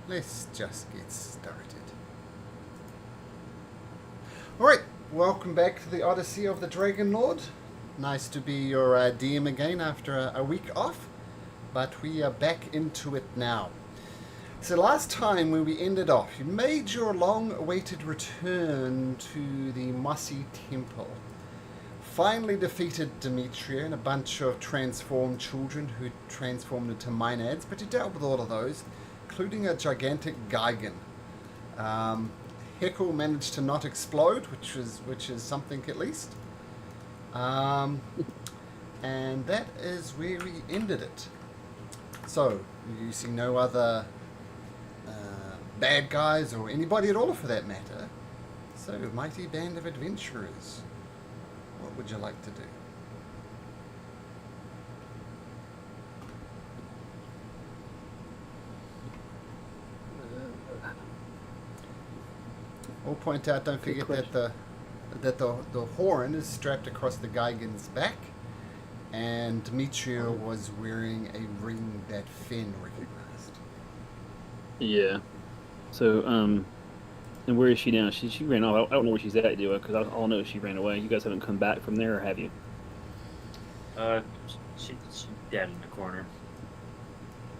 let's just get started. Alright, welcome back to the Odyssey of the Dragon Lord. Nice to be your DM again after a week off, but we are back into it now. So last time when we ended off, you made your long-awaited return to the Mossy Temple. Finally defeated Demetria and a bunch of transformed children who transformed into Maenads, but you dealt with all of those, including a gigantic Gigan. Heckle managed to not explode, which is something at least. And that is where we ended it. So, you see no other bad guys or anybody at all for that matter. So, mighty band of adventurers. What would you like to do? I'll point out, don't forget that the horn is strapped across the Gigan's back, and Demetria was wearing a ring that Finn recognized. Yeah. So, and where is she now? She ran off. I don't know where she's at, do I? Because all I know is she ran away. You guys haven't come back from there, or have you? She's dead in the corner.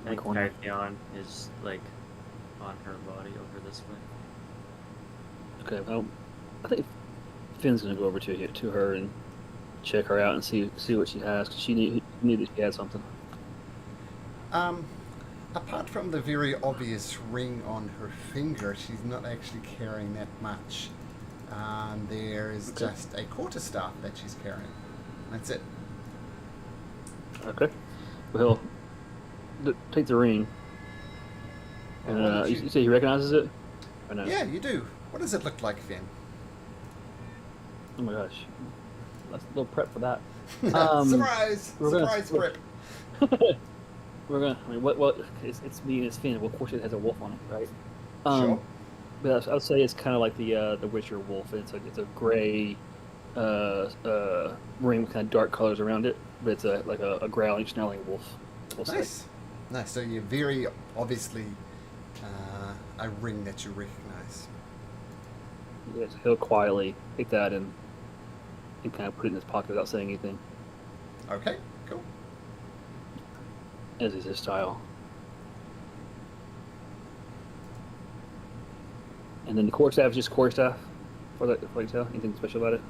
I think Pythion is like on her body over this way. Okay, well, I think Finn's gonna go over to her and check her out and see what she has, because she knew that she had something. Apart from the very obvious ring on her finger, she's not actually carrying that much. There is just a quarterstaff that she's carrying. That's it. Okay. Well, take the ring. And you say he recognizes it? Or no? Yeah, you do. What does it look like, Finn? Oh my gosh. That's a little prep for that. Surprise! Surprise prep! We're gonna. I mean, what? It's me and it's Finn. Well, of course, it has a wolf on it, right? Sure. But I would say it's kind of like the Witcher wolf. It's a gray ring with kind of dark colors around it, but it's like a growling, snarling wolf. Nice. So you're very obviously a ring that you recognize. Yes, he'll quietly take that and kind of put it in his pocket without saying anything. Okay, cool. As is his style. And then the quarterstaff is just quarterstaff for you tell? Anything special about it?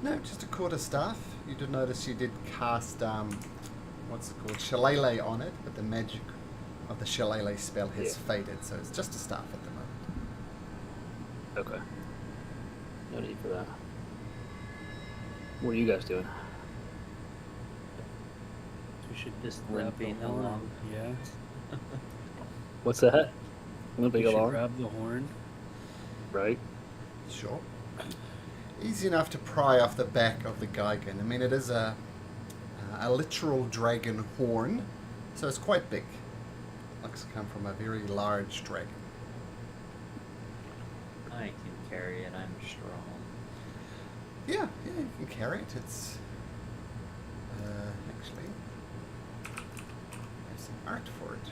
No, just a quarterstaff. You did notice you did cast what's it called? Shillelagh on it, but the magic of the Shillelagh spell has faded, so it's just a staff at the moment. Okay. No need for that. What are you guys doing? We should Just limping along. Yeah. What's that? Limping along? Grab the horn. Right. Sure. Easy enough to pry off the back of the Gigan. I mean, it is a literal dragon horn, so it's quite big. Looks to come from a very large dragon. I can carry it. I'm strong. Yeah, you can carry it. It's actually there's some art for it.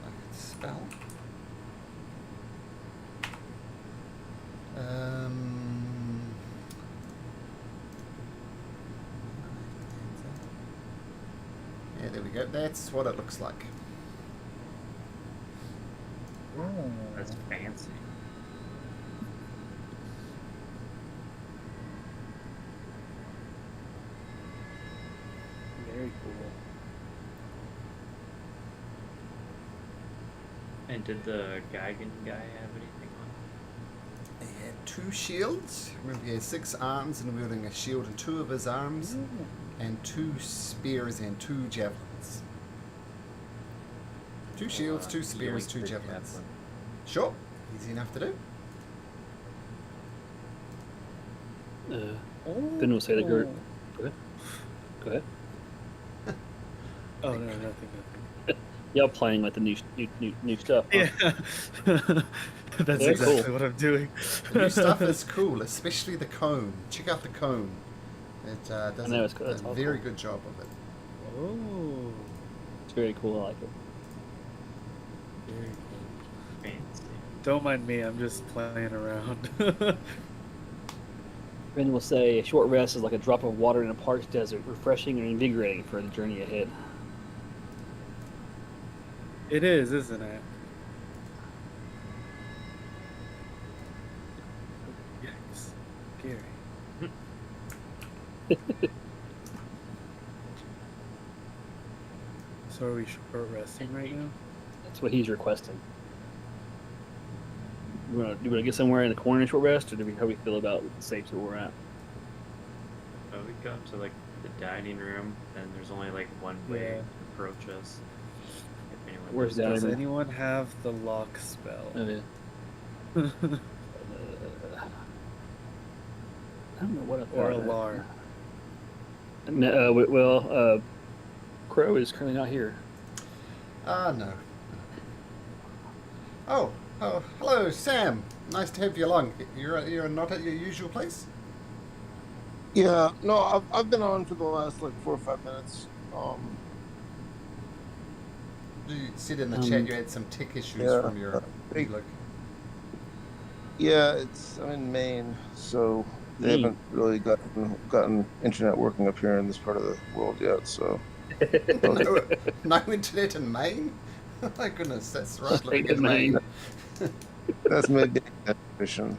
Like a spell. Yeah, there we go. That's what it looks like. That's fancy. Very cool. And did the Gigan guy have anything on? He had 2 shields. Remember, he had 6 arms and wielding a shield in 2 of his arms, and 2 spears and 2 javelins. 2 shields, 2 spears, 2 javelins. Sure, easy enough to do. Finn will say the girl. Go ahead. Oh no, nothing. Y'all playing like the new stuff. Huh? Yeah. That's exactly what I'm doing. The new stuff is cool, especially the comb. Check out the comb. It does a very good job of it. Oh, It's very cool. I like it. very cool. Fancy. Don't mind me. I'm just playing around. Brandon will say a short rest is like a drop of water in a parched desert, refreshing and invigorating for the journey ahead. It is, isn't it? Yikes. Scary. So are we short resting right now? That's what he's requesting. Do we want to get somewhere in the corner and short rest, or how do we feel about the safety where we're at? Oh, we go to like the dining room, and there's only like one way Yeah. to approach us. If anyone Where's knows. that? Does Dining room. anyone have the lock spell? Oh, yeah. I don't know what I thought. Or of that. alarm? No, Crow is currently not here. No. Oh, hello, Sam. Nice to have you along. You're not at your usual place? Yeah, no, I've been on for the last like 4 or 5 minutes. You said in the chat you had some tech issues Yeah, from your big- look. Yeah, I'm in Maine, so they Maine. haven't really gotten internet working up here in this part of the world yet. So No internet in Maine? My goodness, that's rough Straight living to in Maine. Maine. that's maybe an addition.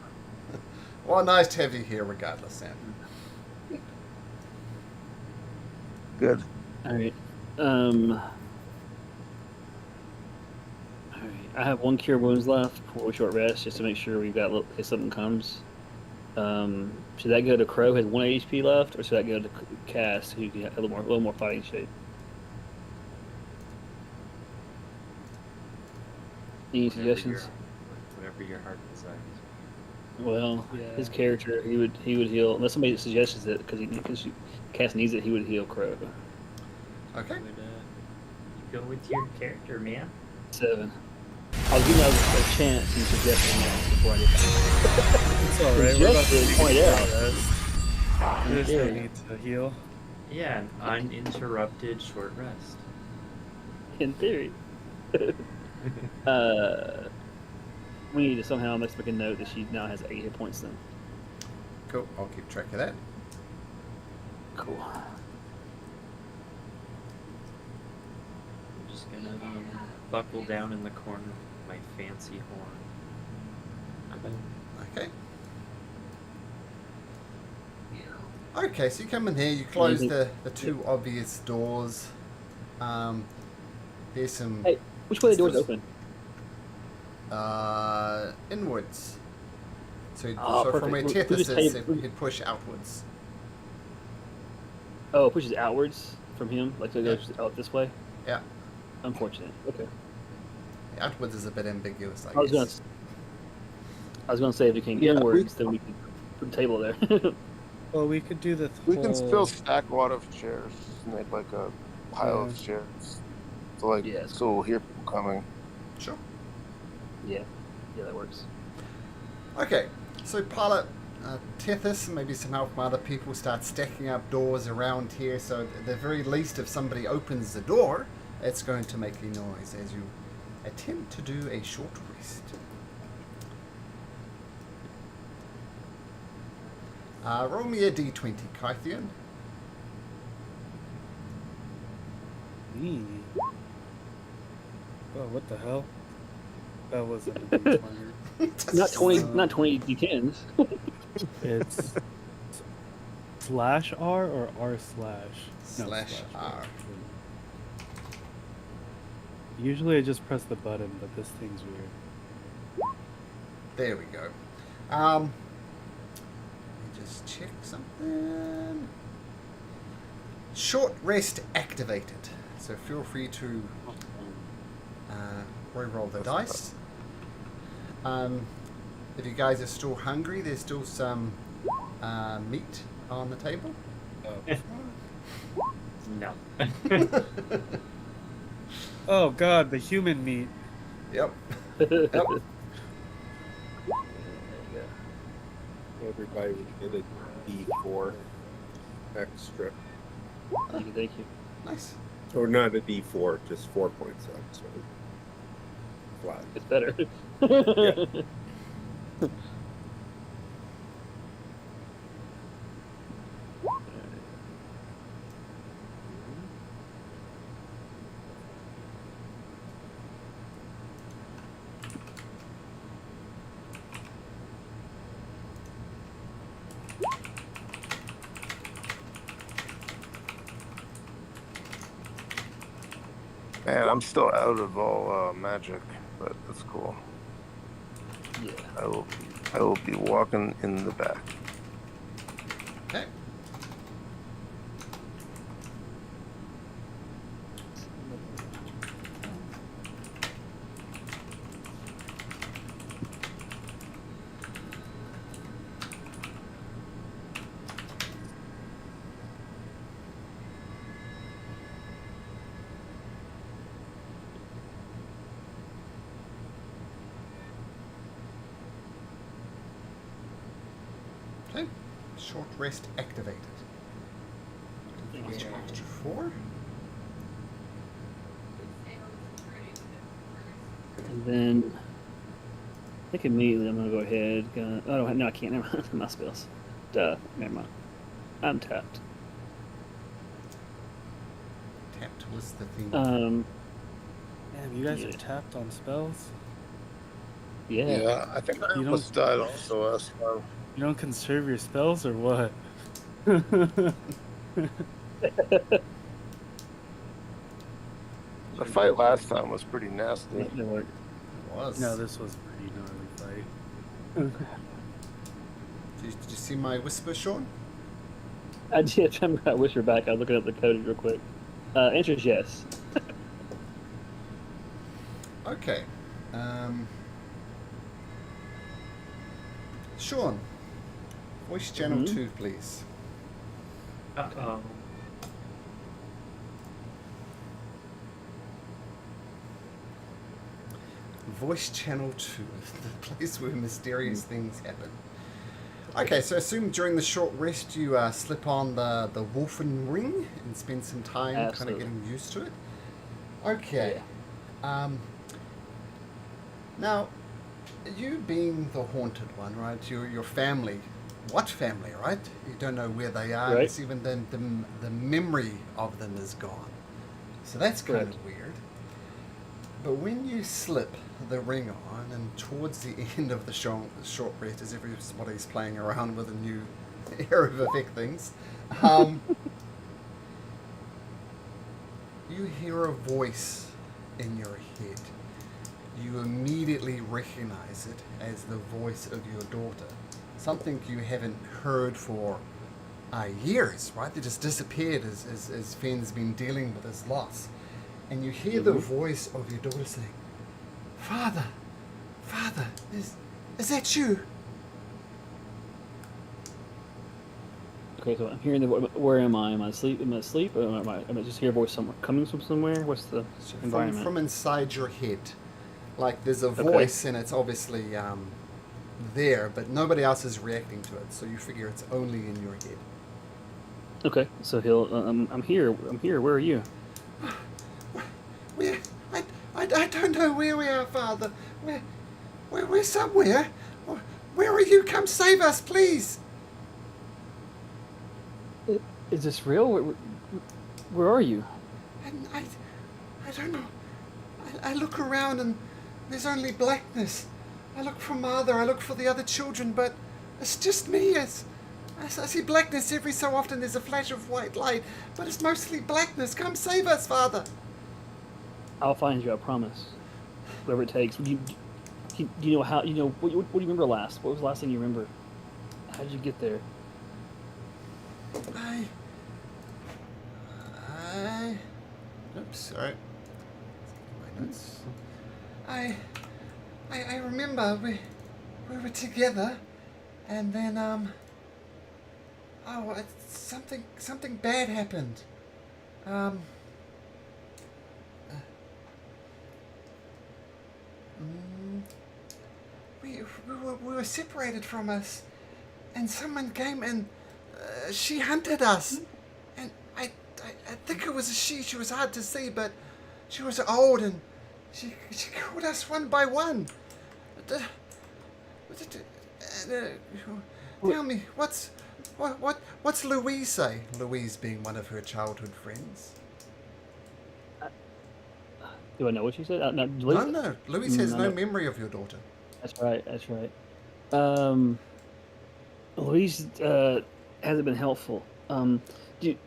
Well, nice to have you here regardless, Sam. Good. All right. All right. I have one cure wounds left before we short rest, just to make sure we've got if something comes. Should that go to Crow, who has 1 HP left, or should that go to Cass, who can have a little more fighting shape? Any suggestions? Whatever your heart desires. Well, Yeah. his character, he would heal unless somebody suggests it because Cass needs it. He would heal Crow. Okay. You go with your character, man. 7. I'll give you a chance in suggesting that before I get back. It's alright. We're about to Just take point a out. short rest. There's no Yeah. need to heal. Yeah, an uninterrupted short rest. In theory. We need to somehow make a note that she now has 8 hit points then. Cool. I'll keep track of that. Cool. I'm just gonna buckle down in the corner with my fancy horn. Okay. Okay, so you come in here, you close the two obvious doors. There's some Hey, which way are the doors open? inwards. So, Oh, so from perfect. where We Tethys just is, paid- you could push outwards. Oh, it pushes outwards from him, like it goes out this way. Yeah. Unfortunate. Okay. Outwards is a bit ambiguous, I was gonna say if you can Yeah, inwards, then we could put a table there. Well, we could do the We can whole- still stack a lot of chairs, make like a pile of Yeah. chairs. So like, Yeah, it's so we'll hear people coming. Sure. yeah, that works. Okay, so pilot Tethys, maybe some help from other people, start stacking up doors around here. So at the very least, if somebody opens the door, it's going to make a noise as you attempt to do a short rest. Roll me a d20, Kythian. Oh, what the hell? That wasn't a D20. Not 20 d10s. It's slash R or R slash? No, Slash R. Usually I just press the button, but this thing's weird. There we go. Let me just check something. Short rest activated. So feel free to re-roll the dice. If you guys are still hungry, there's still some meat on the table. No. Oh god, the human meat. Yep. Yep. Everybody would get a D4 extra. Thank you. Nice. Or not a D4, just 4 points up. So flat. It's better. Yeah. Man, I'm still out of all magic, but that's cool. Yeah. I will be walking in the back. Okay. Okay. Short rest activated. Yeah. Extra 4. And then I think immediately I'm gonna go ahead. Oh no, I can't. Never mind. My spells. Duh. Never mind. I'm tapped. Tapped was the thing. Damn, you guys Yeah. are tapped on spells? Yeah. Yeah, I think I You almost died also last time. You don't conserve your spells or what? The fight last time was pretty nasty. That worked. It was. No, this was a pretty gnarly fight. Did you see my whisper, Sean? I did. I'm gonna whisper back. I was looking up the code real quick. Answer is yes. Okay. Sean, voice channel Mhm. 2, please. Uh-oh. Voice channel 2, the place where mysterious things happen. Okay, so assume during the short rest you slip on the Wolfen ring and spend some time kind of Absolutely. getting used to it. Okay. Now, you being the haunted one, right? Your family. What family, right? You don't know where they are. Right. It's even the memory of them is gone. So that's kind Correct. of weird. But when you slip the ring on, and towards the end of the short rest, as everybody's playing around with a new area of effect things, you hear a voice in your head. You immediately recognize it as the voice of your daughter. Something you haven't heard for years, right? They just disappeared as Fenn's been dealing with his loss. And you hear the voice of your daughter saying, Father, is that you? Okay, so I'm hearing the voice. Where am I? Am I asleep? Am I asleep? Or am I just hear a voice somewhere coming from somewhere? What's the environment? From inside your head. Like there's a Okay. voice and it's obviously there, but nobody else is reacting to it. So you figure it's only in your head. Okay, so he'll. I'm here. I'm here. Where are you? I don't know where we are, Father. We're somewhere. Where are you? Come save us, please. Is this real? Where are you? And I don't know. I look around and there's only blackness. I look for Mother, I look for the other children, but it's just me. I see blackness every so often. There's a flash of white light, but it's mostly blackness. Come save us, Father. I'll find you. I promise. Whatever it takes. Do you know how? You know what do you remember last? What was the last thing you remember? How did you get there? Oops, sorry. My notes. I remember we were together, and then something bad happened. We were separated from us, and someone came and she hunted us, and I I think it was a she. She was hard to see, but she was old and she called us one by one. But, tell me, what's Louise say? Louise being one of her childhood friends. Do I know what she said? No. Louise has no No. memory of your daughter. That's right. Louise hasn't been helpful. Do you,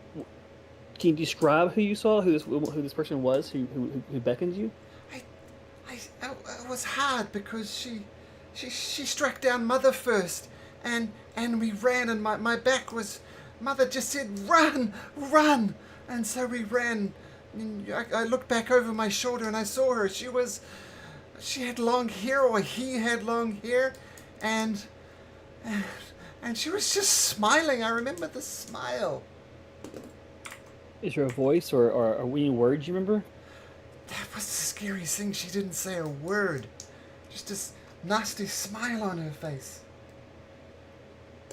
can you describe who you saw? Who this person was? Who beckoned you? It was hard because she struck down Mother first, and we ran, and my back was. Mother just said, "Run!" And so we ran. And I looked back over my shoulder and I saw her. She had long hair, or he had long hair, and she was just smiling. I remember the smile. Is there a voice or any words you remember? That was the scariest thing. She didn't say a word. Just this nasty smile on her face.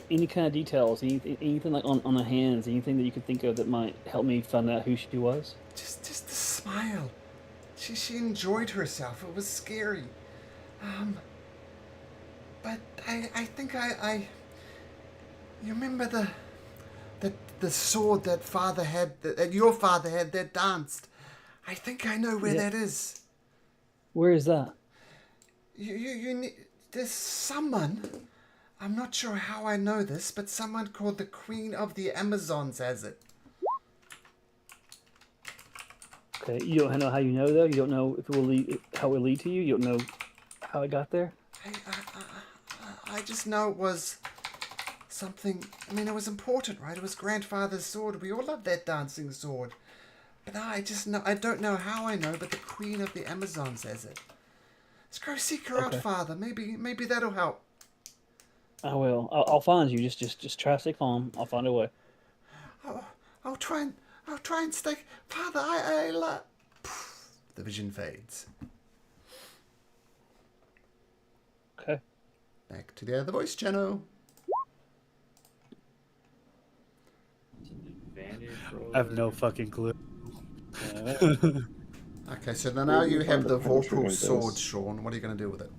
Any kind of details? Anything like on the hands? Anything that you could think of that might help me find out who she was? Just the smile. She enjoyed herself. It was scary. But I think you remember the sword that father had, that your father had, that danced. I think I know where that is. Where is that? You need, there's someone, I'm not sure how I know this, but someone called the Queen of the Amazons has it. Okay, you don't know how you know though. You don't know if it will lead, how it will lead to you. You don't know how it got there. I just know it was something. I mean, it was important, right? It was grandfather's sword. We all love that dancing sword. But I just know. I don't know how I know, but the Queen of the Amazons has it. Let's go seek her out, Father. Maybe that'll help. I will. I'll find you. Just try to stay calm. I'll find a way. I'll try and stay. Father, I the vision fades. Okay. Back to the other voice channel. I have no fucking clue. Okay, so now you have the Vorpal sword, Sean. What are you going to do with it?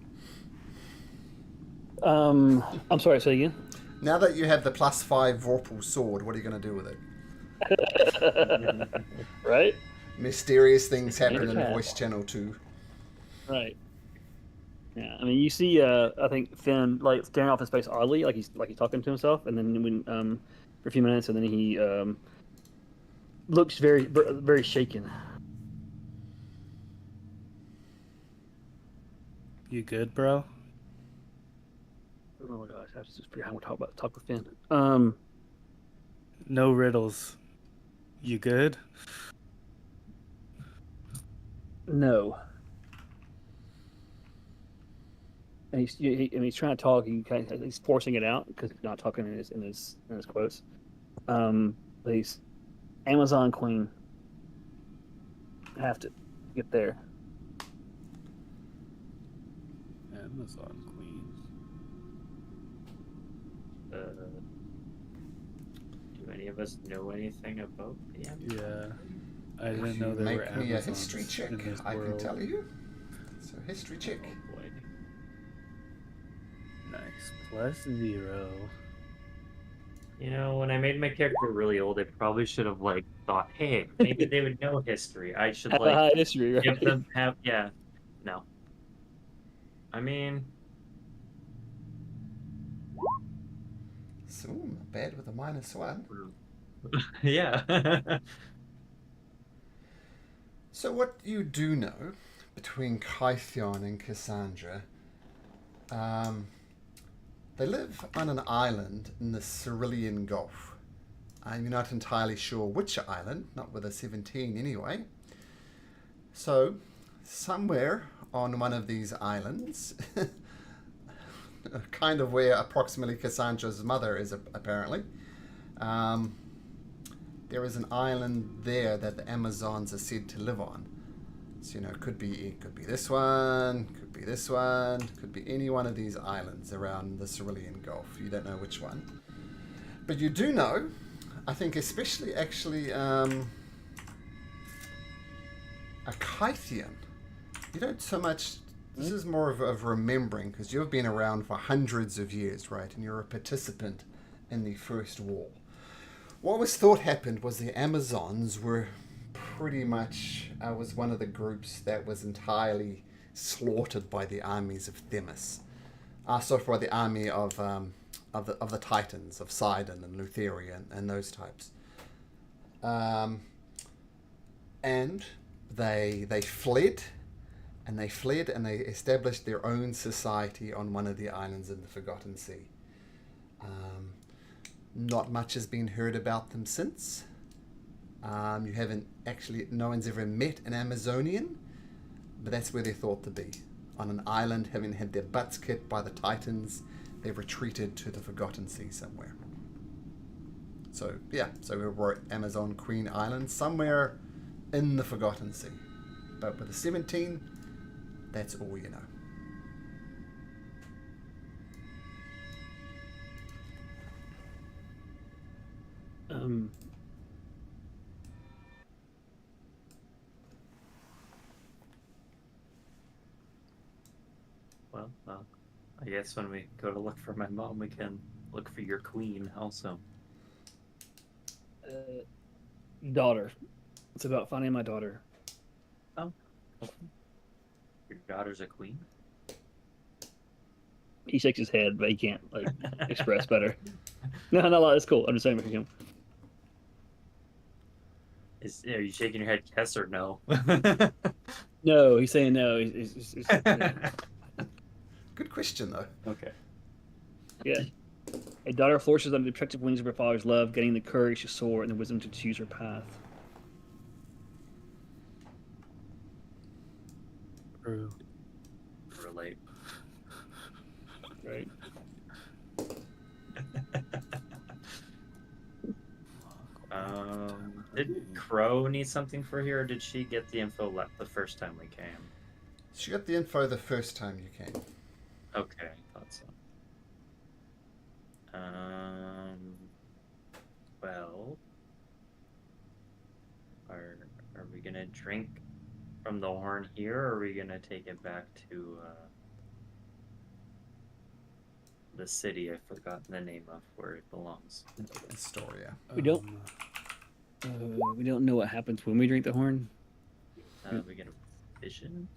I'm sorry, say again. Now that you have the +5 Vorpal sword, what are you going to do with it? Right? Mysterious things happen in voice channel 2. Right. Yeah, I mean, you see, I think Finn like staring off his face oddly, like he's talking to himself, and then when for a few minutes, and then he looks very shaken. You good, bro? Oh my gosh, I have to just figure out how to talk with Finn. No riddles. You good? No. And he's trying to talk. He's forcing it out because he's not talking in his quotes. But he's Amazon Queen. I have to get there. Amazon Queen. Do any of us know anything about the Amazon? Yeah. I didn't know there were Make me a Amazons history check. in this I world. can tell you. So history check. Oh boy. Nice. +0. You know, when I made my character really old, I probably should have like thought, hey, maybe they would know history. I should Have a like high history, right? give them No. I mean, So not bad with a -1. yeah. So what you do know between Kythion and Cassandra, they live on an island in the Cerulean Gulf. I'm not entirely sure which island, not with a 17 anyway. So, somewhere on one of these islands, kind of where approximately Cassandra's mother is apparently, there is an island there that the Amazons are said to live on. So, it could be this one, could be this one, could be any one of these islands around the Cerulean Gulf. You don't know which one. But you do know, I think especially actually A Kythian. You don't so much. This is more of remembering, because you've been around for hundreds of years, right? And you're a participant in the First War. What was thought happened was the Amazons were pretty much was one of the groups that was entirely slaughtered by the armies of Themis. So by the army of the Titans of Sidon and Lutheria and those types. And they fled. And they fled and they established their own society on one of the islands in the Forgotten Sea. Not much has been heard about them since. You haven't actually, no one's ever met an Amazonian, but that's where they're thought to be. On an island, having had their butts kicked by the Titans, they've retreated to the Forgotten Sea somewhere. So, yeah, so we're at Amazon Queen Island, somewhere in the Forgotten Sea. But with the 17, that's all you know. Well, I guess when we go to look for my mom, we can look for your queen also. Daughter. It's about finding my daughter. Oh. Your daughter's a queen? He shakes his head, but he can't express better. No, it's cool. I'm just saying for him. Are you shaking your head yes or no? No, he's saying no. Yeah. Good question, though. Okay. Yeah. A daughter flourishes under the protective wings of her father's love, getting the courage to soar and the wisdom to choose her path. True. Relate. Right. Did Crow need something for here, or did she get the info the first time we came? She got the info the first time you came. Okay, thought so. Well, are we gonna drink from the horn here, or are we gonna take it back to the city I've forgotten the name of where it belongs? Astoria. We don't know what happens when we drink the horn. We get a vision.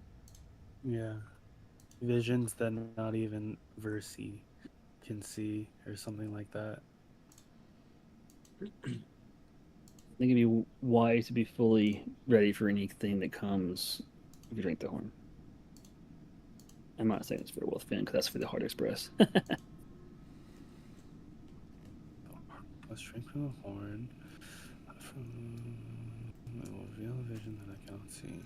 Yeah. Visions that not even Versi can see, or something like that. I think it'd be wise to be fully ready for anything that comes if you drink the horn. I'm not saying it's for the Wolf Fin, because that's for the Heart Express. Let's drink from the horn. It will reveal a vision that I cannot see.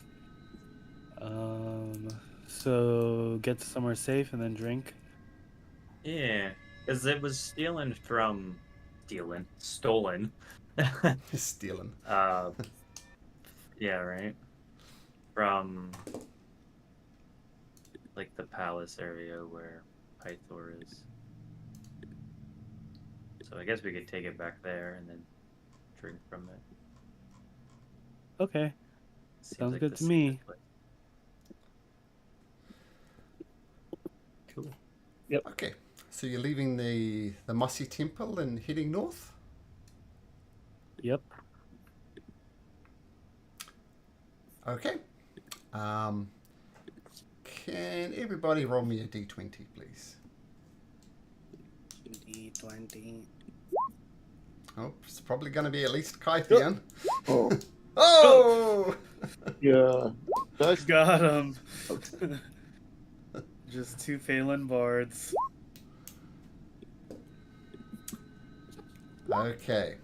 So get to somewhere safe and then drink. Yeah, because it was stolen. Stealing. Yeah, right. From like the palace area where Pythor is. So I guess we could take it back there and then drink from it. Okay. Seems Sounds like good the to me. safest place. Cool. Yep. Okay, so you're leaving the Mossy Temple and heading north? Yep. Okay. Can everybody roll me a d20, please? D20. Oh, it's probably going to be at least Kythian. Oh. Oh! Yeah. Got him. Just two Phelan bards. Okay.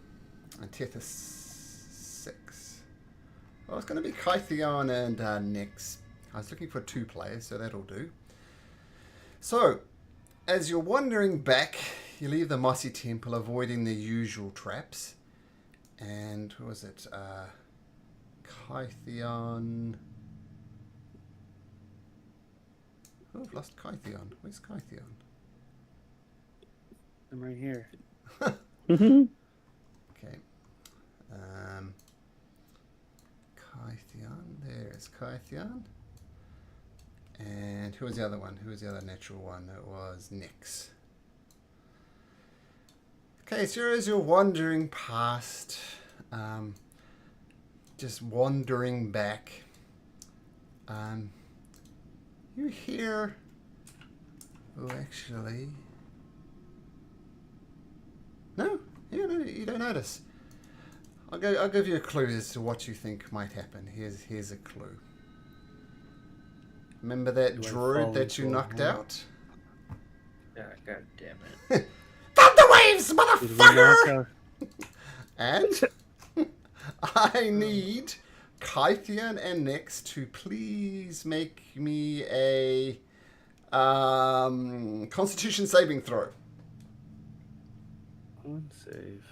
And Tethys 6. Well, it's going to be Kythian and Nyx. I was looking for 2 players, so that'll do. So, as you're wandering back, you leave the Mossy Temple, avoiding the usual traps. And, who was it? Kythian. Oh, I've lost Kythian. Where's Kythian? I'm right here. Okay. Kythian, there's there's Kythian. And who was the other one? Who was the other natural one? It was Nyx. Okay, so as you're wandering past, just wandering back, you hear, oh, actually, no, you don't notice. I'll give you a clue as to what you think might happen. Here's a clue. Remember that druid that you knocked out? Yeah, god damn it. Thunder waves, Did we knock motherfucker! out- And I need Kythian and Nyx to please make me a Constitution saving throw. One save.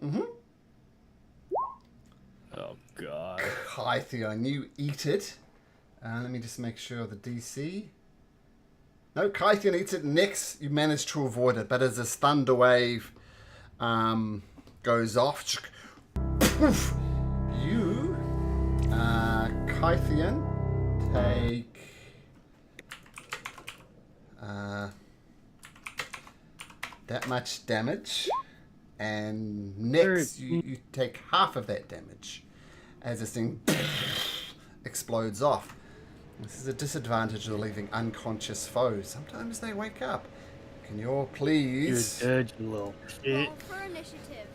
Mm-hmm. Oh god. Kythian, you eat it. Let me just make sure the DC. No, Kythian eats it. Nyx, you manage to avoid it, but as this thunder wave goes off, poof, you, Kythian, take that much damage, and Nyx, you take half of that damage as this thing explodes off. This is a disadvantage of leaving unconscious foes. Sometimes they wake up. Can you all please? You're dead, you little shit. Roll for initiative.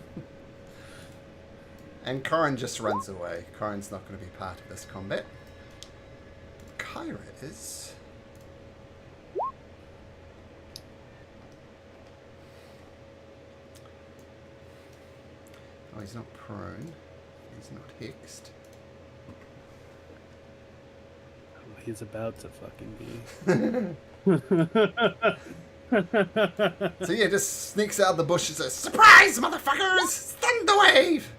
And Corin just runs away. Corin's not going to be part of this combat. Kyra is. Oh, he's not prone. He's not hexed. Oh, he's about to fucking be. So yeah, just sneaks out of the bush and says, "Surprise, motherfuckers! Thunder wave!"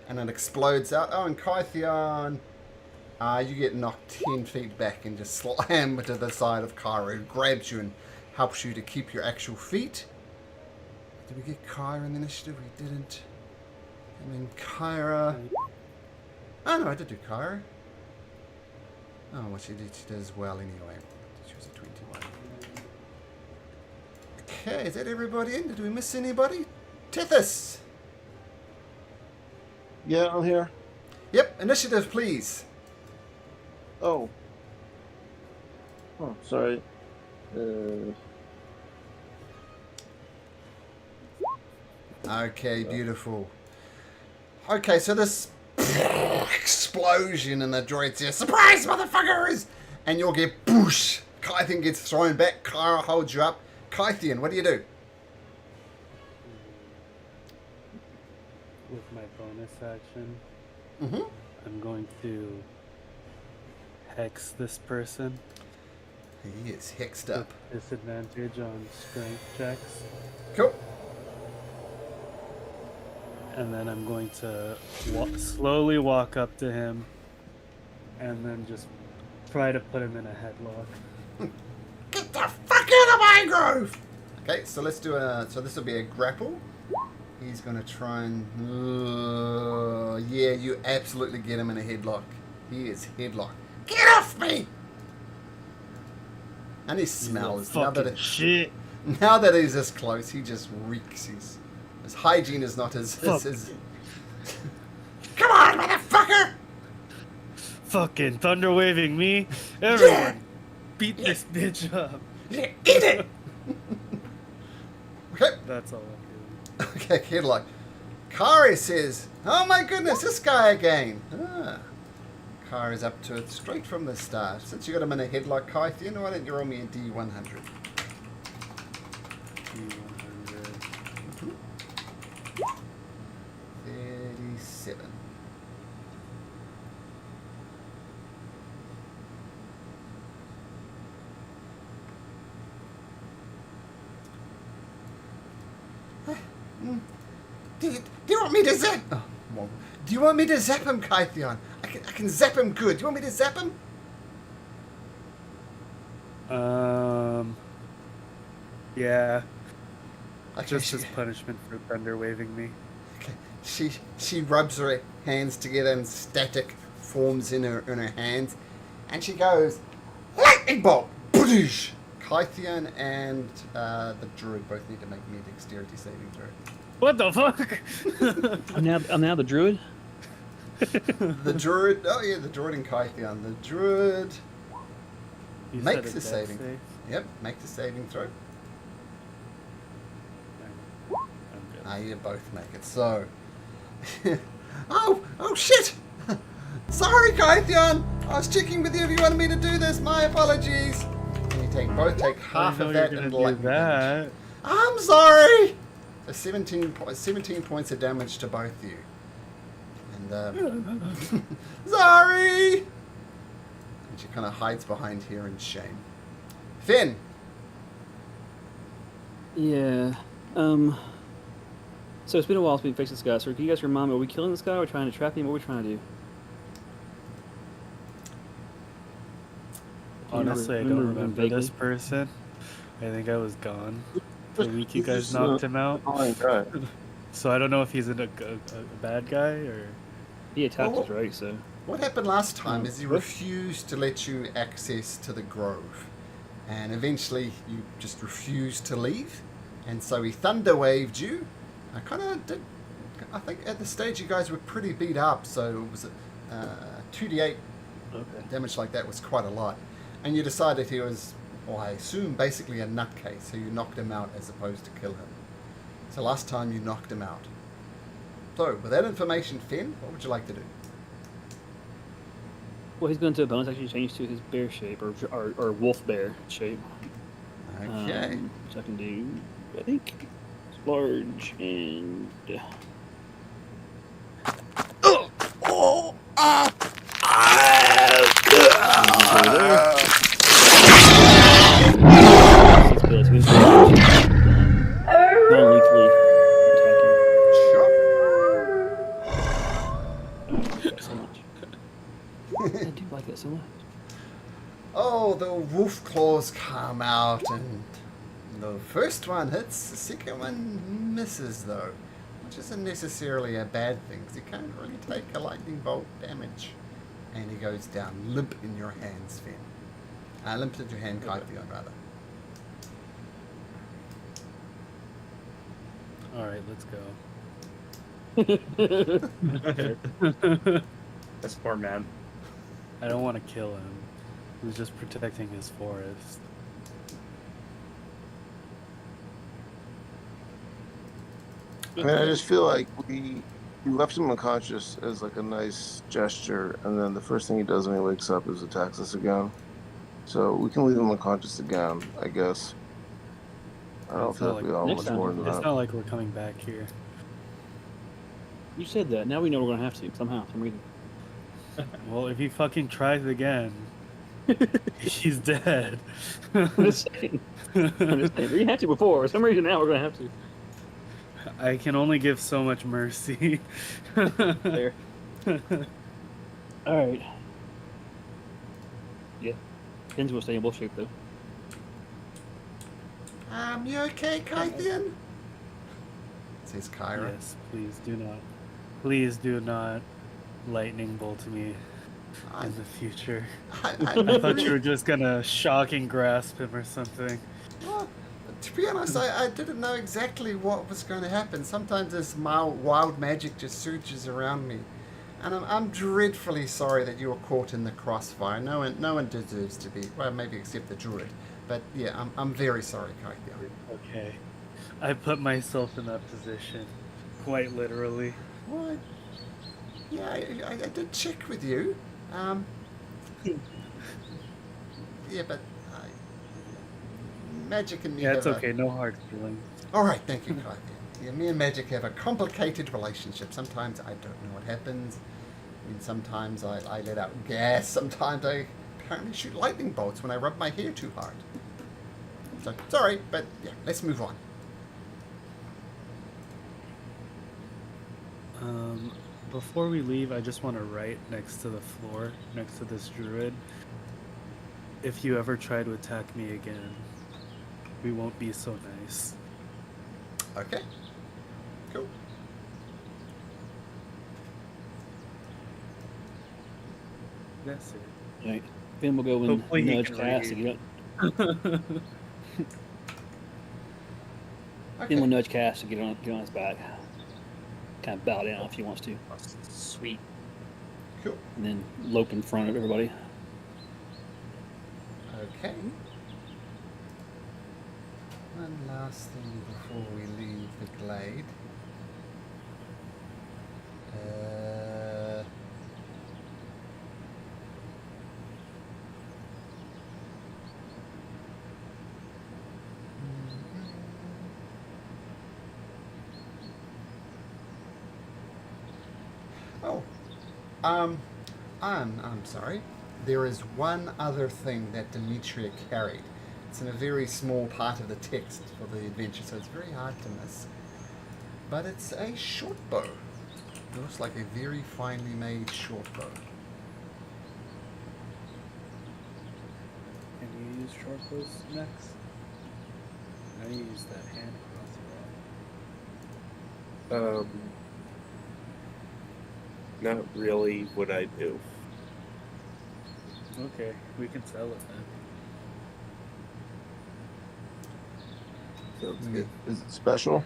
And it explodes out. Oh, and Kythian, you get knocked 10 feet back and just slam to the side of Kyra, who grabs you and helps you to keep your actual feet. Did we get Kyra in the initiative? We didn't. I mean, Kyra. Oh no, I did do Kyra. Oh, what she does well anyway. She was a 21. Okay, is that everybody in? Did we miss anybody? Tethys! Yeah, I'm here. Yep, initiative, please. Oh. Oh, sorry. Okay, beautiful. Okay, so this explosion and the droid says, "Surprise, motherfuckers!" And you'll get boosh. Kythian gets thrown back. Kyra holds you up. Kythian, what do you do? With my bonus action, Mm-hmm. I'm going to hex this person. He is hexed up. With disadvantage on strength checks. Cool. And then I'm going to slowly walk up to him and then just try to put him in a headlock. Get the fuck out of my grove! Okay, so let's do so this will be a grapple. He's gonna try and, yeah, you absolutely get him in a headlock. He is headlock. Get off me! And he smells. Now that, Shit. now that he's this close, he just reeks. His hygiene is not his. Come on, motherfucker! Fucking thunder waving me. Everyone, beat this bitch up. Yeah, eat it! Okay. That's all I'm doing. Okay, headlock. Kari says, "Oh my goodness, this guy again." Kari's up to it straight from the start. Since you got him in a headlock, Kythian, why don't you roll me a D100? D100. 37. Do you want me to zap? Oh, well, do you want me to zap him, Kythian? I can zap him good. Do you want me to zap him? Yeah. Okay, Just as punishment for thunder waving me. okay. She rubs her hands together and static forms in her hands, and she goes, lightning bolt! Boosh! Kythian and the druid both need to make me a dexterity saving throw. What the fuck? I'm now the druid. The druid, oh yeah, the druid and Kythian. The druid You makes said a saving. save? Yep, makes a saving throw. I'm good. You both make it. So, oh shit! Sorry, Kythian. I was checking with you if you wanted me to do this. My apologies. And you both take half of that and lightning damage. I'm sorry. So 17 points of damage to both of you. And sorry. And she kind of hides behind here in shame. Finn. Yeah. So it's been a while since we fixed this guy. So can you guys remind me, are we killing this guy? Or are we trying to trap him? What are we trying to do? Honestly, I don't remember this person. I think I was gone the week you guys knocked him out. So I don't know if he's a bad guy or... He attacked us, right? So What happened last time is he refused to let you access to the grove. And eventually you just refused to leave. And so he thunder waved you. I think at the stage you guys were pretty beat up, so it was 2d8 damage like that was quite a lot. And you decided he was, or I assume, basically a nutcase, so you knocked him out as opposed to kill him. So last time you knocked him out. So, with that information, Finn, what would you like to do? well, he's going to a bonus actually change to his bear shape or wolf bear shape. Okay. So I can do, I think, large and. Non-lethally attacking. Sure. So much. I do like that so much. Oh, the wolf claws come out, and the first one hits, the second one misses, though. Which isn't necessarily a bad thing, because he can't really take a lightning bolt damage. And he goes down, limp in your hands, Finn. Limp in your hand, Kythian, rather. Alright, let's go. This poor man. I don't want to kill him. He's just protecting his forest. I mean, I just feel like we left him unconscious as like a nice gesture, and then the first thing he does when he wakes up is attacks us again. So we can leave him unconscious again, I guess. I don't It's feel not like like- we all next much time, more than It's that. not like we're coming back here. You said that. Now we know we're going to have to somehow, for some reason. Well, if he fucking tries again, he's dead. I'm just saying. We didn't have to before. For some reason now we're going to have to. I can only give so much mercy. There. Alright. Yeah. Finn's going to stay in wolf shape, though. You okay, Kythian? Says Kyra. Yes, please do not lightning bolt me I, in the future. I I thought you were just gonna shocking grasp him or something. Well, to be honest, I didn't know exactly what was going to happen. Sometimes this wild magic just surges around me. And I'm dreadfully sorry that you were caught in the crossfire. No one deserves to be. Well, maybe except the druid. But yeah, I'm very sorry, Kythian. Okay. I put myself in that position. Quite literally. What? Yeah, I did check with you. Yeah, but Magic and me Yeah, it's have okay. No hard feelings. Alright, thank you, Kythian. Yeah, me and Magic have a complicated relationship. Sometimes I don't know what happens. I mean, sometimes I let out gas. Sometimes I apparently shoot lightning bolts when I rub my hair too hard. So, sorry, but yeah, let's move on. Before we leave, I just want to write next to the floor, next to this druid. If you ever try to attack me again, we won't be so nice. Okay. Cool. That's it. Right. Then we'll go and Hopefully he nudge can Cass to read. get up. Then Okay. we'll nudge Cass to get on his back. Kind of bow down if he wants to. Oh, sweet. Cool. And then lope in front of everybody. Okay. One last thing before we leave the glade. Oh, I'm sorry. There is one other thing that Demetria carried. It's in a very small part of the text for the adventure, so it's very hard to miss. But it's a short bow. It looks like a very finely made short bow. Can you use short bows next? I use that hand crossbow. Not really what I do. Okay, we can sell it then. Sounds good. Is it special?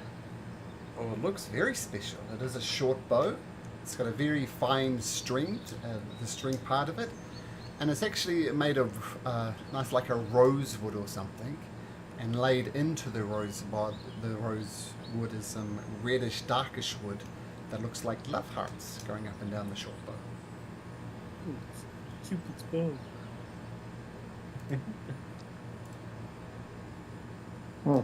Oh, it looks very special. It is a short bow. It's got a very fine string, the string part of it. And it's actually made of nice, like a rosewood or something. And laid into the rosewood is some reddish, darkish wood that looks like love hearts going up and down the short bow. Ooh, Cupid's bow. Hmm.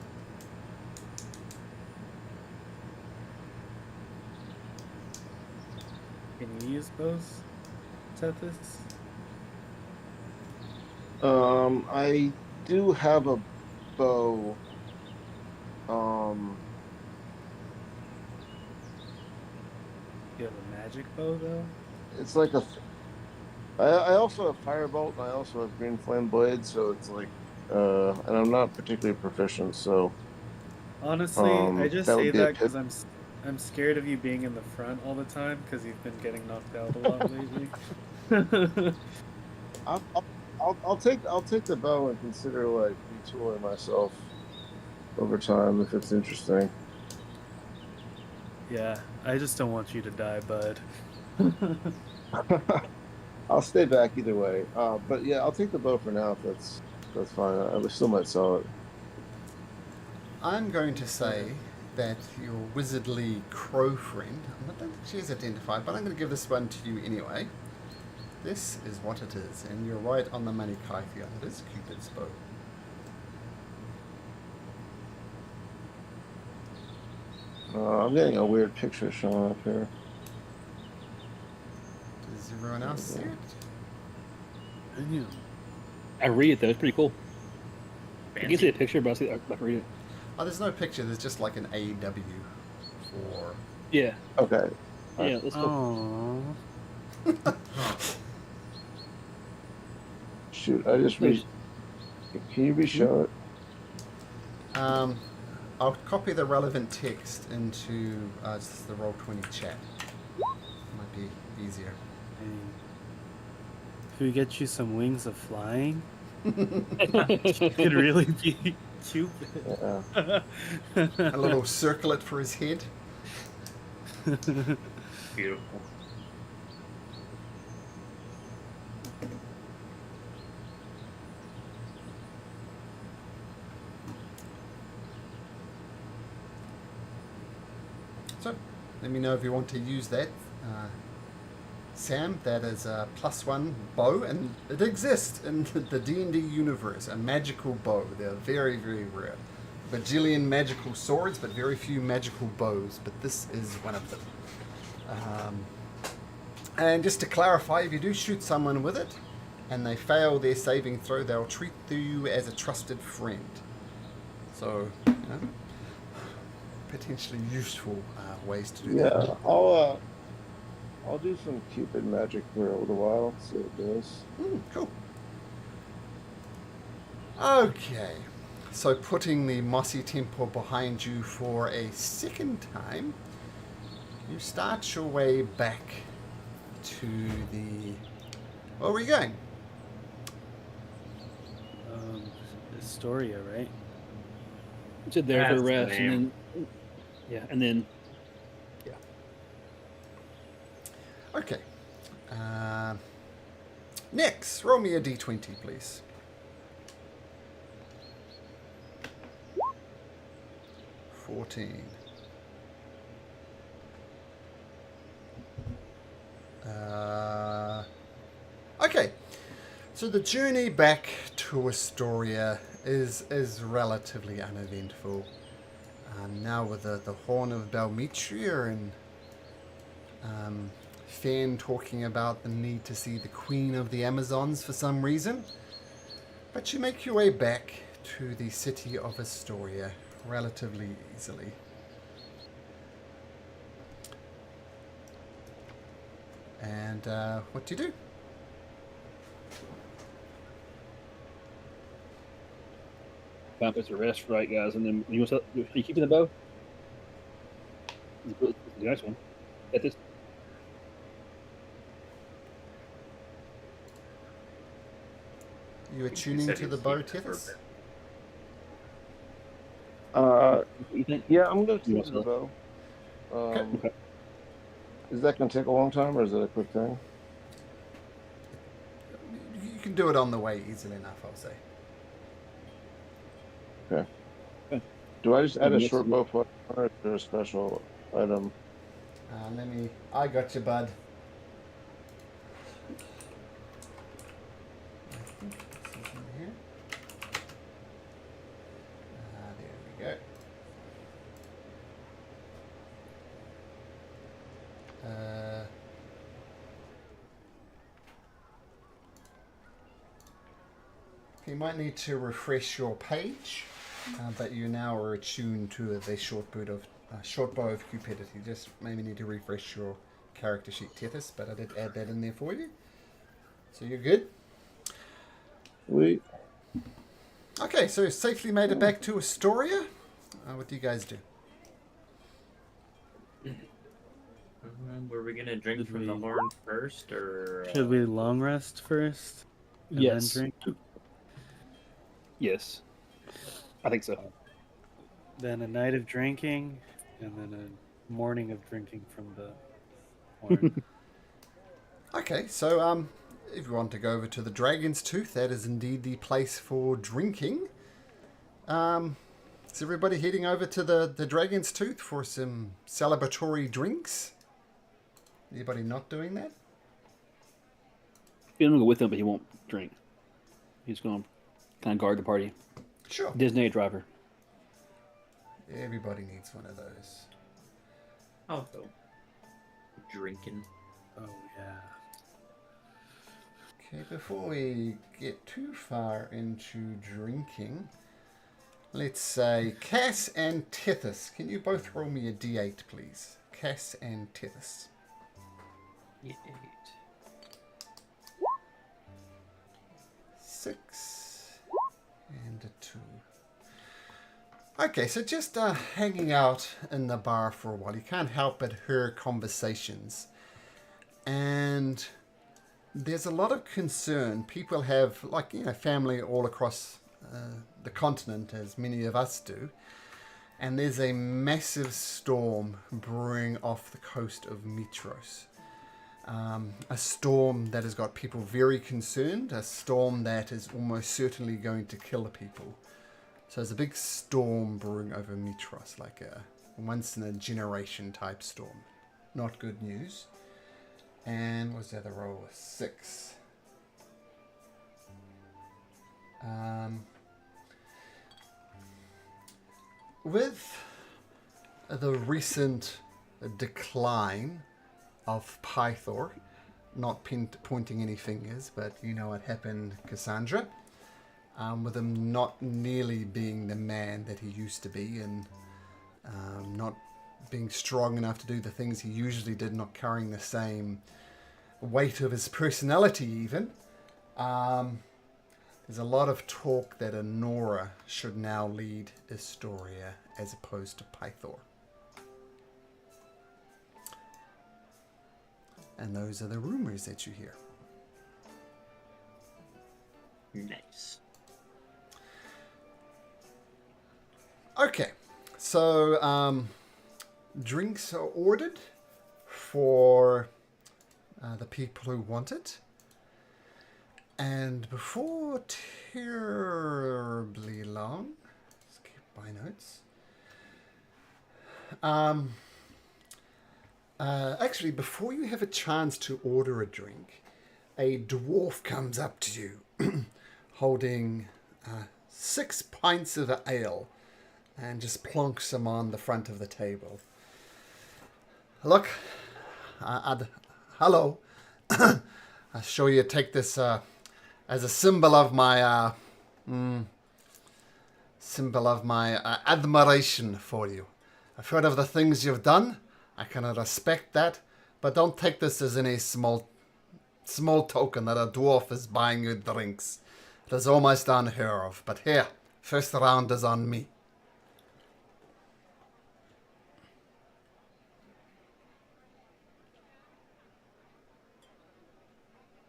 Can you use bows, Tethys? I do have a bow. You have a magic bow though? It's like I also have firebolt and I also have green flame blade, so it's like, and I'm not particularly proficient, so. Honestly, I just that would say be a that because I'm scared of you being in the front all the time because you've been getting knocked out a lot lately. I'll take the bow and consider like retooling myself over time if it's interesting. Yeah, I just don't want you to die, bud. I'll stay back either way. But yeah, I'll take the bow for now if that's fine. I still might sell it. I'm going to say that your wizardly crow friend, I don't think she is identified, but I'm going to give this one to you anyway. This is what it is, and you're right on the money, Kythia. It is Cupid's bow. I'm getting a weird picture showing up here. Does everyone else see it? Yeah. I read it though. It's pretty cool. I can see Fancy. a picture, but I can read it. Oh, there's no picture. There's just like an AW for... Yeah. Okay. Yeah. Let's go. Aww. Shoot, I just read. Can you re-show it? I'll copy the relevant text into just the Roll20 chat. Might be easier. If we get you some wings of flying, you could really be Cupid. Yeah. A little circlet for his head. Beautiful. So, let me know if you want to use that. Sam, that is a +1 bow, and it exists in the D&D universe, a magical bow. They're very, very rare. Bajillion magical swords, but very few magical bows, but this is one of them. And just to clarify, if you do shoot someone with it, and they fail their saving throw, they'll treat you as a trusted friend. So, you know, potentially useful ways to do that. Yeah, I'll do some Cupid magic for a little while, see what it does. Cool. Okay, so putting the mossy temple behind you for a second time, you start your way back to the Where are we going? Astoria, right? Sit there for That's a the rest, and name. then and then Okay. Next, roll me a d20, please. 14. Okay. So the journey back to Astoria is relatively uneventful. Now with the Horn of Belmetria and Fan talking about the need to see the Queen of the Amazons for some reason. But you make your way back to the city of Astoria relatively easily. And what do you do? time puts a rest, right, guys? And then are you keeping the bow? The nice one. At this. You attuning to the bow, Tethys? What do you think? Yeah, I'm gonna You tune want to the bow. Okay. Is that gonna take a long time, or is it a quick thing? You can do it on the way easily enough, I'll say. Okay. Do I just add a Yes, short yes. bow for, or is there a special item? I got you, bud. I think this is in here. There we go. You might need to refresh your page, but you now are attuned to the short bow of cupidity. Just maybe need to refresh your character sheet, Tethys, but I did add that in there for you. So you're good. Sweet. Okay, so safely made it back to Astoria. What do you guys do? Were we gonna drink Should from the we- horn first, or Should we long rest first? And Yes. Then drink? Yes. I think so. Then a night of drinking, and then a morning of drinking from the horn. Okay, so if you want to go over to the Dragon's Tooth, that is indeed the place for drinking. Is everybody heading over to the Dragon's Tooth for some celebratory drinks? Anybody not doing that? He's gonna go with him, but he won't drink. He's going to kind of guard the party. Sure. Disney driver. Everybody needs one of those. I'll go. Drinking. Oh yeah. Okay, before we get too far into drinking, let's say Cass and Tethys. Can you both roll me a d8, please? Cass and Tethys. Yeah. 6 and a 2. Okay, so just hanging out in the bar for a while. You can't help but hear conversations. And there's a lot of concern. People have, family all across the continent, as many of us do. And there's a massive storm brewing off the coast of Mitros. A storm that has got people very concerned. A storm that is almost certainly going to kill people. So there's a big storm brewing over Mitros, like a once-in-a-generation type storm. Not good news. And what was the other roll? 6. With the recent decline of Pythor, not pointing any fingers, but you know what happened, Cassandra, with him not nearly being the man that he used to be, and not being strong enough to do the things he usually did, not carrying the same weight of his personality even. There's a lot of talk that Honora should now lead Astoria as opposed to Pythor. And those are the rumors that you hear. Nice. Okay, so drinks are ordered for the people who want it. And before terribly long, let's keep my notes. Actually, before you have a chance to order a drink, a dwarf comes up to you holding 6 pints of ale and just plonks them on the front of the table. Look, hello. I'm sure you take this as a symbol of my admiration for you. I've heard of the things you've done. I can respect that, but don't take this as any small token that a dwarf is buying you drinks. It is almost unheard of. But here, first round is on me.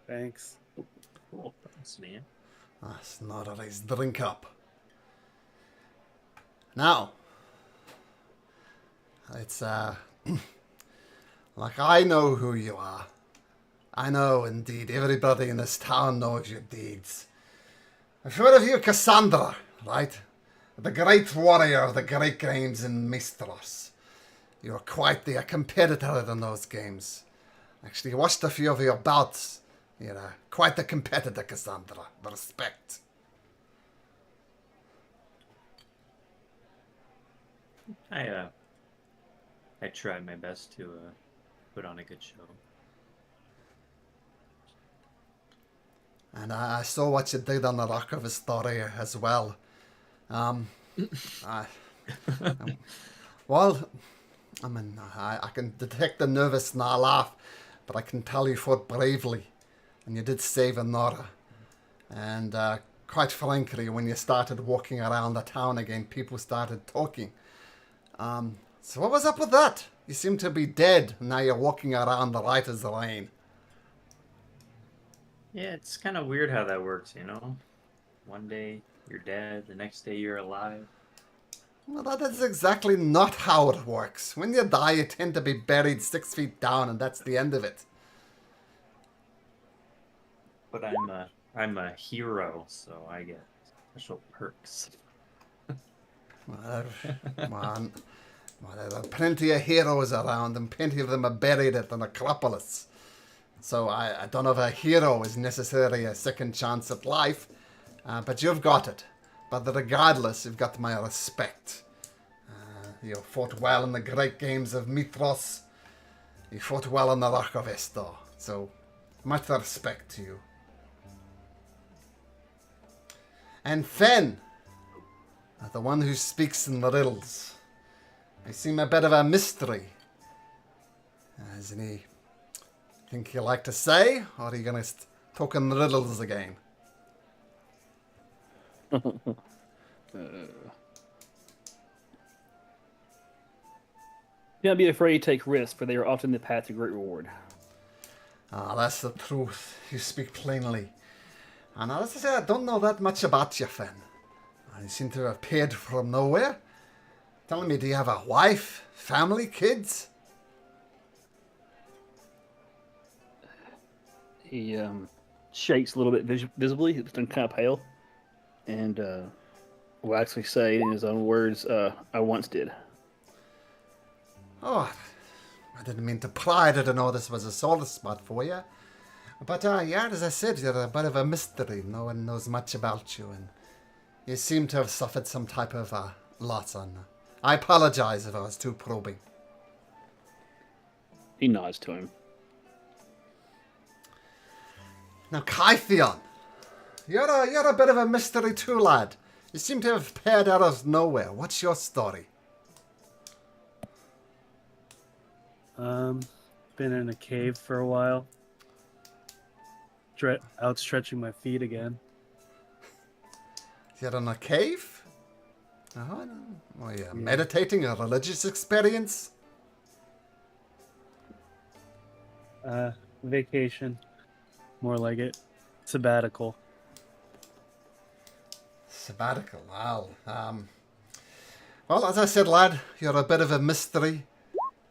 Thanks. Cool. Thanks, man. That's not a nice drink up. Now, it's like I know who you are. I know, indeed, everybody in this town knows your deeds. I've heard of you, Cassandra, right? The great warrior of the great games in Mistros. You're quite the competitor in those games. Actually, watched a few of your bouts. You're quite the competitor, Cassandra. Respect. I tried my best to put on a good show. And I saw what you did on the Rock of Astoria as well. Well, I mean, I can detect the nervous and I laugh, but I can tell you fought bravely. And you did save Nora. And quite frankly, when you started walking around the town again, people started talking. So what was up with that? You seem to be dead, and now you're walking around the light as the rain. Yeah, it's kind of weird how that works, you know? One day you're dead, the next day you're alive. Well, that is exactly not how it works. When you die, you tend to be buried 6 feet down, and that's the end of it. But I'm a hero, so I get special perks. Well, there are plenty of heroes around, and plenty of them are buried at the necropolis. So I don't know if a hero is necessarily a second chance at life, but you've got it. But regardless, you've got my respect. You fought well in the great games of Mithros. You fought well on the Rock of Estor. So much respect to you. And Fen, the one who speaks in the riddles. I seem a bit of a mystery. Has anything you like to say, or are you going to talk in riddles again? Do not be afraid to take risks, for they are often the path to great reward. That's the truth. You speak plainly. And as I say, I don't know that much about you, Fen. You seem to have appeared from nowhere. Telling me, do you have a wife, family, kids? He shakes a little bit visibly. He's kind of pale. And will actually say in his own words, I once did. Oh, I didn't mean to pry. I didn't know this was a sore spot for you. But yeah, as I said, you're a bit of a mystery. No one knows much about you. And you seem to have suffered some type of loss on. I apologize if I was too probing. He nods to him. Now, Kythion, you're a bit of a mystery too, lad. You seem to have appeared out of nowhere. What's your story? Been in a cave for a while. Outstretching my feet again. You're in a cave? Oh, no. Yeah. Meditating, a religious experience? Vacation. More like it. Sabbatical. Sabbatical. Well, as I said, lad, you're a bit of a mystery.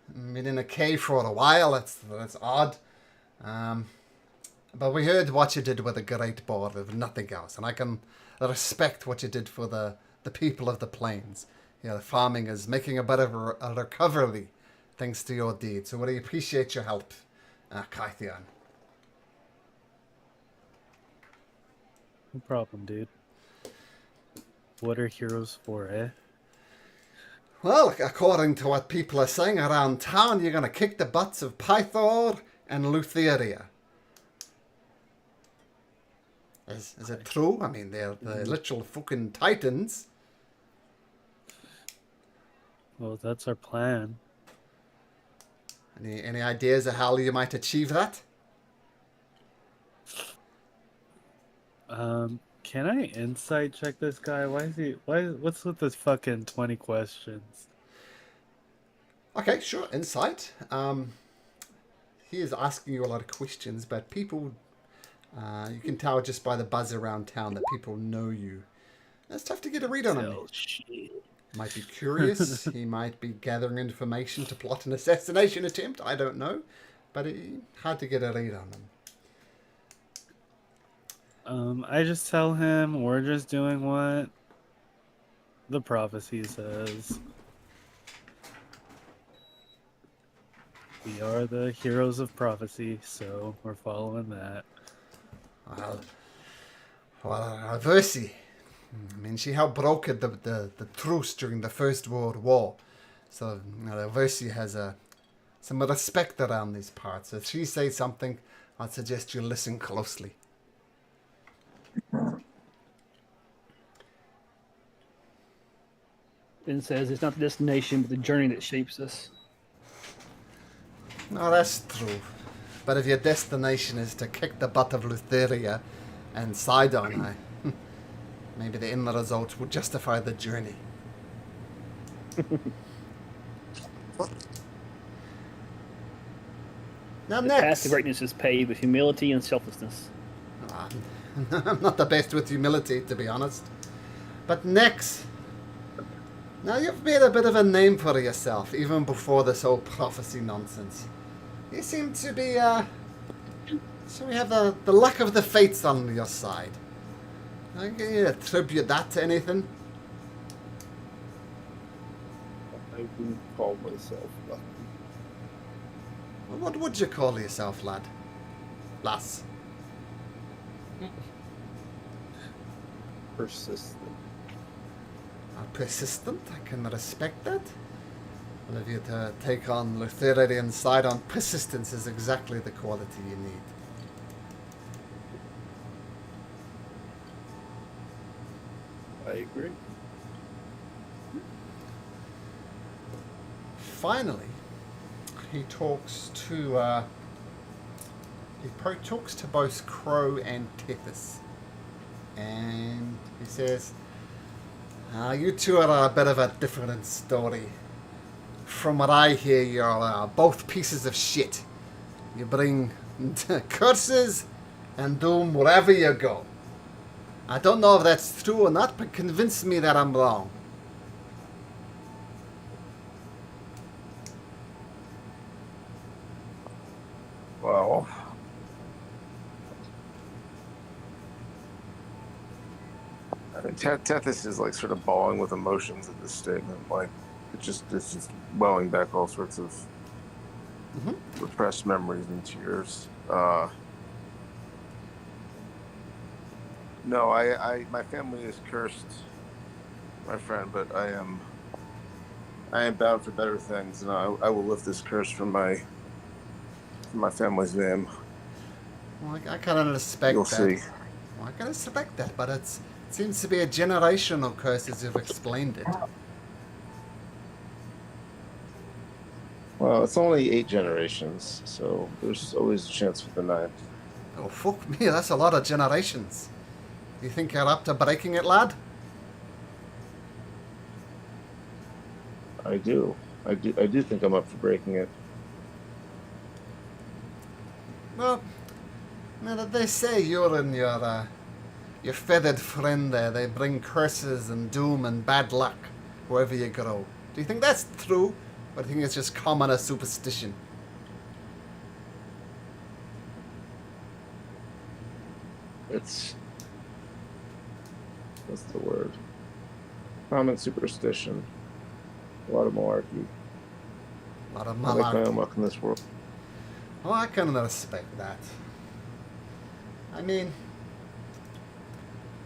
Been in a cave for a while. That's odd. But we heard what you did with the Great Board, if nothing else, and I can respect what you did for the people of the plains. The farming is making a bit of a recovery thanks to your deed. So we appreciate your help, Kythian. No problem, dude. What are heroes for, eh? Well, according to what people are saying around town, you're going to kick the butts of Pythor and Lutheria. Is it true? I mean, they're the literal fucking titans. Well, that's our plan. Any ideas of how you might achieve that? Can I insight check this guy? What's with this fucking 20 questions? Okay, sure, insight. He is asking you a lot of questions, but people, you can tell just by the buzz around town that people know you. It's tough to get a read on him. He might be curious. He might be gathering information to plot an assassination attempt. I don't know, but hard to get a read on him. I just tell him we're just doing what the prophecy says. We are the heroes of prophecy, so we're following that. Well, Odyssey. I mean, she helped broker the truce during the First World War. So, Odyssey has some respect around these parts. So if she says something, I'd suggest you listen closely. Ben says it's not the destination, but the journey that shapes us. No, that's true. But if your destination is to kick the butt of Lutheria and Sidon, maybe the end result would justify the journey. Now The path next. to greatness is paved with humility and selflessness. I'm not the best with humility, to be honest. But next. Now you've made a bit of a name for yourself, even before this whole prophecy nonsense. You seem to be, so we have the luck of the fates on your side. Can you attribute that to anything? I wouldn't call myself lucky. Well, what would you call yourself, lad? Lass. Persistent. Persistent? I can respect that. Well, if you to take on Lutherian side on, persistence is exactly the quality you need. I agree. Finally, he talks to both Crow and Tethys, and he says, "You two are a bit of a different story. From what I hear, you're both pieces of shit. You bring curses and doom wherever you go. I don't know if that's true or not, but convince me that I'm wrong." Well, I mean, Tethys is like sort of bawling with emotions at this statement. Like, it's just welling back all sorts of repressed memories and tears. No, my family is cursed, my friend, but I am bound for better things, and I will lift this curse from my family's name. Well, I kind of respect You'll that. see. Well, I can respect that, but it seems to be a generational curse as you've explained it. Well, it's only 8 generations, so there's always a chance for the 9th. Oh, fuck me, that's a lot of generations. You think you're up to breaking it, lad? I do think I'm up for breaking it. Well, now that they say you're in your feathered friend there, they bring curses and doom and bad luck wherever you go. Do you think that's true? Or do you think it's just common as superstition? It's what's the word? Common superstition. A lot of malarkey. A lot of I like my malarkey. own luck in this world. Oh, I can respect that. I mean,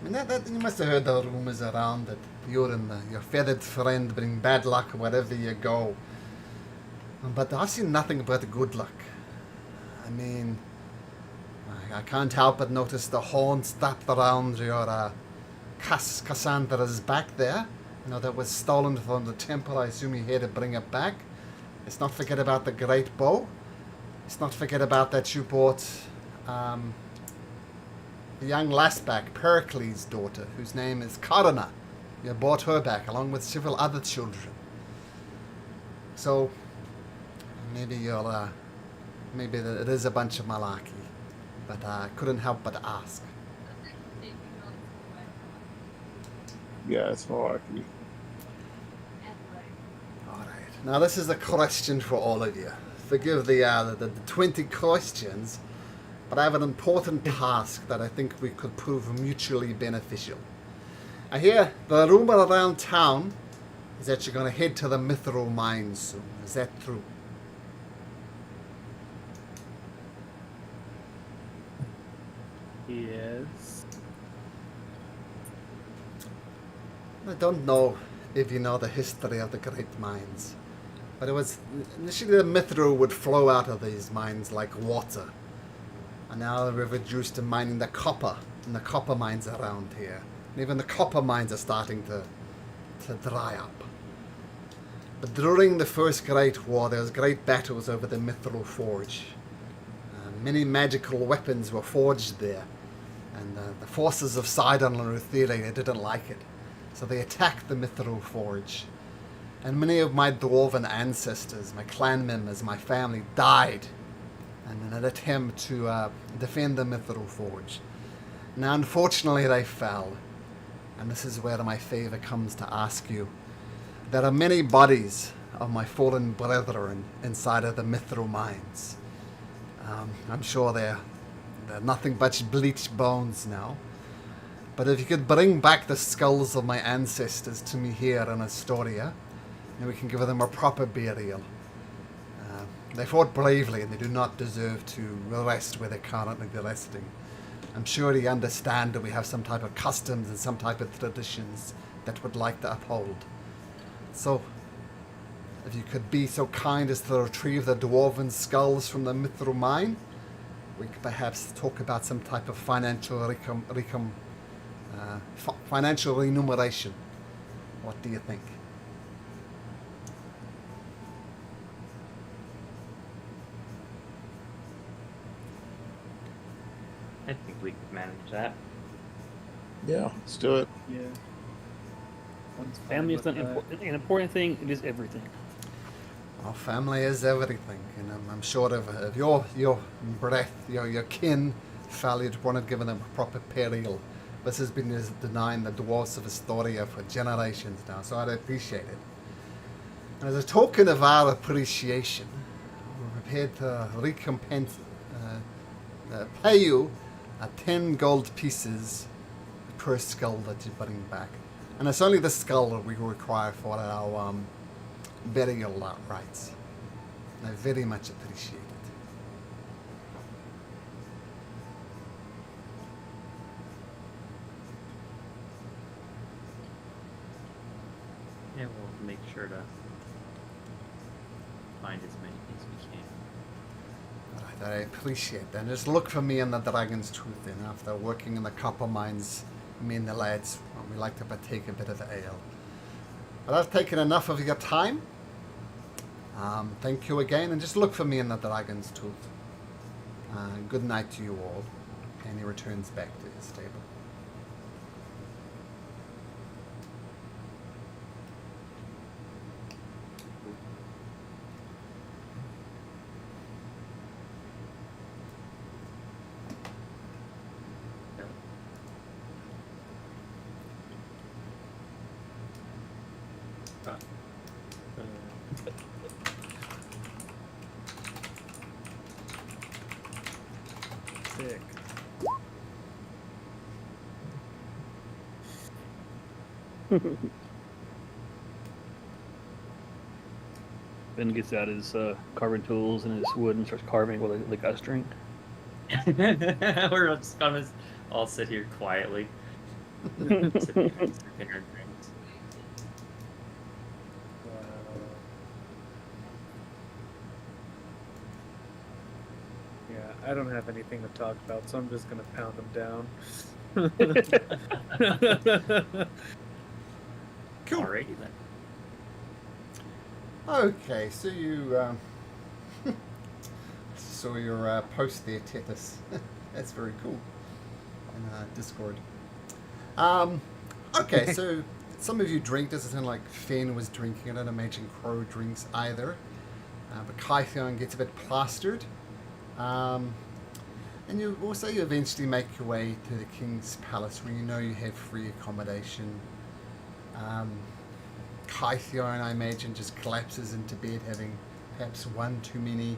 that you must have heard the rumors around that you and your feathered friend bring bad luck wherever you go. But I've seen nothing but good luck. I mean, I can't help but notice the horns wrapped around your Cassandra's back there. You know, that was stolen from the temple. I assume you're here to bring it back. Let's not forget about the great bow. Let's not forget about that you bought the young lass back, Pericles' daughter, whose name is Karna. You bought her back along with several other children. So maybe it is a bunch of malarkey, but I couldn't help but ask. Yeah, it's malarkey. All right. Now this is a question for all of you. Forgive the 20 questions, but I have an important task that I think we could prove mutually beneficial. I hear the rumor around town is that you're going to head to the Mithril mines soon. Is that true? Yes. I don't know if you know the history of the great mines, but it was initially the mithril would flow out of these mines like water, and now we've reduced to mining the copper in the copper mines around here. And even the copper mines are starting to dry up. But during the First Great War, there was great battles over the mithril forge. Many magical weapons were forged there, and the forces of Sidon and Ruthiri didn't like it. So they attacked the Mithril Forge. And many of my dwarven ancestors, my clan members, my family died in an attempt to defend the Mithril Forge. Now, unfortunately, they fell. And this is where my favor comes to ask you. There are many bodies of my fallen brethren inside of the Mithril mines. I'm sure they're nothing but bleached bones now. But if you could bring back the skulls of my ancestors to me here in Astoria, then we can give them a proper burial. They fought bravely and they do not deserve to rest where they're currently resting. I'm sure you understand that we have some type of customs and some type of traditions that would like to uphold. So, if you could be so kind as to retrieve the dwarven skulls from the Mithril mine, we could perhaps talk about some type of financial financial remuneration. What do you think? I think we can manage that. Yeah, let's do it. Yeah. One's fine Family is with an that. important thing. It is everything. Well, family is everything, and I'm sure if your breath, your kin fell, you'd want to give them a proper burial. This has been denying the dwarves of Astoria for generations now, so I'd appreciate it. And as a token of our appreciation, we're prepared to pay you 10 gold pieces per skull that you bring back. And it's only the skull that we require for our burial rites. I very much appreciate it. Yeah, we'll make sure to find as many as we can. Alright, I appreciate that. And just look for me in the Dragon's Tooth then. After working in the copper mines, me and the lads, we like to partake a bit of ale. But I've taken enough of your time. Thank you again, and just look for me in the Dragon's Tooth. Good night to you all. And he returns back to his table. Sick. Ben gets out his carving tools and his wood and starts carving while the guys drink. We're just gonna all sit here quietly. Sipping our drinks. Yeah, I don't have anything to talk about, so I'm just gonna pound them down. Cool. Alrighty then. Okay, so you saw your post there, Tethys. That's very cool. In Discord. Okay, so some of you drink. Doesn't sound like Fen was drinking. I don't imagine Crow drinks either. But Kythion gets a bit plastered. And you eventually make your way to the King's Palace where you know you have free accommodation. Kythion, I imagine, just collapses into bed, having perhaps one too many,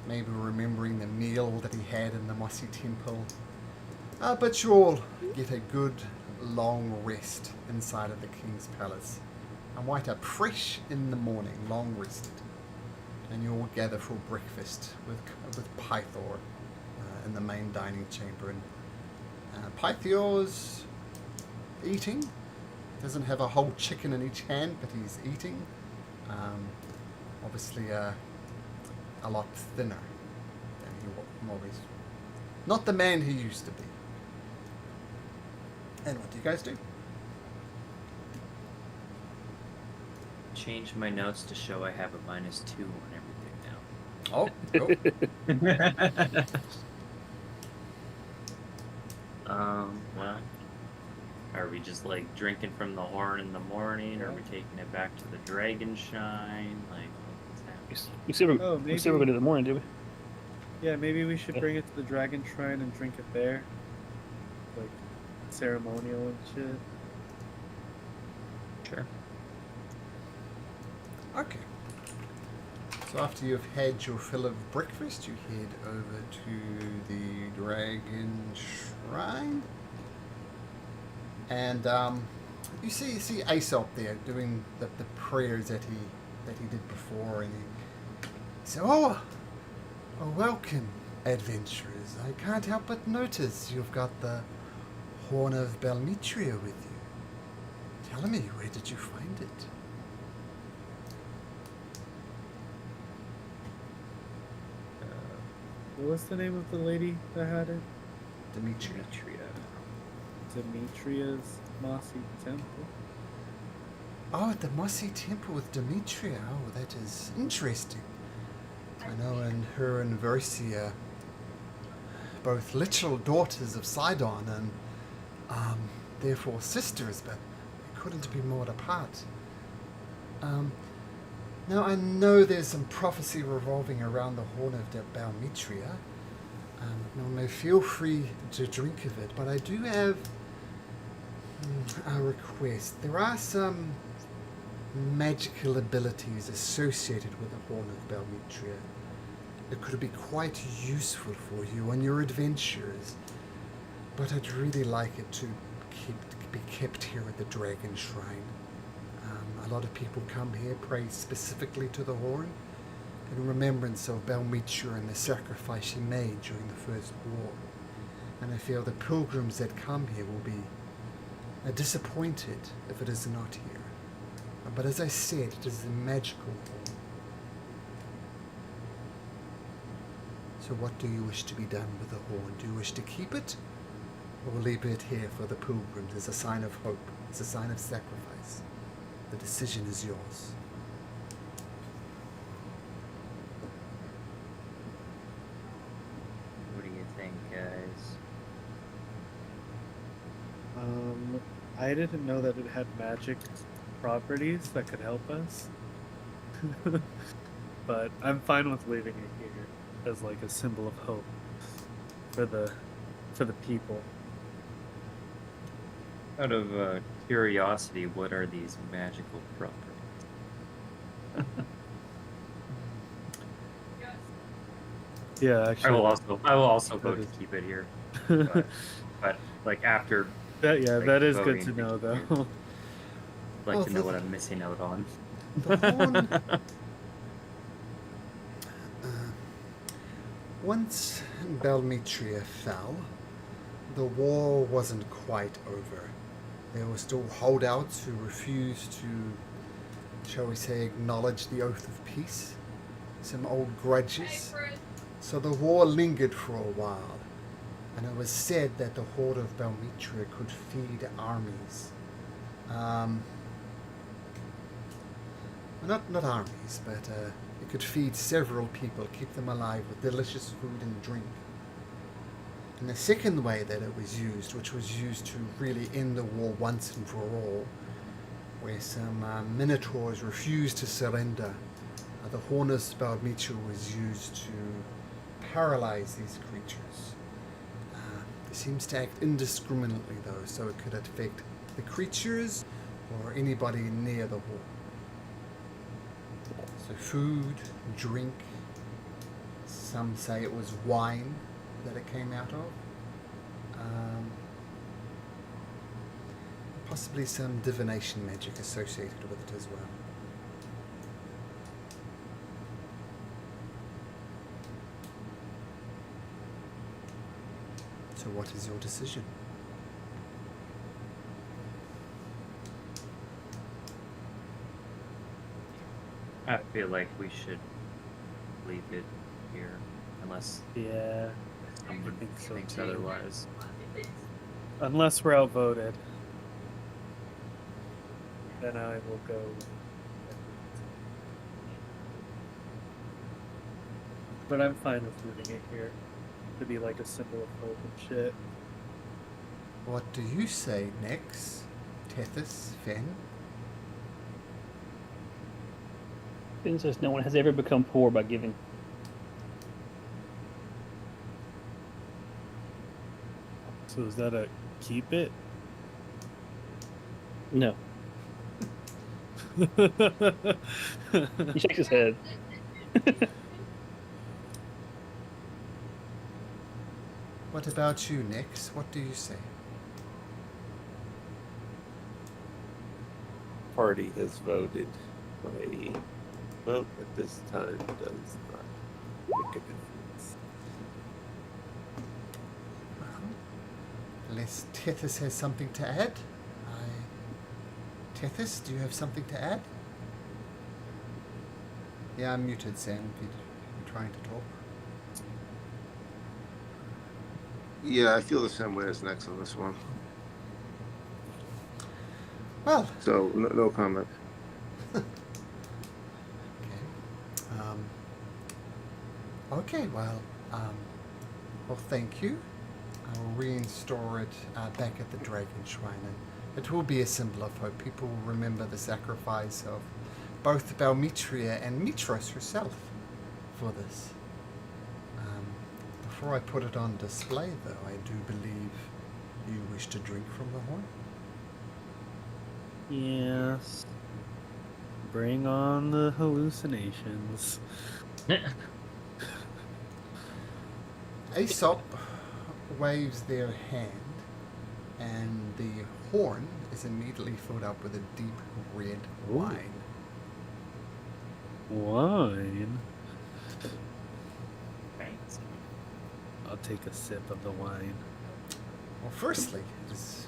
maybe remembering the meal that he had in the mossy temple. But you all get a good long rest inside of the King's Palace and wake up fresh in the morning, long rested. And you all gather for breakfast with Pythor in the main dining chamber. And Pythor's eating. Doesn't have a whole chicken in each hand, but he's eating. Obviously a lot thinner than he was. Not the man he used to be. And what do you guys do? Change my notes to show I have a -2 on everything now. Oh, cool. Well, are we just like drinking from the horn in the morning? Are we taking it back to the Dragon Shine? Like, what's happening? We said we're Oh, going to do it in the morning, did we? Yeah, maybe we should bring it to the Dragon Shrine and drink it there. Like, ceremonial and shit. Sure. Okay. So after you've had your fill of breakfast, you head over to the Dragon Shrine. And you see Aesop there doing the prayers that he did before, and he said, "Oh, welcome, adventurers. I can't help but notice you've got the Horn of Belmetria with you. Tell me, where did you find it?" What was the name of the lady that had it? Demetria. Demetria's Mossy Temple. Oh, at the Mossy Temple with Demetria. Oh, that is interesting. I know her and Versia, both literal daughters of Sidon and therefore sisters, but they couldn't be more apart. Now, I know there's some prophecy revolving around the Horn of Balmetria. Now, feel free to drink of it, but I do have a request. There are some magical abilities associated with the Horn of Balmetria that could be quite useful for you on your adventures, but I'd really like it to be kept here at the Dragon Shrine. A lot of people come here, pray specifically to the Horn in remembrance of Balmetria and the sacrifice she made during the First War. And I feel the pilgrims that come here will be disappointed if it is not here. But as I said, it is a magical horn. So what do you wish to be done with the horn? Do you wish to keep it, or leave it here for the pilgrims as a sign of hope, as a sign of sacrifice? The decision is yours. What do you think, guys? I didn't know that it had magic properties that could help us. But I'm fine with leaving it here as like a symbol of hope for the people. Out of curiosity, what are these magical properties? Yeah, I actually. will also That vote is- to keep it here. But like after like, that is good voting to know, keep it here, though. I'd like Oh, to know what I'm missing out on. The horn. Once Belmetria fell, the war wasn't quite over. There were still holdouts who refused to, shall we say, acknowledge the oath of peace. Some old grudges. So the war lingered for a while, and it was said that the horde of Belmetria could feed armies. Not armies, but it could feed several people, keep them alive with delicious food and drink. And the second way that it was used, which was used to really end the war once and for all, where some minotaurs refused to surrender, the Hornus Balmetra was used to paralyze these creatures. It seems to act indiscriminately, though, so it could affect the creatures or anybody near the horde. So food, drink, some say it was wine that it came out of. Possibly some divination magic associated with it as well. So what is your decision? I feel like we should leave it here, unless Yeah, someone think so, thinks too. otherwise. unless we're outvoted, then I will go. But I'm fine with moving it here to be like a symbol of hope and shit. What do you say, Nex? Tethys, Fen? Finn says no one has ever become poor by giving. So is that a keep it? No. He shakes his head. What about you, Nex? What do you say? Party has voted. My vote at this time does not make a difference. Well, unless Tethys has something to add. Tethys, do you have something to add? Yeah, I'm muted, Sam. If you're trying to talk. Yeah, I feel the same way as next on this one. Well, So no comment. okay. Okay, well, thank you. I will reinstore it back at the Dragon Shrine, and it will be a symbol of hope. People will remember the sacrifice of both Balmetria and Mitros herself for this. Before I put it on display, though, I do believe you wish to drink from the horn. Yes. Bring on the hallucinations. Aesop waves their hand, and the horn is immediately filled up with a deep red wine. Wine? Thanks. I'll take a sip of the wine. Well, firstly, it's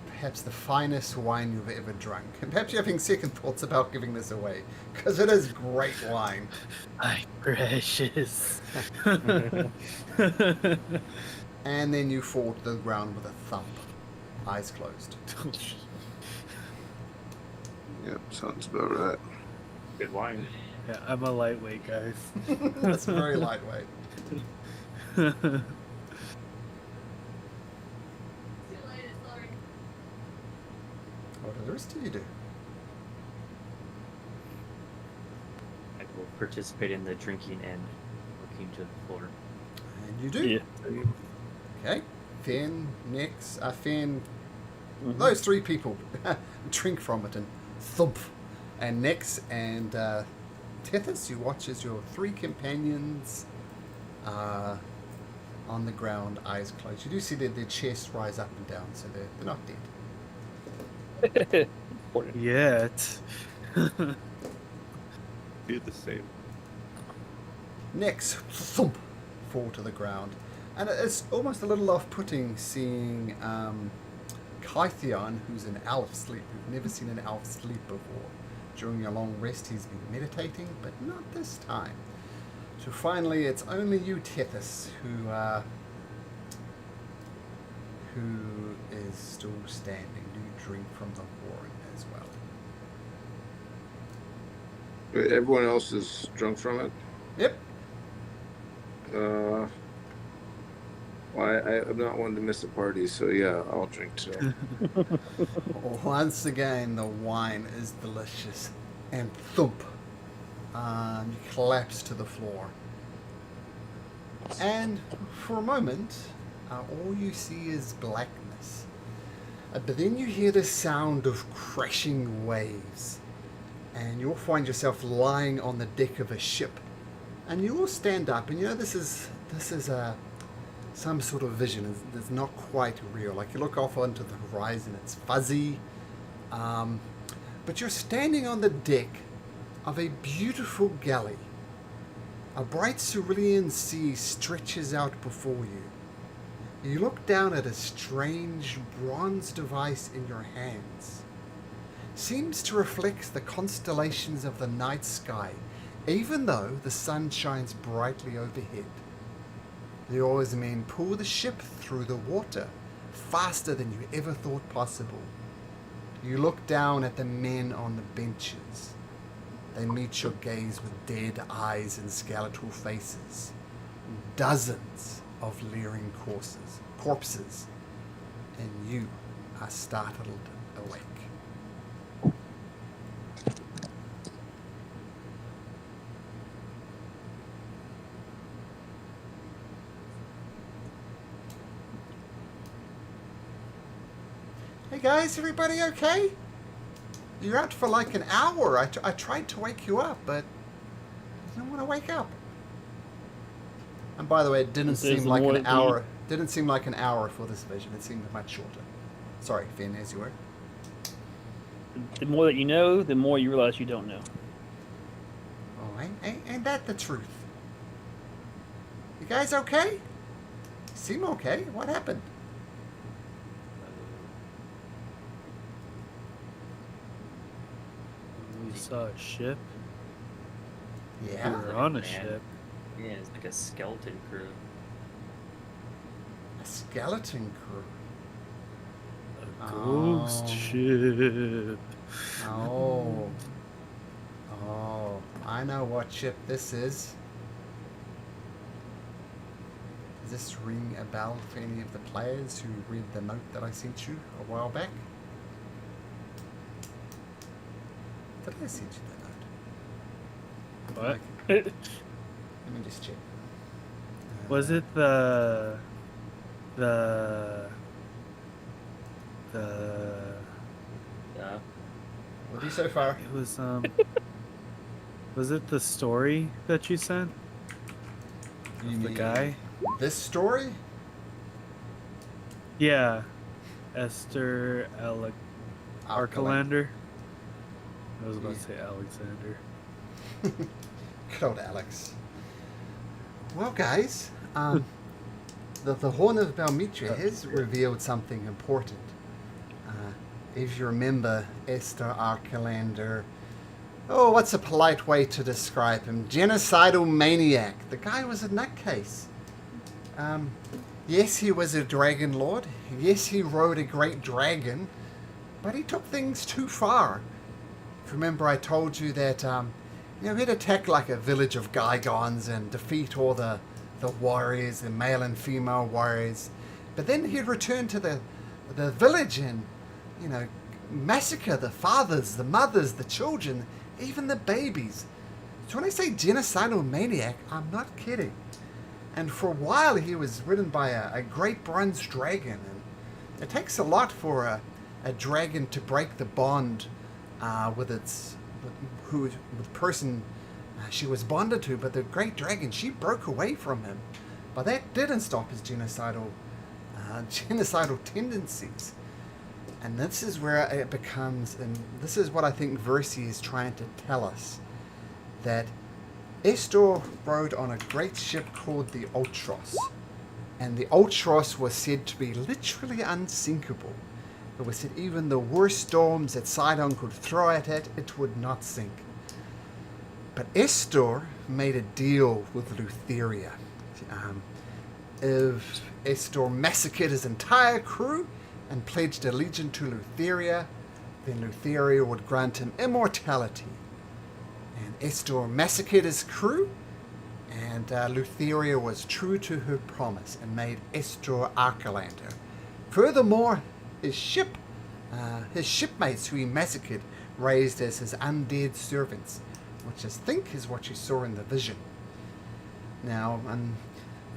perhaps the finest wine you've ever drunk. And perhaps you're having second thoughts about giving this away, because it is great wine. My precious. And then you fall to the ground with a thump, eyes closed. Yep, sounds about right. Good wine. Yeah, I'm a lightweight, guys. That's very lightweight. What do the rest of you do? I will participate in the drinking and looking to the floor. And you do. Yeah. Okay. Fen, Nex, Fen. Mhm. Those three people drink from it and thump. And Nex and Tethys, you watch as your three companions on the ground, eyes closed. You do see their chests rise up and down, so they're not dead. Important. Yet. Do the same. Next, thump, fall to the ground. And it's almost a little off-putting seeing Kytheon, who's an elf, sleep. We've never seen an elf sleep before. During a long rest, he's been meditating, but not this time. So finally, it's only you, Tethys, who is still standing. Do you drink from the horn as well? Everyone else is drunk from it. Yep. Well, I'm not one to miss a party, so yeah, I'll drink too. Once again, the wine is delicious. And thump, you collapse to the floor. And for a moment, all you see is blackness. But then you hear the sound of crashing waves. And you'll find yourself lying on the deck of a ship. And you will stand up, and you know this is some sort of vision that's not quite real. Like you look off onto the horizon, it's fuzzy. But you're standing on the deck of a beautiful galley. A bright cerulean sea stretches out before you. You look down at a strange bronze device in your hands. Seems to reflect the constellations of the night sky, even though the sun shines brightly overhead. The oarsmen pull the ship through the water, faster than you ever thought possible. You look down at the men on the benches. They meet your gaze with dead eyes and skeletal faces. Dozens of leering corpses. And you are startled awake. Hey guys, everybody okay? You're out for like an hour. I tried to wake you up, but you don't want to wake up. And by the way, it didn't seem like an hour. Didn't seem like an hour for this vision. It seemed much shorter. Sorry, Finn, as you were. The more that you know, the more you realize you don't know. Oh, ain't that the truth? You guys okay? You seem okay. What happened? We saw a ship. Yeah. We were on a Man. ship. Yeah, it's like a skeleton crew. A skeleton crew. A ghost ship. Oh. Oh, I know what ship this is. Does this ring a bell for any of the players who read the note that I sent you a while back? Did I send you the note? What? Let me just check. Was it the Yeah. What do you so far? it was was it the story that you sent? You The mean guy? This story? Yeah. Esther Archelander. I was about to say Alexander. Good old Alex. Well, guys, the Horn of Balmitra has revealed something important. If you remember Esther Archelander, oh, what's a polite way to describe him? Genocidal maniac. The guy was a nutcase. Yes, he was a dragon lord. Yes, he rode a great dragon, but he took things too far. If you remember, I told you that he'd attack like a village of Gygons and defeat all the warriors, the male and female warriors. But then he'd return to the village and, massacre the fathers, the mothers, the children, even the babies. So when I say genocidal maniac, I'm not kidding. And for a while he was ridden by a great bronze dragon. And it takes a lot for a dragon to break the bond with the person she was bonded to, but the great dragon, she broke away from him. But that didn't stop his genocidal tendencies. And this is where it becomes, and this is what I think Versi is trying to tell us, that Estor rode on a great ship called the Ultros. And the Ultros was said to be literally unsinkable. It was said even the worst storms that Sidon could throw at it, it would not sink. But Estor made a deal with Lutheria. If Estor massacred his entire crew and pledged allegiance to Lutheria, then Lutheria would grant him immortality. And Estor massacred his crew, and Lutheria was true to her promise and made Estor Archelander. Furthermore, his shipmates who he massacred raised as his undead servants, which I think is what you saw in the vision. Now, and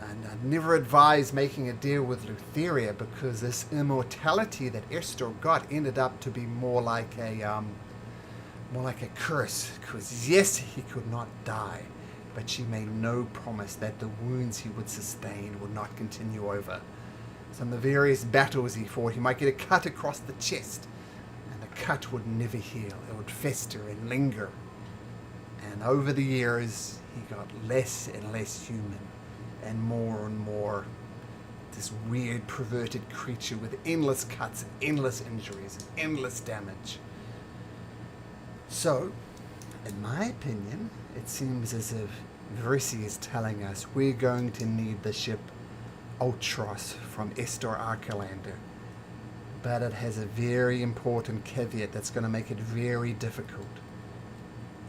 I'd never advise making a deal with Lutheria, because this immortality that Estor got ended up to be more like a curse. Because yes, he could not die, but she made no promise that the wounds he would sustain would not continue over. So in the various battles he fought, he might get a cut across the chest, and the cut would never heal. It would fester and linger. And over the years, he got less and less human, and more this weird, perverted creature with endless cuts and endless injuries and endless damage. So, in my opinion, it seems as if Versi is telling us we're going to need the ship Ultros from Estor Archelander. But it has a very important caveat that's going to make it very difficult.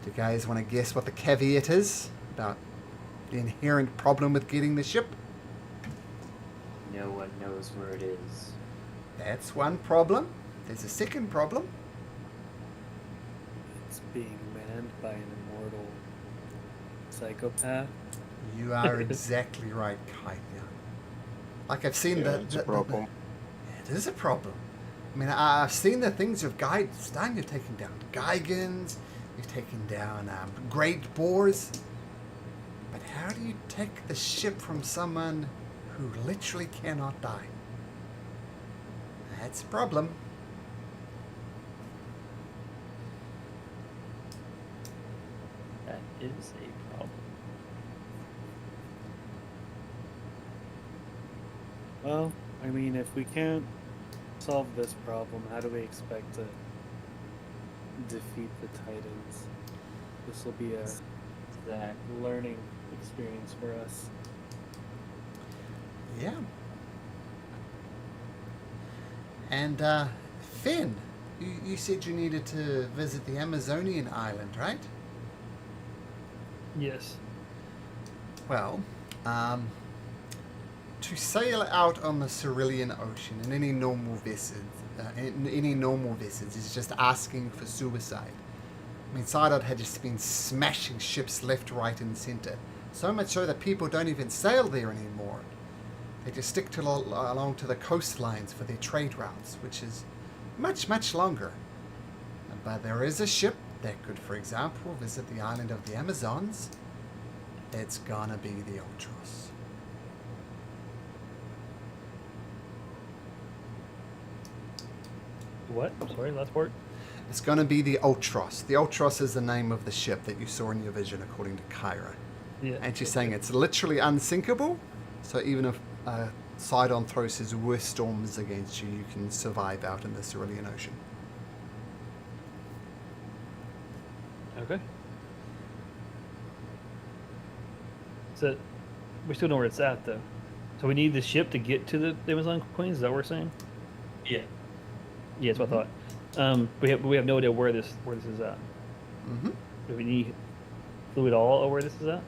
Do you guys want to guess what the caveat is about the inherent problem with getting the ship? No one knows where it is. That's one problem. There's a second problem. It's being manned by an immortal psychopath. You are exactly right, Kaitya. Like I've seen It's a problem. It is a problem. I mean, I've seen the things you've done. You've taken down Gigans, you've taken down great boars. But how do you take the ship from someone who literally cannot die? That's a problem. That is a problem. Well, I mean, if we can't solve this problem, how do we expect to defeat the Titans? This will be a That learning experience for us. Yeah. And Finn, you said you needed to visit the Amazonian island, right? Yes. Well, to sail out on the Cerulean Ocean in any normal vessels, is just asking for suicide. I mean, Sidon had just been smashing ships left, right, and center. So much so that people don't even sail there anymore. They just stick to along to the coastlines for their trade routes, which is much, much longer. But there is a ship that could, for example, visit the island of the Amazons. It's gonna be the Ultros. What? I'm sorry, last part? It's gonna be the Ultros. The Ultros is the name of the ship that you saw in your vision, according to Kyra. Yeah. And she's saying it's literally unsinkable, so even if Sidon throws his worst storms against you, you can survive out in the Cerulean Ocean. Okay. So, we still know where it's at, though. So we need the ship to get to the Amazon Queens. Is that what we're saying? Yeah. Yeah, that's what I thought. We have no idea where this is at. Mm-hmm. Do we need clue at all of where this is at?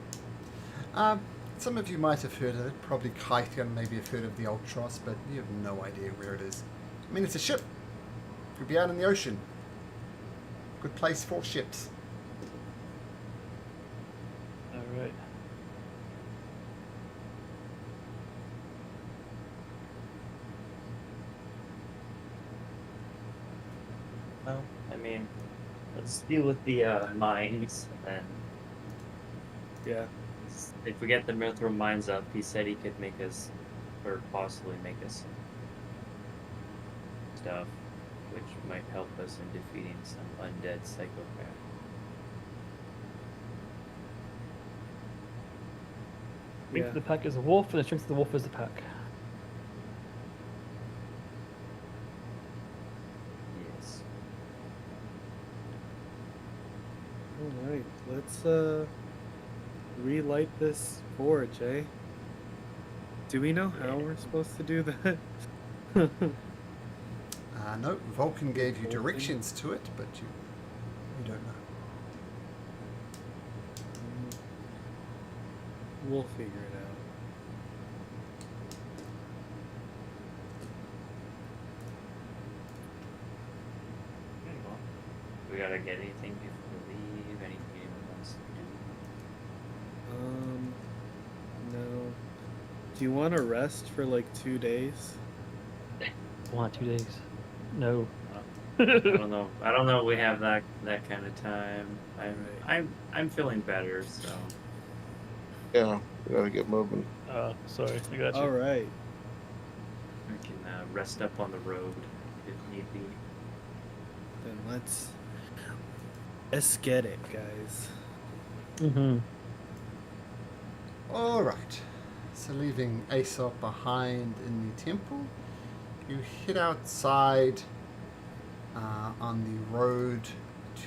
Some of you might have heard of it. Probably Kythian maybe have heard of the Ultros, but you have no idea where it is. I mean, it's a ship. Could be out in the ocean. Good place for ships. All right. Well, I mean, let's deal with the mines, and then Yeah. If we get the mithril mines up, he said he could make us, or possibly make us stuff, which might help us in defeating some undead psychopath. Strength Yeah. of the pack is a wolf, and the strength of the wolf is the pack. Yes. All right. Let's relight this forge, eh? Do we know how we're supposed to do that? No, Vulcan gave you Vulcan? directions to it, but you don't know. We'll figure it out. Okay, well, we gotta get anything before we leave. Anything anyone wants to do? No. Do you want to rest for like 2 days? Want 2 days? No. I don't know. I don't know. If we have that kind of time. I'm feeling better. So Yeah, we gotta get moving. Sorry, I got you. All right. we can rest up on the road if need be. Then let's get it, guys. Mm-hmm. All right. So leaving Aesop behind in the temple, you head outside on the road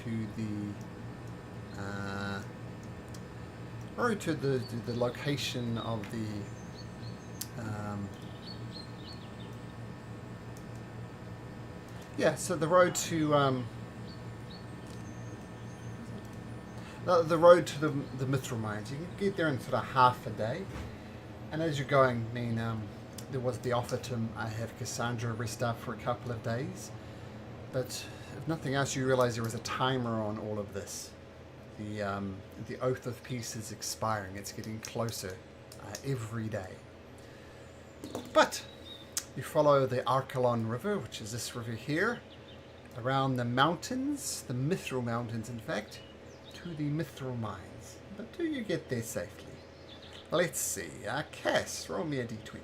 to the location of the so the road to the road to the mithril mines. You can get there in sort of half a day. And as you're going, I mean, there was the offer to have Cassandra rest up for a couple of days. But if nothing else, you realize there was a timer on all of this. The Oath of Peace is expiring. It's getting closer every day. But you follow the Archelon River, which is this river here, around the mountains, the Mithril Mountains, in fact, to the Mithril Mines. But do you get there safely? Let's see. Cass, roll me a d20.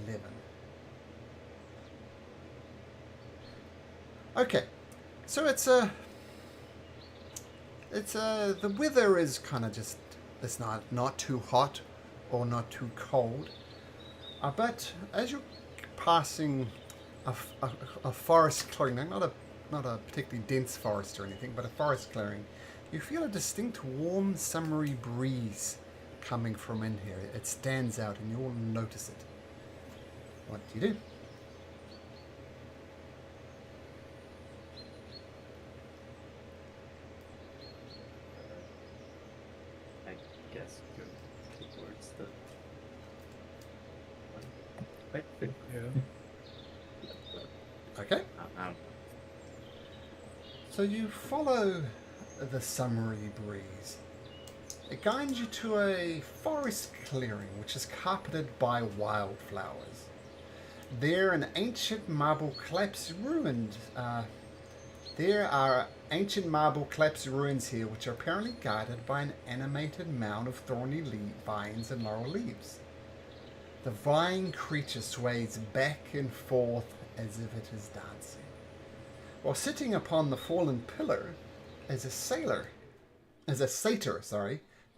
11. Okay, so the weather is kind of just, it's not too hot or not too cold, but as you're passing a forest clearing, not a particularly dense forest or anything, but a forest clearing, you feel a distinct warm summery breeze coming from in here. It stands out and you'll notice it. What do you do? I guess go towards the. Yeah. Okay. So you follow the summery breeze. It guides you to a forest clearing which is carpeted by wildflowers. There are ancient marble collapsed ruins here which are apparently guarded by an animated mound of thorny vines and laurel leaves. The vine creature sways back and forth as if it is dancing. While sitting upon the fallen pillar is a satyr,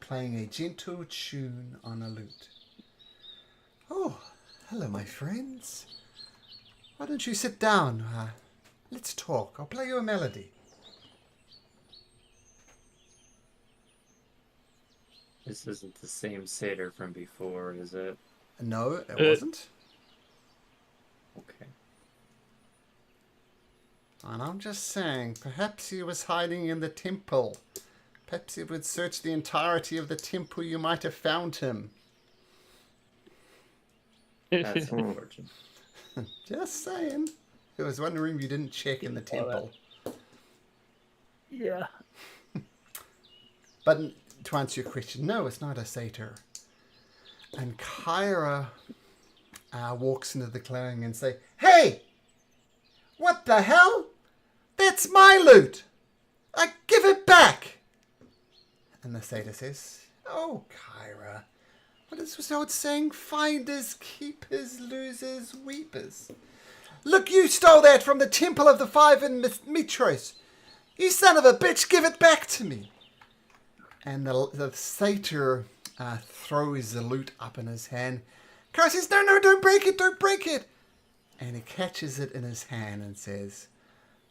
playing a gentle tune on a lute. Oh, hello, my friends. Why don't you sit down? Let's talk. I'll play you a melody. This isn't the same satyr from before, is it? No, it wasn't. Okay. And I'm just saying, perhaps he was hiding in the temple. Perhaps if you would search the entirety of the temple, you might have found him. That's unfortunate. Just saying. I was wondering if you didn't check in the temple. Yeah. But to answer your question, no, it's not a satyr. And Kyra walks into the clearing and say, "Hey! What the hell? That's my loot! Give it back! And the satyr says, oh, Kyra, what is this old saying? Finders, keepers, losers, weepers. Look, you stole that from the Temple of the Five in Mitros. You son of a bitch, give it back to me. And the satyr throws the loot up in his hand. Kyra says, no, don't break it, don't break it. And he catches it in his hand and says,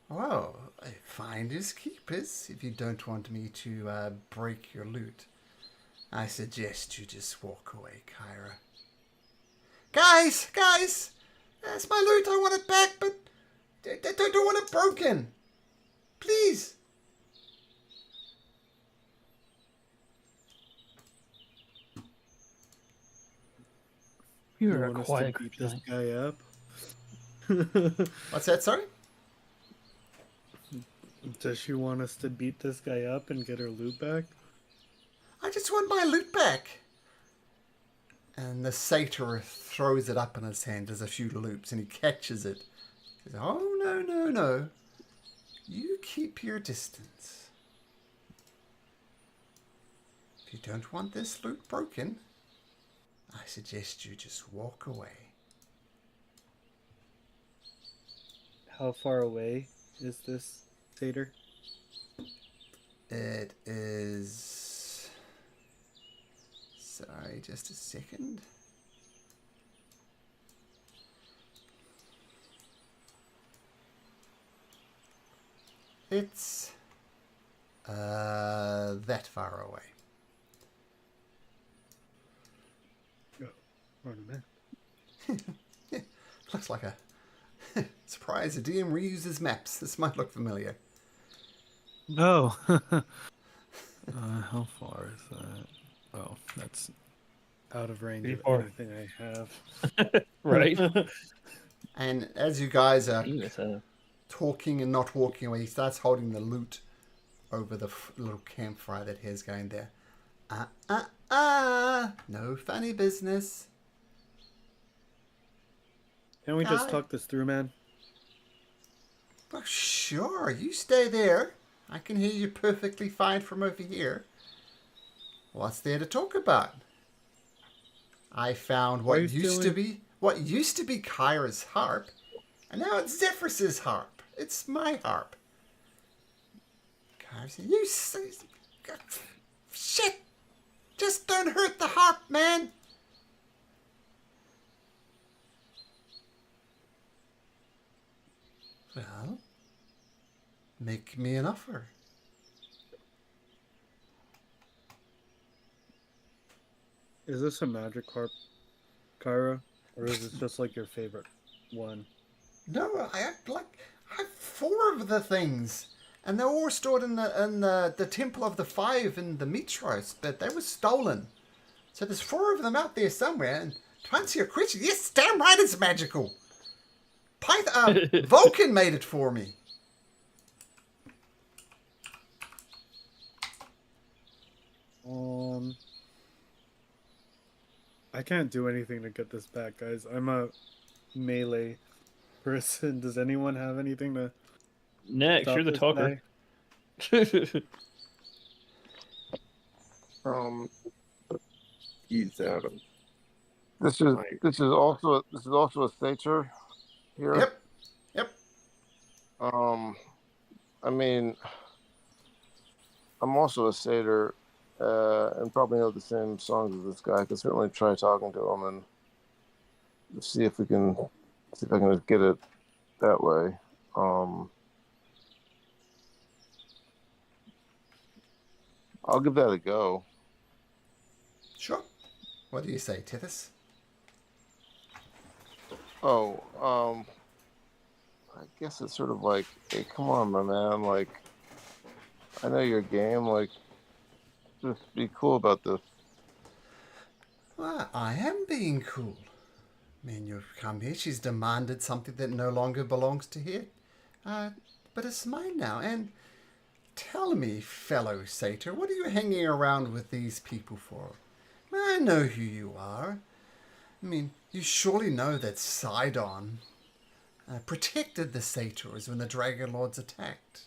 oh, finders, keepers, if you don't want me to break your loot, I suggest you just walk away, Kyra. Guys, that's my loot, I want it back, but I don't want it broken. Please. You You are a want us quiet to beat group this tonight. guy up? What's that, sorry? Does she want us to beat this guy up and get her loot back? I just want my loot back. And the satyr throws it up in his hand, does a few loops, and he catches it. He says, oh, no. You keep your distance. If you don't want this loot broken, I suggest you just walk away. How far away is this satyr? It is... Sorry, just a second. It's that far away. Run a map. Looks like a surprise. A DM reuses maps. This might look familiar. Oh. How far is that? Oh, that's out of range Pretty of far. anything I have. Right? And as you guys are Yes, talking and not walking away, he starts holding the loot over the little campfire that he has going there. No funny business. Can we just talk this through, man? Well, sure, you stay there. I can hear you perfectly fine from over here. What's there to talk about? I found what used to be Kyra's harp, and now it's Zephyrus's harp. It's my harp. Kyra said, you shit! Just don't hurt the harp, man. Well, make me an offer. Is this a magic harp, Kyra? Or is this just like your favorite one? No, I have 4 of the things, and they're all stored in the Temple of the Five in the Mitros, but they were stolen. So there's 4 of them out there somewhere. And to answer your question, yes, damn right, it's magical. Vulcan made it for me. I can't do anything to get this back, guys. I'm a melee person. Does anyone have anything to Next, stop you're the this talker. guy? He's Adam. This is also a satyr here. Yep. I mean, I'm also a satyr, and probably know the same songs as this guy. I could certainly try talking to him and see if I can just get it that way. I'll give that a go. Sure. What do you say, Tethys? Oh, I guess it's sort of like, hey, come on, my man. Like, I know your game. Like, just be cool about this. Well, I am being cool. I mean, you've come here. She's demanded something that no longer belongs to here. But it's mine now. And tell me, fellow satyr, what are you hanging around with these people for? I know who you are. I mean, you surely know that Sidon protected the satyrs when the Dragon Lords attacked.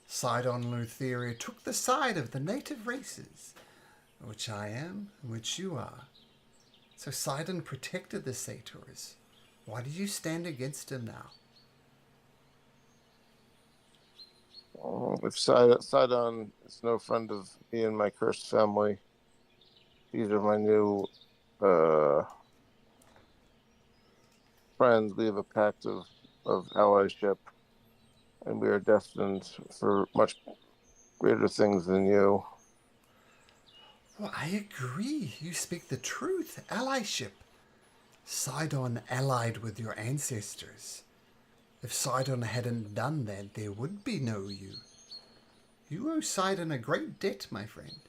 Sidon Lutheria took the side of the native races, which I am, and which you are. So Sidon protected the satyrs. Why do you stand against him now? If Sidon is no friend of me and my cursed family, these are my new friends. We have a pact of allyship, and we are destined for much greater things than you. Well, I agree. You speak the truth. Allyship. Sidon allied with your ancestors. If Sidon hadn't done that, there would be no you. You owe Sidon a great debt, my friend.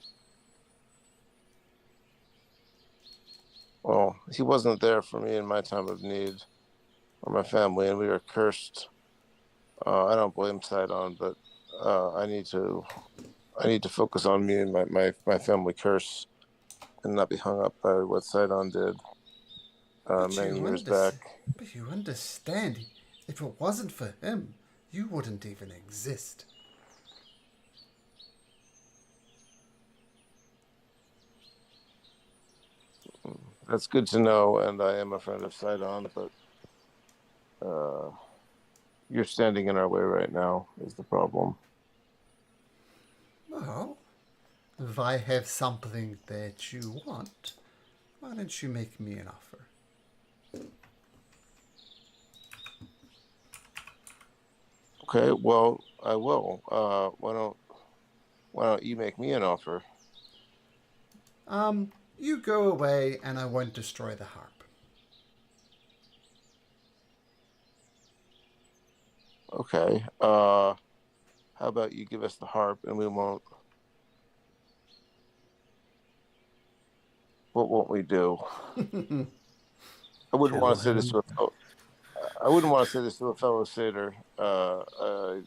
Well, he wasn't there for me in my time of need, or my family, and we are cursed. I don't blame Sidon, but I need to focus on me and my family curse, and not be hung up by what Sidon did many years back. But you understand, if it wasn't for him, you wouldn't even exist. That's good to know, and I am a friend of Sidon, but you're standing in our way right now is the problem. Well, if I have something that you want, why don't you make me an offer? Okay, well, I will. Why don't you make me an offer? You go away and I won't destroy the harp. Okay. How about you give us the harp and we won't. What won't we do? I wouldn't want to say this to I wouldn't want to say this to a fellow satyr. I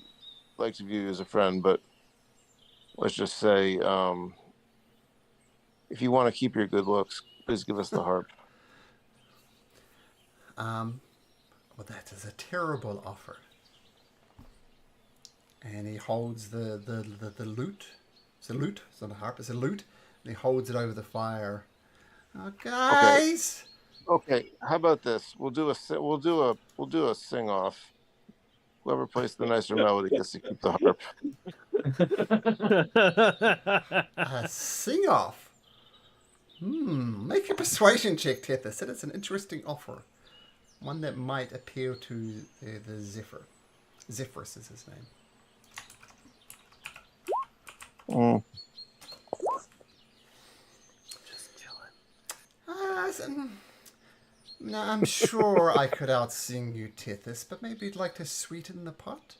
like to view you as a friend, but let's just say, if you want to keep your good looks, please give us the harp. Well, that is a terrible offer. And he holds the lute. It's a lute. It's not a harp. It's a lute. And he holds it over the fire. Oh, guys. Okay. How about this? We'll do a sing off. Whoever plays the nicer melody gets to keep the harp. A sing off. Make a persuasion check, Tethys. That is an interesting offer. One that might appeal to the Zephyr. Zephyrus is his name. Just kill it. No, I'm sure I could outsing you, Tethys, but maybe you'd like to sweeten the pot?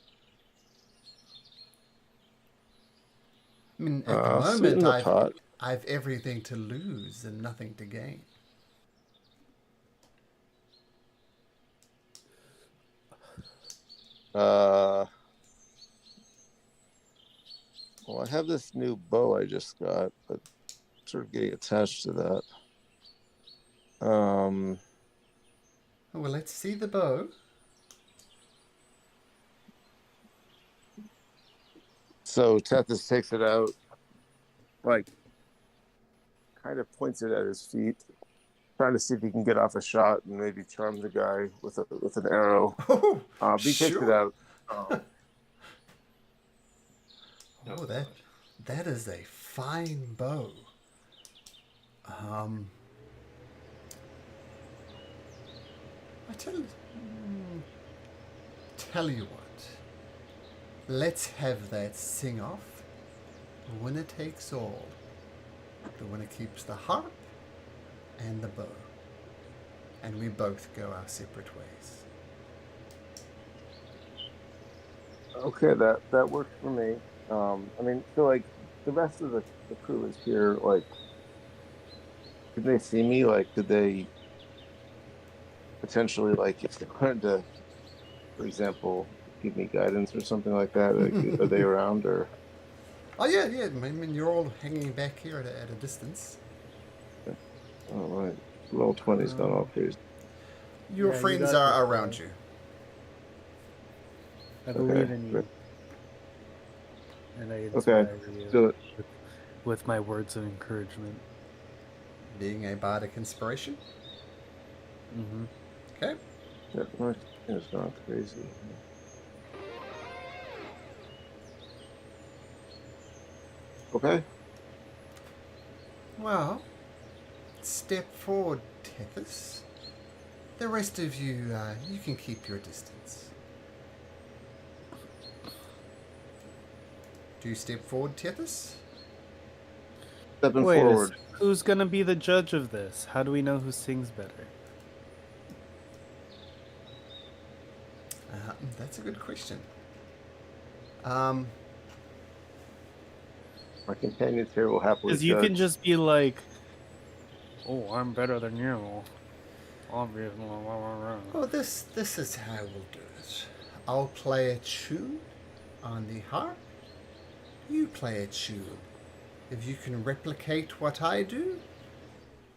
I mean, at the moment, I've everything to lose and nothing to gain. Well, I have this new bow I just got, but sort of getting attached to that. Well, let's see the bow. So Tethys takes it out, like, kind of points it at his feet, trying to see if he can get off a shot and maybe charm the guy with an arrow. Oh, He takes it out. Oh, that is a fine bow. I tell you what. Let's have that sing off. The winner takes all. The winner keeps the harp and the bow. And we both go our separate ways. Okay, that works for me. I mean, so like the rest of the crew is here. Like, could they see me? Like, could they potentially, like, if they wanted to, for example, give me guidance or something like that? Like, are they around or? Oh yeah. I mean, you're all hanging back here at a distance. All right, roll 20's gone all crazy. Your friends are around you. I believe in you. and I Okay, inspire you do it. with my words of encouragement. Being a bardic inspiration. Mm-hmm. Okay. Yeah, my thing is going crazy. Okay. Well, step forward, Tethys. The rest of you, you can keep your distance. Do you step forward, Tethys? Stepping Wait, forward. who's gonna be the judge of this? How do we know who sings better? That's a good question. My companions here will happily Because you judge. can just be like, "Oh, I'm better than you." Obviously. Well, this is how we'll do it. I'll play a tune on the harp. You play a tune. If you can replicate what I do,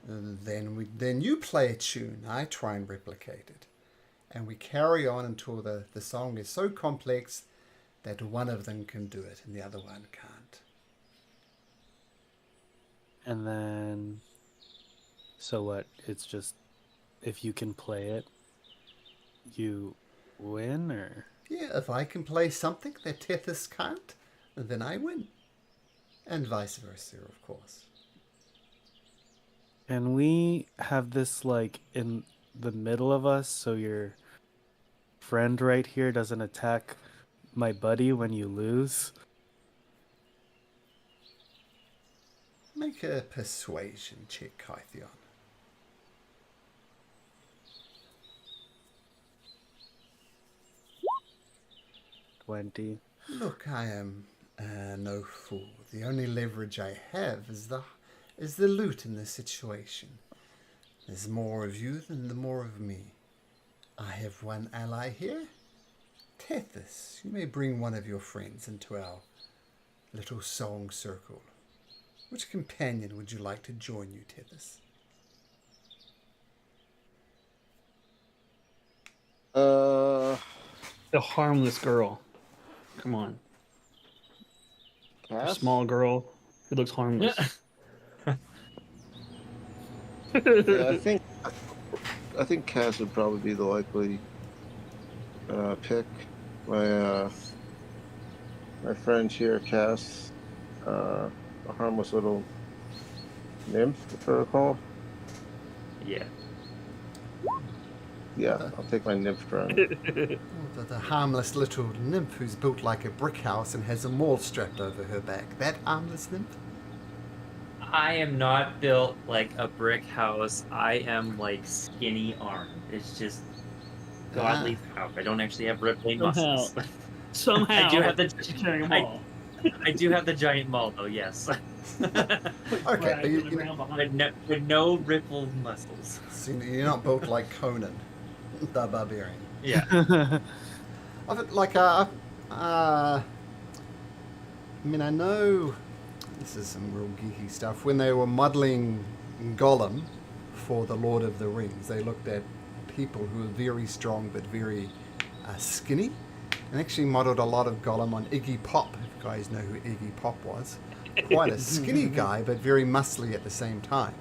then you play a tune. I try and replicate it. And we carry on until the song is so complex that one of them can do it and the other one can't. And then, so what? It's just if you can play it, you win, or Yeah, if I can play something that Tethys can't, then I win. And vice versa, of course. can we have this like in the middle of us so your friend right here doesn't attack my buddy when you lose? Make a persuasion check, Kythion. 20. Look, I am no fool. The only leverage I have is the loot in this situation. There's more of you than the more of me. I have one ally here. Tethys, you may bring one of your friends into our little song circle. Which companion would you like to join you, Tethys? The harmless girl. Come on. A Cass? small girl who looks harmless. Yeah, I think Cass would probably be the likely pick. My friend here, Cass, a harmless little nymph, if I recall. Yeah. Yeah, I'll take my nymph friend. The harmless little nymph who's built like a brick house and has a maul strapped over her back. That harmless nymph? I am not built like a brick house. I am like skinny armed. It's just godly power. I don't actually have rippling muscles. Somehow. I do have carrying them all. I do have the giant maul though. Yes. Okay, but with no rippled muscles. so you're not built like Conan, the barbarian. Yeah. I mean, I know this is some real geeky stuff. When they were modeling Gollum for the Lord of the Rings, they looked at people who were very strong but very skinny, and actually modeled a lot of Gollum on Iggy Pop. If you guys know who Iggy Pop was, quite a skinny guy but very muscly at the same time.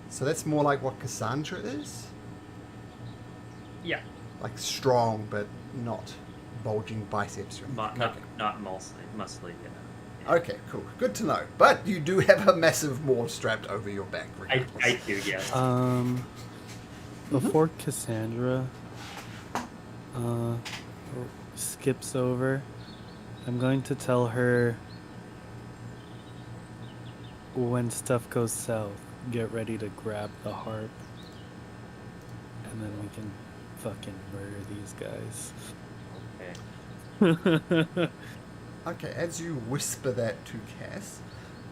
So that's more like what Cassandra is. Yeah. Like strong but not bulging biceps or anything. Not muscly. Yeah. Okay, cool. Good to know. But you do have a massive maul strapped over your back. I do, yes. Before Cassandra skips over, I'm going to tell her when stuff goes south, get ready to grab the harp, and then we can fucking murder these guys. Okay. Okay, as you whisper that to Cass,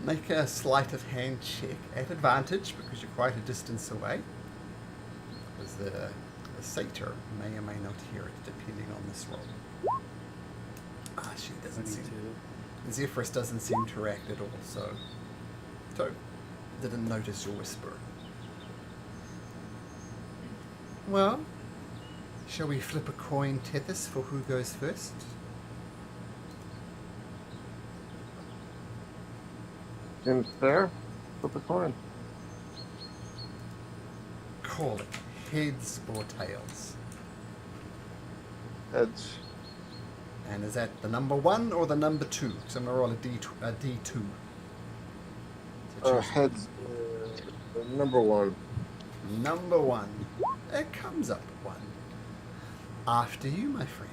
make a sleight of hand check at advantage because you're quite a distance away. Because the satyr may or may not hear it depending on this roll. She doesn't seem. 22. Zephyrus doesn't seem to react at all, so didn't notice your whisper. Well, shall we flip a coin, Tethys, for who goes first? Seems fair. Flip a coin. Call it heads or tails. Heads. And is that the number 1 or the number 2? Because I'm going to roll a D2. So choose Heads. Number 1. number 1. It comes up 1. After you, my friend.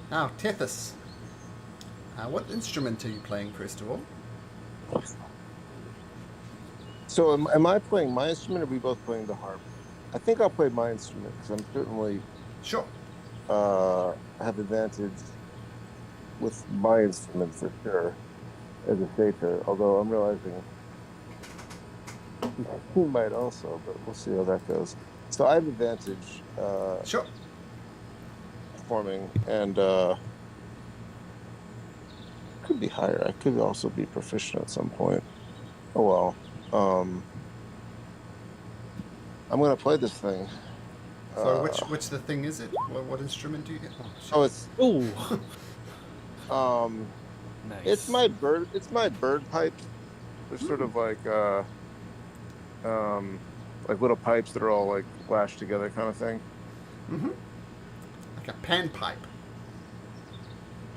Now, Tethys. What instrument are you playing, first of all? So am I playing my instrument, or are we both playing the harp? I think I'll play my instrument, because I'm certainly Sure. have advantage with my instrument for sure, as a satyr, although I'm realizing he might also, but we'll see how that goes. So I have advantage Sure. performing, and could be higher. I could also be proficient at some point. Oh well. I'm gonna play this thing. So which the thing is it? What instrument do you get? Oh, it's Ooh. Nice. it's my bird pipes. They're sort of like little pipes that are all like lashed together, kind of thing. Mm-hmm. Like a panpipe.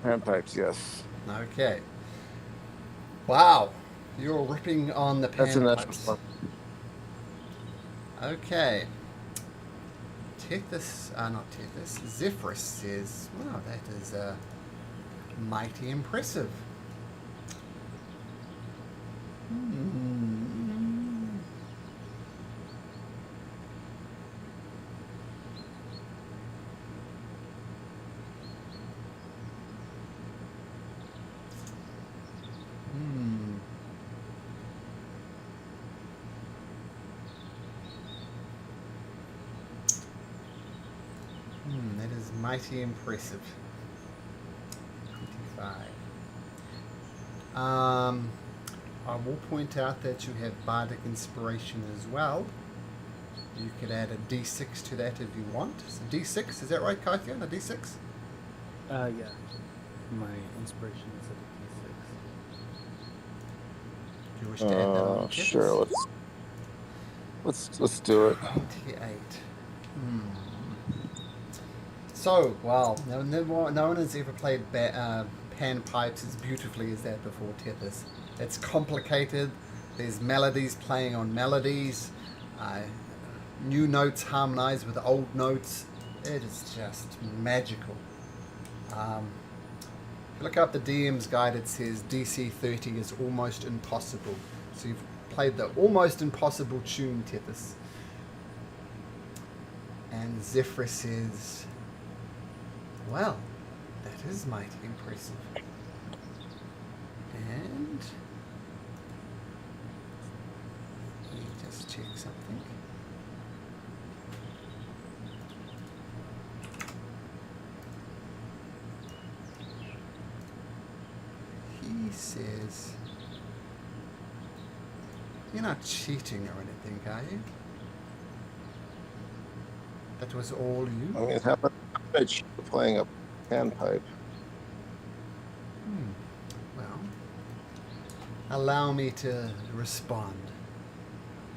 Panpipes, yes. Okay. Wow. You're ripping on the That's a natural panpipes. one. Okay. Tethys, not Tethys, Zephyrus says, wow, that is mighty impressive. That is mighty impressive. 25. I will point out that you have bardic inspiration as well. You could add a d6 to that if you want. So d6, is that right, Kaithian? A d6? Yeah. My inspiration is at Do you wish to add that on? Sure. Let's do it. 28. So, wow, no one has ever played panpipes as beautifully as that before, Tethys. It's complicated. There's melodies playing on melodies. New notes harmonize with old notes. It is just magical. If you look up the DM's guide, it says DC 30 is almost impossible. So you've played the almost impossible tune, Tethys. And Zephyrus says, well, that is mighty impressive. And let me just check something. He says, you're not cheating or anything, are you? That was all you? I mean, how about playing a panpipe? Well, allow me to respond.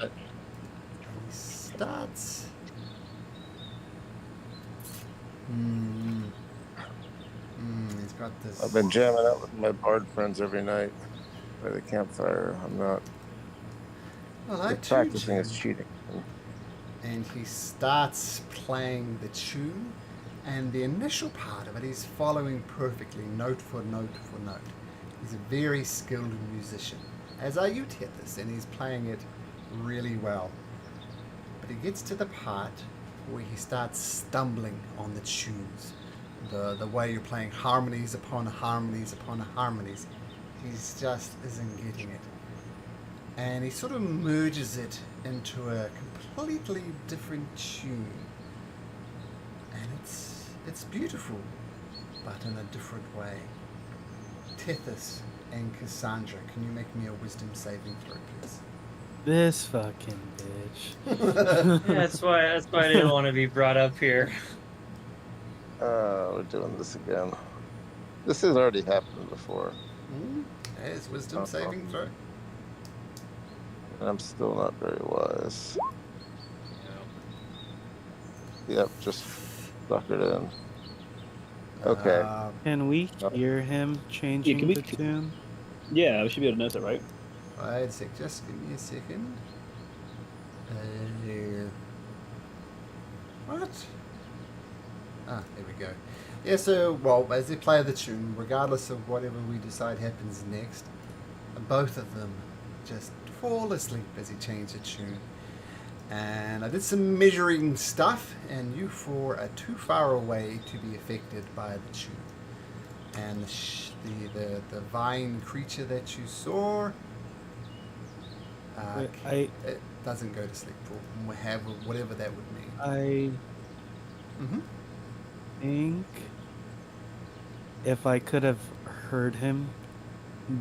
He starts. He's got this. I've been jamming out with my bard friends every night by the campfire. I'm not Well, I too practicing jam. as cheating. And he starts playing the tune, and the initial part of it he's following perfectly, note for note for note. He's a very skilled musician, as are you, Tethys, and he's playing it really well. But he gets to the part where he starts stumbling on the tunes, the way you're playing harmonies upon harmonies upon harmonies. He just isn't getting it. And he sort of merges it into a completely different tune. And it's beautiful, but in a different way. Tethys and Cassandra, can you make me a wisdom saving throw, please? This fucking bitch. That's why I didn't want to be brought up here. We're doing this again. This has already happened before. There's wisdom saving throw. I'm still not very wise. Yep, just suckered in. Okay. Can we hear him changing we- the tune? Yeah, we should be able to notice it, right? Wait a sec, just give me a second. What? Ah, there we go. Yeah, so, well, as they play the tune, regardless of whatever we decide happens next, both of them just fall asleep as he changed the tune. And I did some measuring stuff, and you four are too far away to be affected by the tune. And the vine creature that you saw, Wait, it doesn't go to sleep for whatever that would mean. I Mm-hmm. think if I could have heard him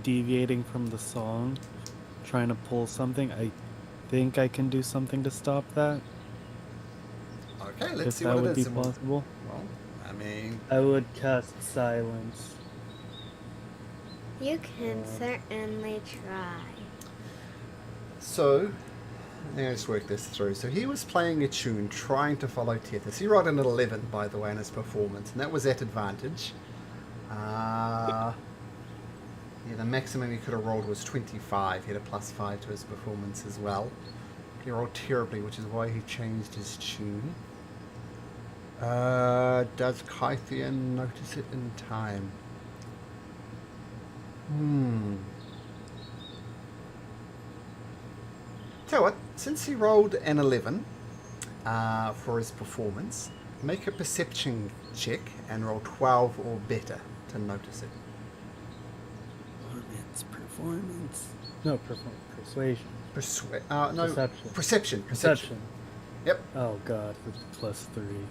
deviating from the song, trying to pull something, I think I can do something to stop that. Okay, let's If see that what would it be is. possible. Well, I mean, I would cast silence. You can certainly try. so let's work this through. So he was playing a tune, trying to follow Tethys. He rolled an 11, by the way, in his performance, and that was at advantage. Yeah, the maximum he could have rolled was 25. He had a +5 to his performance as well. He rolled terribly, which is why he changed his tune. Does Kythian notice it in time? Tell you what, since he rolled an 11 for his performance, make a perception check and roll 12 or better to notice it. Performance. No, persuasion. No, Perception. Perception. Perception. Yep. Oh god, it's +3.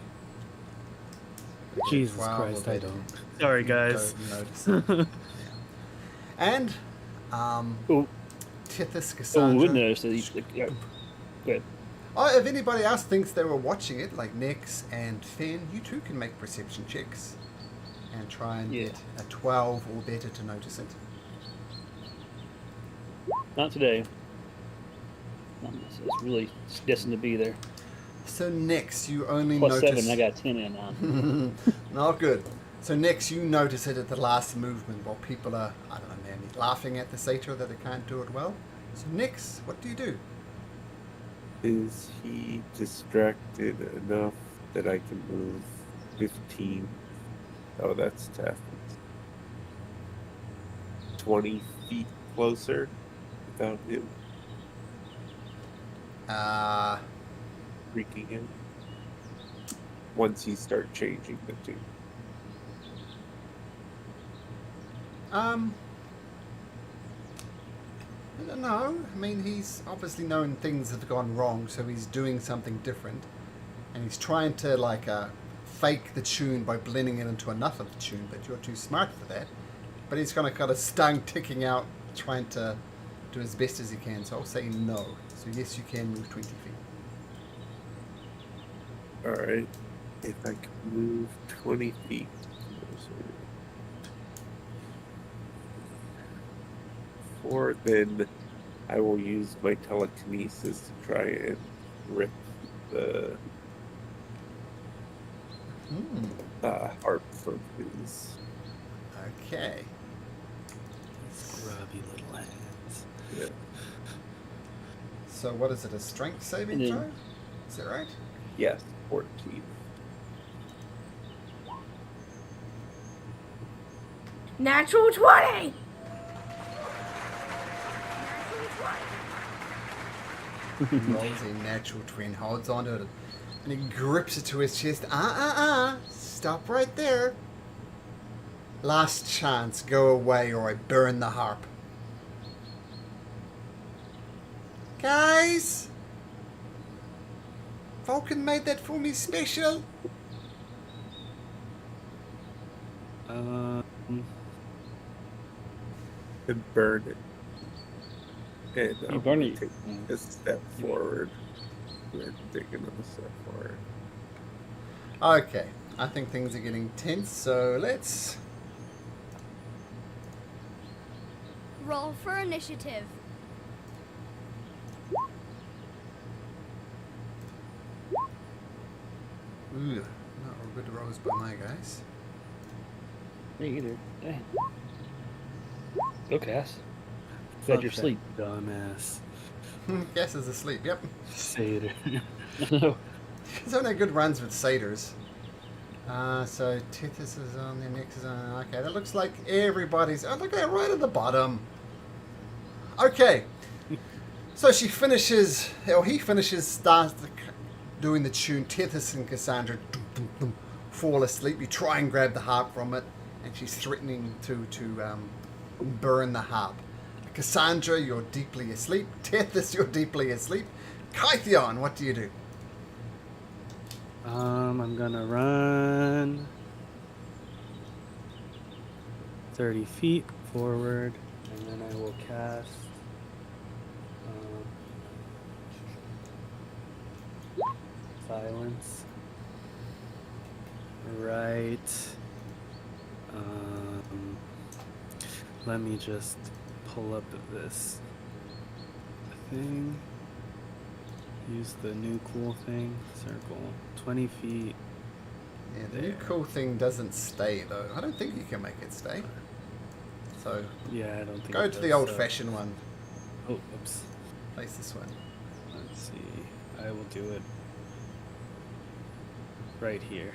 Which is Jesus 12 or Christ, I better. don't. Sorry, You guys. don't notice it. Yeah. And Oh, Tethys, we Cassandra. would notice that yeah. Go ahead. Oh, if anybody else thinks they were watching it, like Nex and Fen, you too can make perception checks and try and get a 12 or better to notice it. Not today. It's really destined to be there. So Nex, you only +7, notice. I got 10 in now. Not good. So Nex, you notice it at the last movement while people are, I don't know, maybe laughing at the satyr that they can't do it well. So Nex, what do you do? Is he distracted enough that I can move 15? Oh, that's tough. 20 feet closer without him freaking him. Once he starts changing the tune. I don't know. I mean, he's obviously known things have gone wrong, so he's doing something different. And he's trying to, fake the tune by blending it into another tune, but you're too smart for that. But he's kind of got a stun ticking out, trying to do as best as he can, so I'll say no. So yes, you can move 20 feet. Alright. If I can move 20 feet. Or then I will use my telekinesis to try and rip the harp from his. Okay. Scrubby little hands. Yeah. So what is it, a strength saving And then- throw? Is that right? Yes, 14. Natural 20! Rolls a natural 20, holds onto it, and he grips it to his chest. Stop right there. Last chance, go away or I burn the harp. Guys! Vulcan made that for me special. And burn it. And You burn it. take a step forward. We're taking a step forward. Okay, I think things are getting tense, so let's Roll for initiative. Ooh, not all good rolls by my guys. Me either. Dang. Go, Cass. Fuck Glad you're that asleep. Dumbass. Cass is asleep, yep. Satyr. No. He's having a good runs with satyrs. So Tethys is on there, Nyx is on. Okay, that looks like everybody's. Oh, look at that right at the bottom. Okay. So she finishes, or he finishes, starts doing the tune. Tethys and Cassandra fall asleep. You try and grab the harp from it, and she's threatening to burn the harp. Cassandra, you're deeply asleep. Tethys, you're deeply asleep. Kytheon, what do you do? I'm gonna run 30 feet forward, and then I will cast silence. Right. Let me just pull up this thing. Use the new cool thing. Circle 20 feet. Yeah, the new cool thing doesn't stay though. I don't think you can make it stay. So Yeah, I don't think go it to the does, old-fashioned one. Oh, oops. Place this one. Let's see. I will do it right here.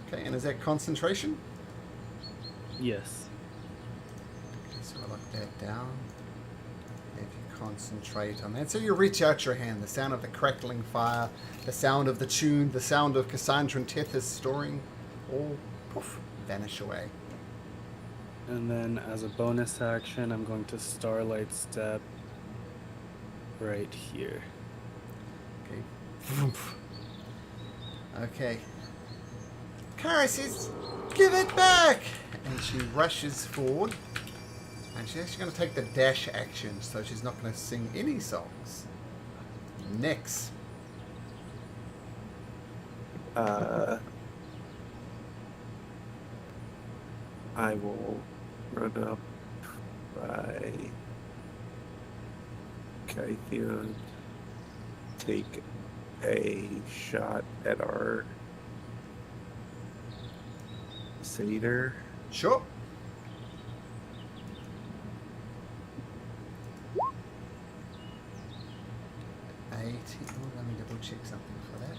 Okay, and is that concentration? Yes. Okay, so I lock that down. If you concentrate on that, so you reach out your hand. The sound of the crackling fire, the sound of the tune, the sound of Cassandra and Tethys storing, all poof, vanish away. And then as a bonus action, I'm going to Starlight Step right here. Okay. Vroomp. Okay. Kara says, "Give it back!" And she rushes forward. And she's actually going to take the dash action, so she's not going to sing any songs. Next. I will run up by Kytheon, take a shot at our satyr. Sure. Oh, let me double check something for that.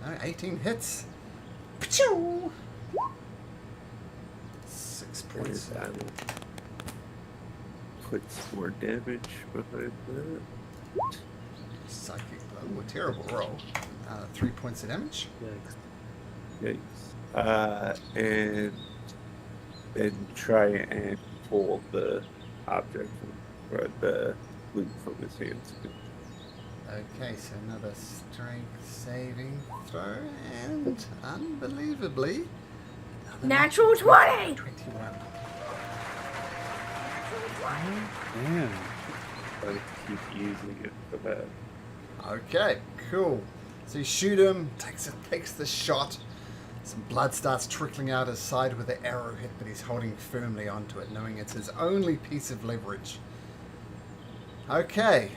No, 18 hits. Pachoo! 6 points. And I will put some more damage behind that. Psychic blow. A terrible roll. 3 points of damage. Yikes. And then try and pull the object or the loot from his hands. Okay, so another strength saving throw, and unbelievably, another Natural 20! 21. Damn. I keep using it for that. Okay, cool. So you shoot him, takes the shot. Some blood starts trickling out his side with the arrowhead, but he's holding firmly onto it, knowing it's his only piece of leverage. Okay.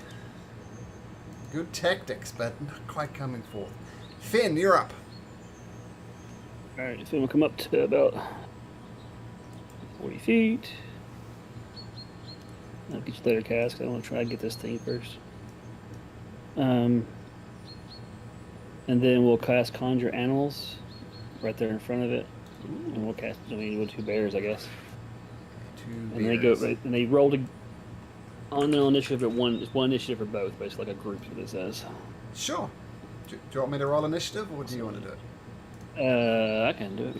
Good tactics, but not quite coming forth. Finn, you're up. Alright, so we'll come up to about 40 feet. I'll get you later, Cass, 'cause I want to try and get this thing first. And then we'll cast Conjure Animals right there in front of it. And we'll cast, we'll 2 bears, I guess. And they go, right, and they roll to, on their initiative at one. It's one initiative for both, but it's like a group, what it says. Sure. Do you want me to roll initiative, or do you want to do it? I can do it.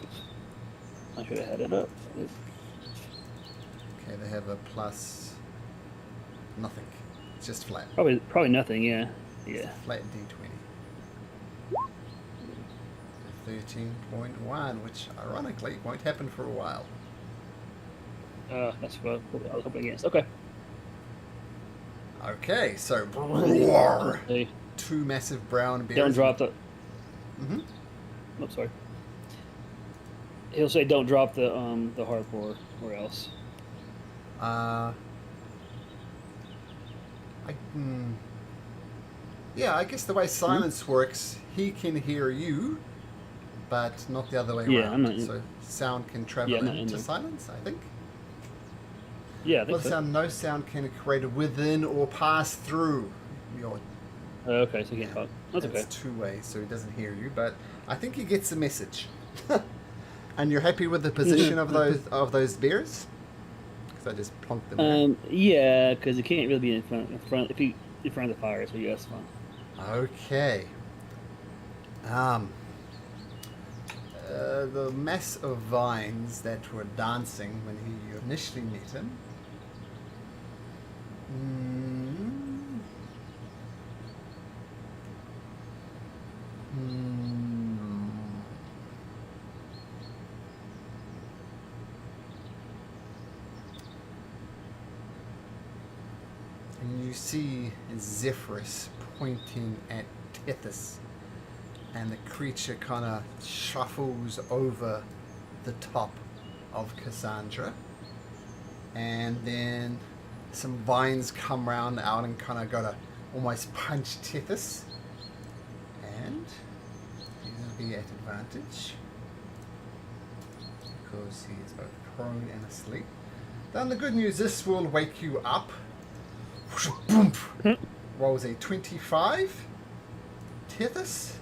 I should have had it up. Okay, they have a plus nothing. It's just flat. Probably nothing, yeah. Yeah. Flat D20. 13.1, which ironically won't happen for a while. That's what I was hoping against. Okay. Okay, so roar, Hey, 2 massive brown bears. down dropped it. Mm-hmm. Oh, sorry. He'll say, "Don't drop the hardcore or else." Yeah, I guess the way silence works, he can hear you, but not the other way Yeah, around. I'm not in- So sound can travel Yeah, I'm not in into there. silence, I think. Yeah, I think Well, so. sound, no sound can be created within or pass through your. Okay, so he can't talk. That's okay. It's two ways, so he doesn't hear you, but I think he gets the message. And you're happy with the position of those bears? Because I just plonked them there. Yeah, because it can't really be in front. If he in front of the fire, so yeah, that's fine. Okay. The mass of vines that were dancing when you initially met him. And you see Zephyrus pointing at Tethys, and the creature kind of shuffles over the top of Cassandra, and then some vines come round out and kind of go to almost punch Tethys, and he's going to be at advantage because he is both prone and asleep. Then the good news, this will wake you up. Boom! Rolls a 25. Tethys,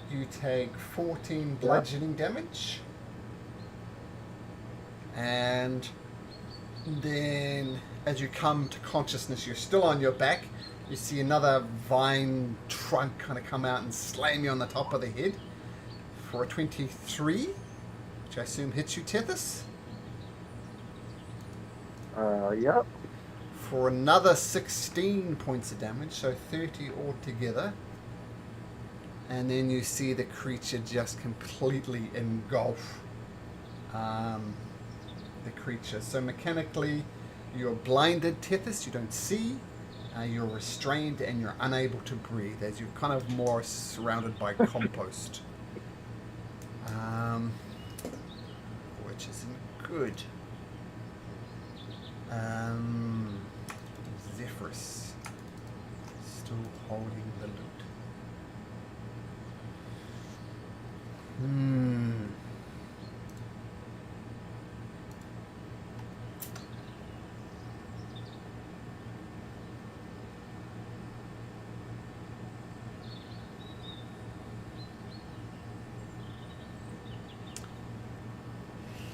you take 14 bludgeoning damage. And then as you come to consciousness, you're still on your back. You see another vine trunk kind of come out and slam you on the top of the head for a 23, which I assume hits you, Tethys. Yep. For another 16 points of damage, so 30 altogether. And then you see the creature just completely engulf the creature. So mechanically, you're blinded, Tethys, you don't see. You're restrained and you're unable to breathe as you're kind of more surrounded by compost. Which isn't good. Zephyrus still holding the loot.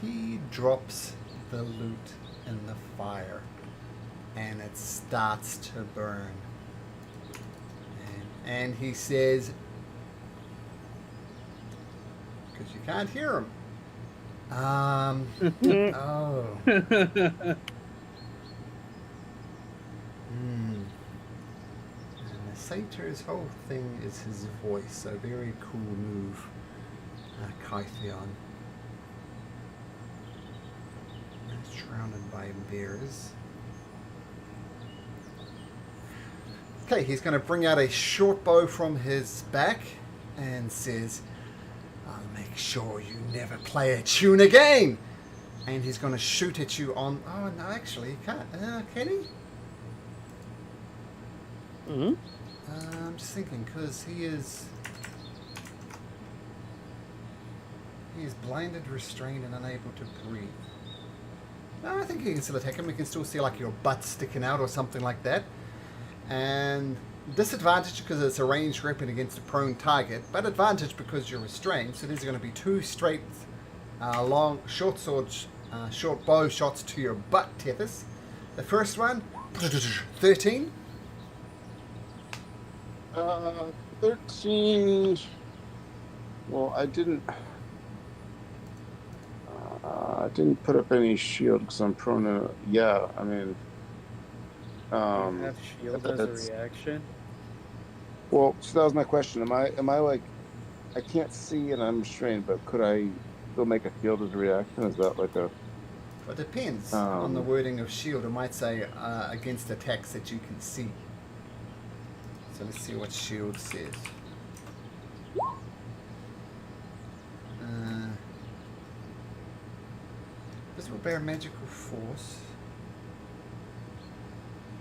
He drops the loot in the fire and it starts to burn. And he says, because you can't hear him. Oh. And the satyr's whole thing is his voice. A very cool move, Kytheon. Surrounded by bears. Okay, he's going to bring out a short bow from his back and says, "I'll make sure you never play a tune again." And he's going to shoot at you on... Oh, no, actually, he can't. Can he? I'm just thinking, because he is blinded, restrained, and unable to breathe. No, I think you can still attack him. You can still see like your butt sticking out or something like that. And disadvantage because it's a ranged weapon against a prone target, but advantage because you're restrained. So these are going to be two straight, long, short bow shots to your butt, Tethys. The first one, 13. 13. Well, I didn't put up any shield because I'm prone to. Yeah, I mean. Have shield as a reaction. Well, so that was my question. Am I like, I can't see and I'm restrained, but could I still make a shield as a reaction? Is that like a? It depends on the wording of shield. It might say against attacks that you can see. So let's see what shield says. Visible bear magical force.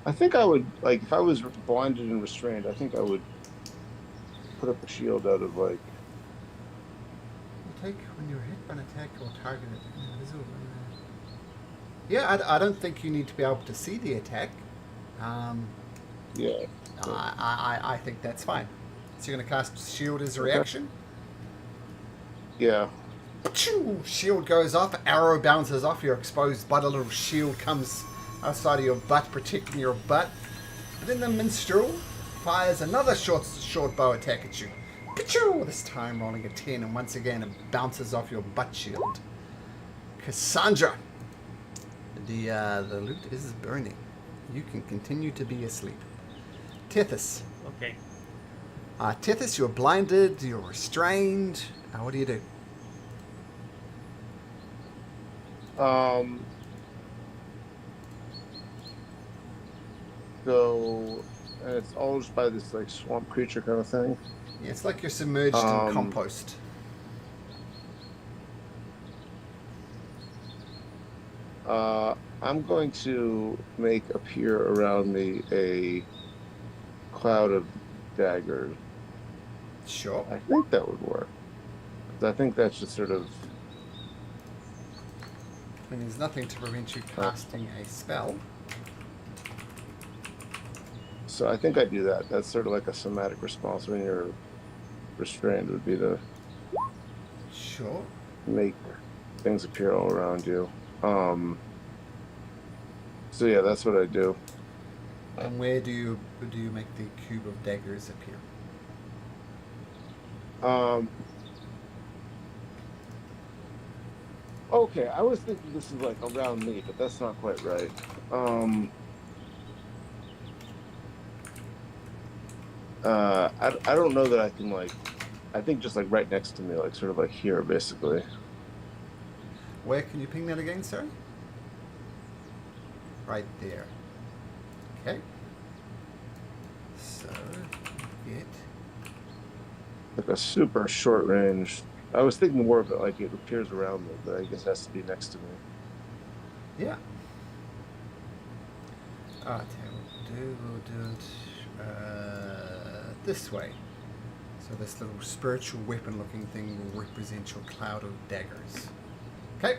I think I would, like, if I was blinded and restrained, I think I would put up a shield out of, like... You take when you're hit by an attack or targeted. Invisible. Yeah, I don't think you need to be able to see the attack. Yeah. I think that's fine. So you're going to cast shield as a reaction? Yeah. Achoo! Shield goes off, arrow bounces off your exposed butt, a little shield comes outside of your butt, protecting your butt. And then the minstrel fires another short bow attack at you. Achoo! This time rolling a 10, and once again it bounces off your butt shield. Cassandra! The loot is burning. You can continue to be asleep. Tethys. Okay. Tethys, you're blinded, you're restrained. What do you do? So, and it's all just by this, like, swamp creature kind of thing. Yeah, it's like you're submerged in compost. I'm going to make appear around me a cloud of daggers. Sure. I think that would work. 'Cause I think that's just sort of... And there's nothing to prevent you casting a spell. So I think I do that. That's sort of like a somatic response when you're restrained, would be to Sure. make things appear all around you. So yeah, that's what I do. And where do you make the cube of daggers appear? Okay, I was thinking this is like around me, but that's not quite right. I don't know that I can, like, I think just like right next to me, like sort of like here, basically. Where can you ping that again, sir? Right there. Okay. So, get... Like a super short range. I was thinking more of it like it appears around me, but I guess it has to be next to me. Yeah. We'll do it this way. So this little spiritual weapon looking thing will represent your cloud of daggers. Okay.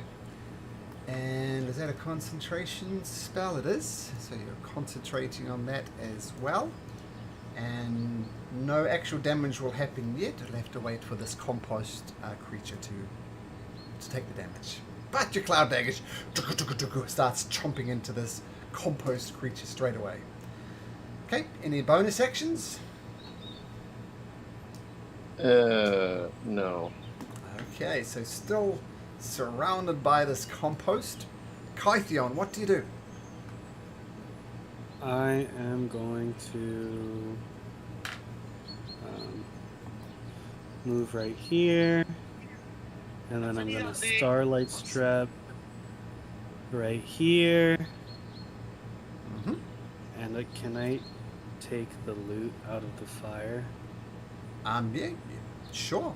And is that a concentration spell? It is. So you're concentrating on that as well. And no actual damage will happen yet. You'll have to wait for this compost creature to take the damage. But your cloud daggers starts chomping into this compost creature straight away. Okay, any bonus actions? No. Okay, so still surrounded by this compost. Kythion, what do you do? I am going to move right here, and then I'm going to Starlight Strap right here. Mm-hmm. And can I take the loot out of the fire? Yeah, sure.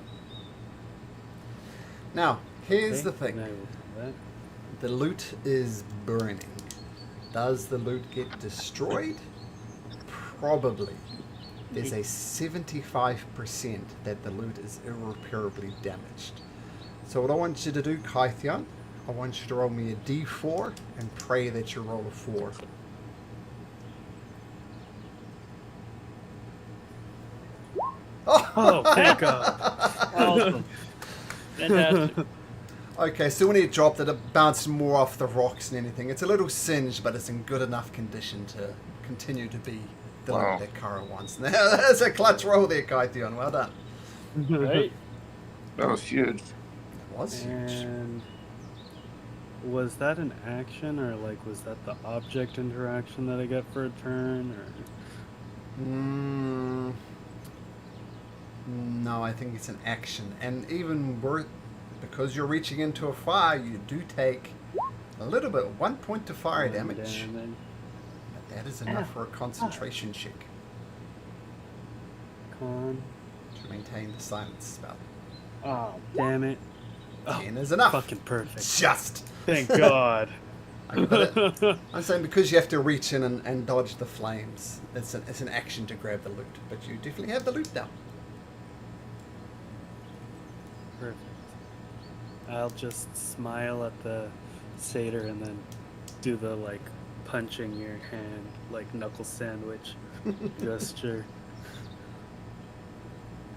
Now, here's the thing. I will do that. The loot is burning. Does the loot get destroyed? Probably. There's a 75% that the loot is irreparably damaged. So what I want you to do, Kythion, I want you to roll me a d4 and pray that you roll a 4. Oh, thank God. Awesome. Fantastic. Okay, so when it dropped it bounced more off the rocks than anything. It's a little singed, but it's in good enough condition to continue to be the loot that Kara wants. There's a clutch roll there, Kythion. Well done. Right? That was huge. It was huge. And was that an action, or like was that the object interaction that I get for a turn, or? No, I think it's an action. And even because you're reaching into a fire, you do take a little bit, 1 point to fire damage. But that is enough for a concentration check Con. to maintain the silence spell. Oh, damn it. 10 is enough. Fucking perfect. Just. Thank God. I'm saying because you have to reach in and dodge the flames. It's an action to grab the loot, but you definitely have the loot now. Perfect. I'll just smile at the satyr and then do the like punching your hand like knuckle sandwich gesture.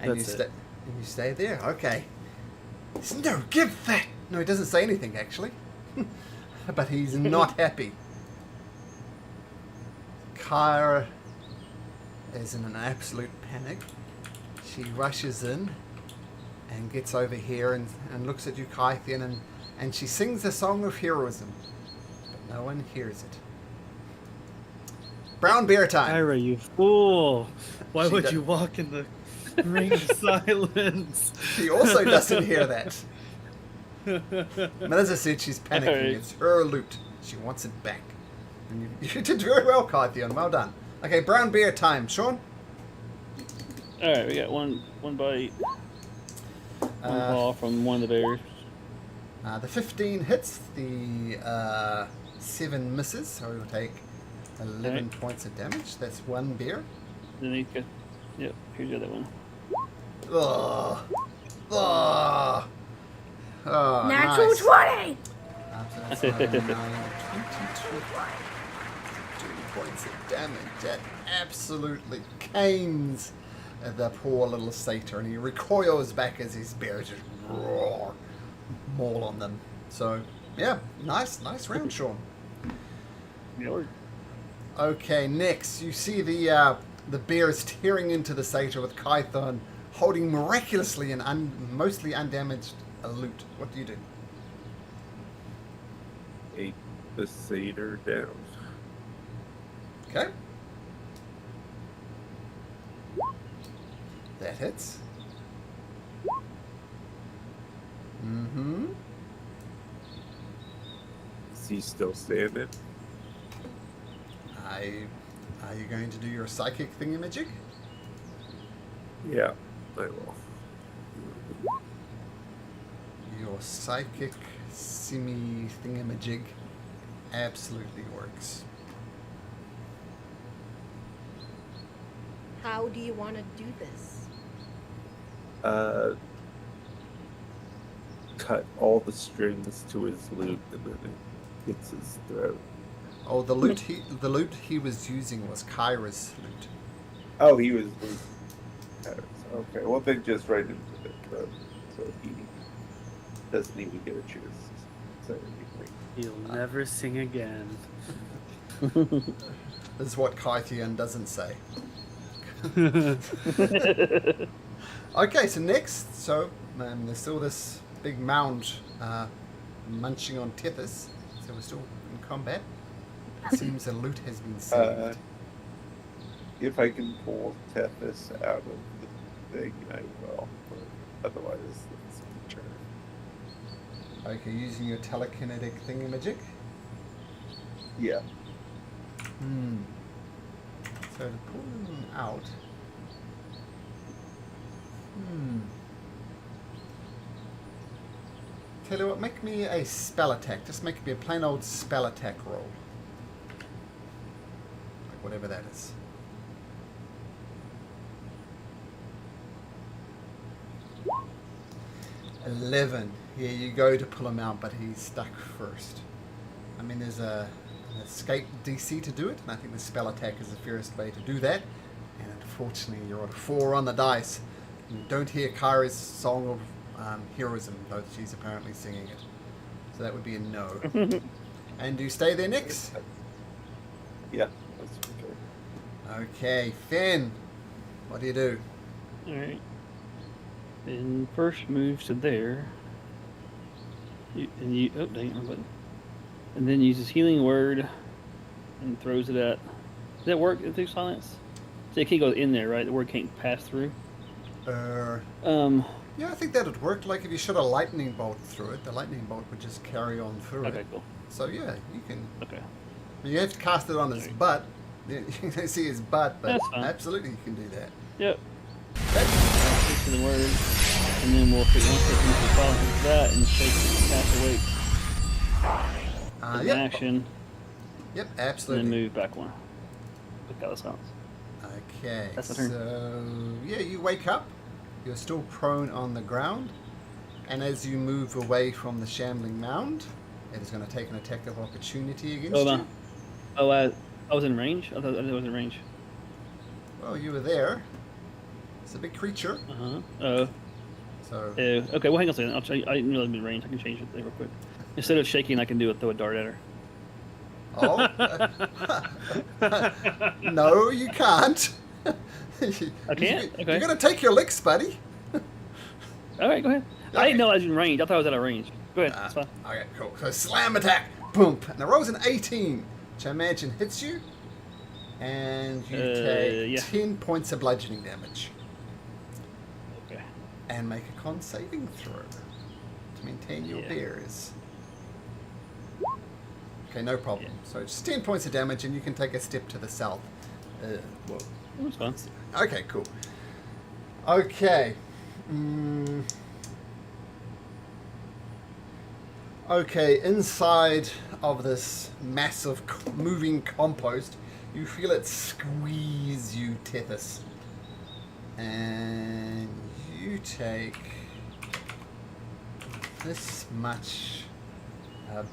And That's you stay there. Okay. No, give that. No, he doesn't say anything actually, but he's not happy. Kyra is in an absolute panic. She rushes in and gets over here and looks at you, Kythian, and she sings a song of heroism, but no one hears it. Brown bear time. Kyra, you fool! Why She would does- you walk in the ring of silence? She also doesn't hear that. But as I said, she's panicking. Alright. It's her loot. She wants it back. And you did very well, Kythian. Well done. Okay, brown bear time. Sean? Alright, we got one bite. One Uh, ball from one of the bears. The 15 hits. The 7 misses. So we'll take 11 Alright. points of damage. That's one bear. Then you go. Yep, here's the other one. Ugh. Ugh. Oh, Natural nice. 20! After that's another 9, 22 points of damage. That absolutely canes the poor little satyr, and he recoils back as his bears just roar, maul on them. So, yeah, nice round, Sean. Yeah, Okay, next you see the bears tearing into the satyr with Kython holding miraculously and mostly undamaged loot. What do you do? Take the satyr down. Okay. That hits. Mm-hmm. Is he still standing? Are you going to do your psychic thingamajig? Yeah, I will. Your psychic simi thingamajig absolutely works. How do you want to do this? Cut all the strings to his lute and then it hits his throat. Oh, the loot he was using was Kyra's loot. Oh, he was. Okay, well then just right into the throat, so he doesn't even get a chance to say anything. You'll never sing again. This is what Kythian doesn't say. Okay, so next, there's still this big mound munching on Tethys, so we're still in combat. It seems the loot has been saved. If I can pull Tethys out of the thing, I will. But otherwise, it's my turn. Okay, using your telekinetic thingamajig. Yeah. So to pull them out. Tell you what, make me a spell attack. Just make me a plain old spell attack roll. Like whatever that is. $11. Here you go to pull him out, but he's stuck first. I mean, there's an escape DC to do it, and I think the spell attack is the fairest way to do that. And unfortunately, you're at a 4 on the dice. You don't hear Kyra's song of heroism, though she's apparently singing it. So that would be a no. And do you stay there next? Yeah, that's okay. Okay, Finn. What do you do? Alright. And first moves to there. Oh, dang it, wrong button. And then uses healing word and throws it at. Does that work through silence? So it can't go in there, right? The word can't pass through. Yeah, I think that would work. Like if you shot a lightning bolt through it, the lightning bolt would just carry on through Okay, it. cool. So yeah, you can. Okay. You have to cast it on his Sorry. butt. You can see his butt, but That's fine. absolutely you can do that. Yep. Okay. Healing word. And then we'll pick one step into the bottom of that and shake the cast awake. Yep. Action. Yep, And then absolutely. move back one. Pick out the silence. Okay, That's my turn. so yeah, you wake up. You're still prone on the ground, and as you move away from the shambling mound, it is going to take an attack of opportunity against you. I was in range? I thought I was in range. Well, you were there. It's a big creature, Oh. so Okay, well, hang on a second. I didn't realize I'm in range. I can change it real quick. Instead of shaking, I can throw a dart at her. oh, no, you can't. I can't? Okay. You're going to take your licks, buddy. All right, go ahead. I didn't know I was in range. I thought I was out of range. Go ahead. That's fine. Okay, cool. So slam attack, boom. And the roll's an 18, which I imagine hits you, and you take yeah. 10 points of bludgeoning damage. Okay. And make a con saving throw to maintain your Yeah. bears. Okay, no problem. Yeah. So just 10 points of damage, and you can take a step to the south. Well, That's fine. okay, cool. Okay. Okay, inside of this massive moving compost, you feel it squeeze you, Tethys. And you take this much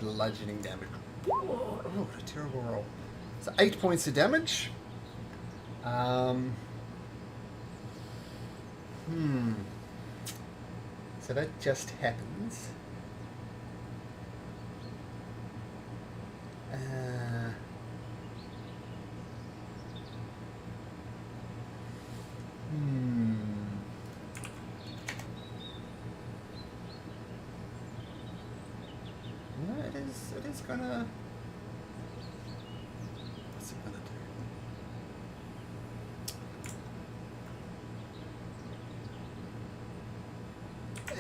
bludgeoning damage. Oh, what a terrible roll. So 8 points of damage. So that just happens. No, it is gonna. What's it gonna do?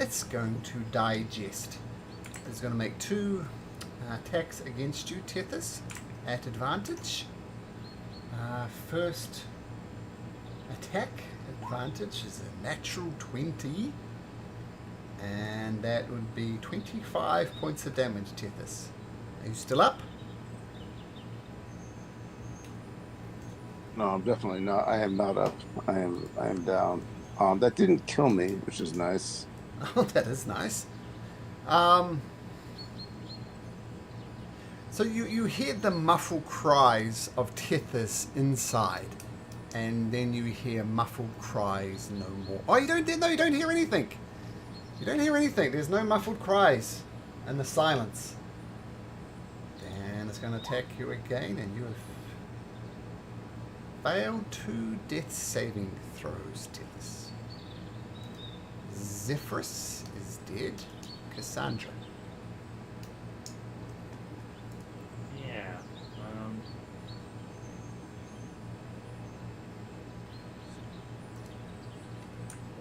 It's going to digest. It's going to make 2 attacks against you, Tethys, at advantage. First attack advantage is a natural 20, and that would be 25 points of damage, Tethys. Are you still up? No, I'm definitely not. I am not up. I am down. That didn't kill me, which is nice. Oh, that is nice. So you hear the muffled cries of Tethys inside, and then you hear muffled cries no more. Oh, you don't hear anything. You don't hear anything. There's no muffled cries in the silence. And it's going to attack you again, and you have failed 2 death saving throws, Tethys. Zephyrus is dead. Cassandra. Yeah.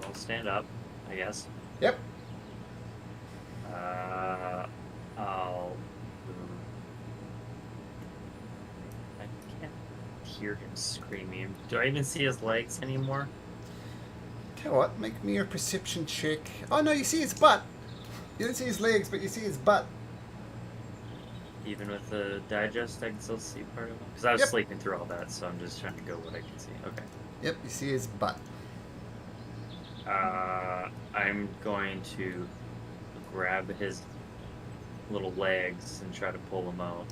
I'll stand up, I guess. Yep. I'll. I can't hear him screaming. Do I even see his legs anymore? Tell you what, make me a perception check. Oh no, you see his butt. You don't see his legs, but you see his butt. Even with the digest, I can still see part of him? Because I was Yep. sleeping through all that, so I'm just trying to go what I can see. Okay. Yep, you see his butt. I'm going to grab his little legs and try to pull them out,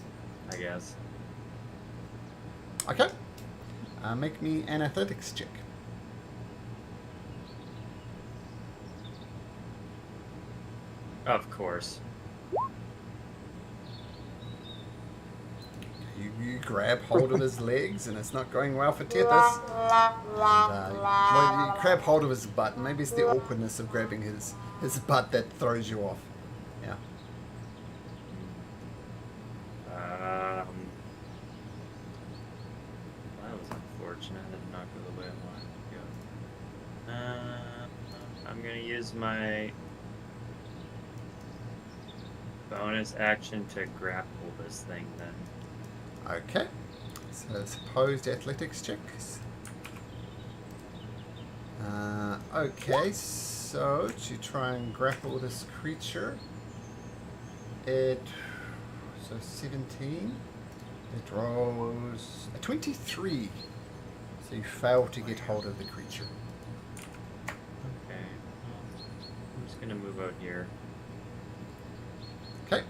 I guess. Okay. Make me an athletics check. Of course. You grab hold of his legs, and it's not going well for Tethys. And, well, you grab hold of his butt. Maybe it's the awkwardness of grabbing his butt that throws you off. Yeah. That was unfortunate. That did not go the way I wanted to go. I'm gonna use my bonus action to grapple this thing then. Okay. So it's opposed athletics checks. Okay. So, to try and grapple this creature, so 17, it rolls a 23. So you fail to get hold of the creature. Okay. I'm just gonna move out here. Okay.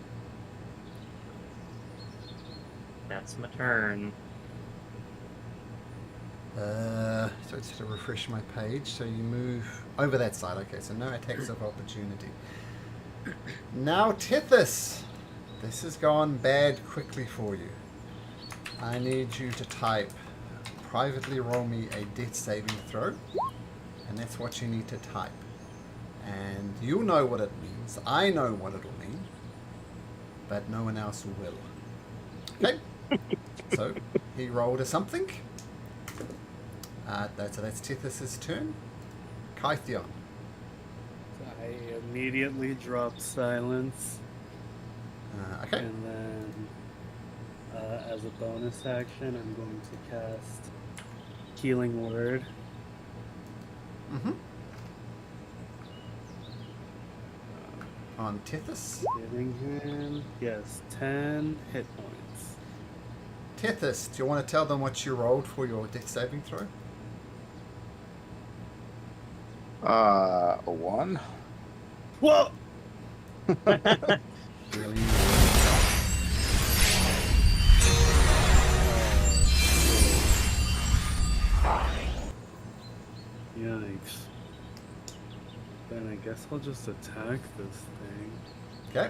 That's my turn. So it's to refresh my page. So you move over that side. Okay, so no attacks of opportunity. Now, Tethys, this has gone bad quickly for you. I need you to privately roll me a death saving throw, and that's what you need to type. And you'll know what it means. I know what it'll mean, but no one else will. Okay. So he rolled a something. So that's Tethys' turn. Kythion. I immediately drop silence, Okay. and then as a bonus action, I'm going to cast Healing Word. Mm-hmm. On Tethys. Giving him, yes, 10 hit points. Tethys, do you want to tell them what you rolled for your death saving throw? A 1. Whoa! Really? Yikes. Then I guess I'll just attack this thing. Okay.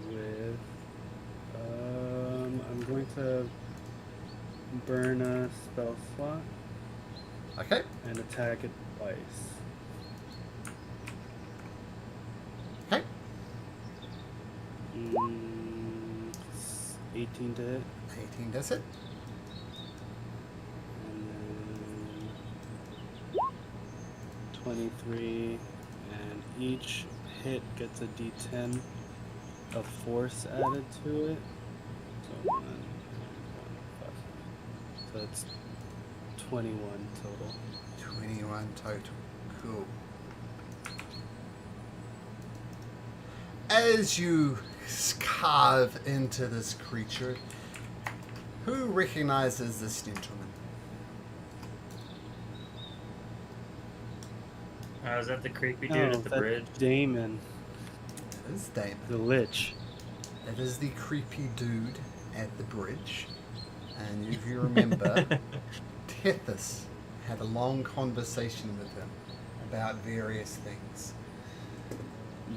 With I'm going to burn a spell slot Okay. and attack it twice. Okay. 18 to hit, 18 does it. and then 23, and each hit gets a d10 of force added to it. So 1, 5. So it's 21 total. 21 total. Cool. As you carve into this creature, who recognizes this gentleman? Is that the creepy dude at the that's bridge? Damon, It is Damon. the Lich. It is the creepy dude at the bridge. And if you remember, Tethys had a long conversation with him about various things.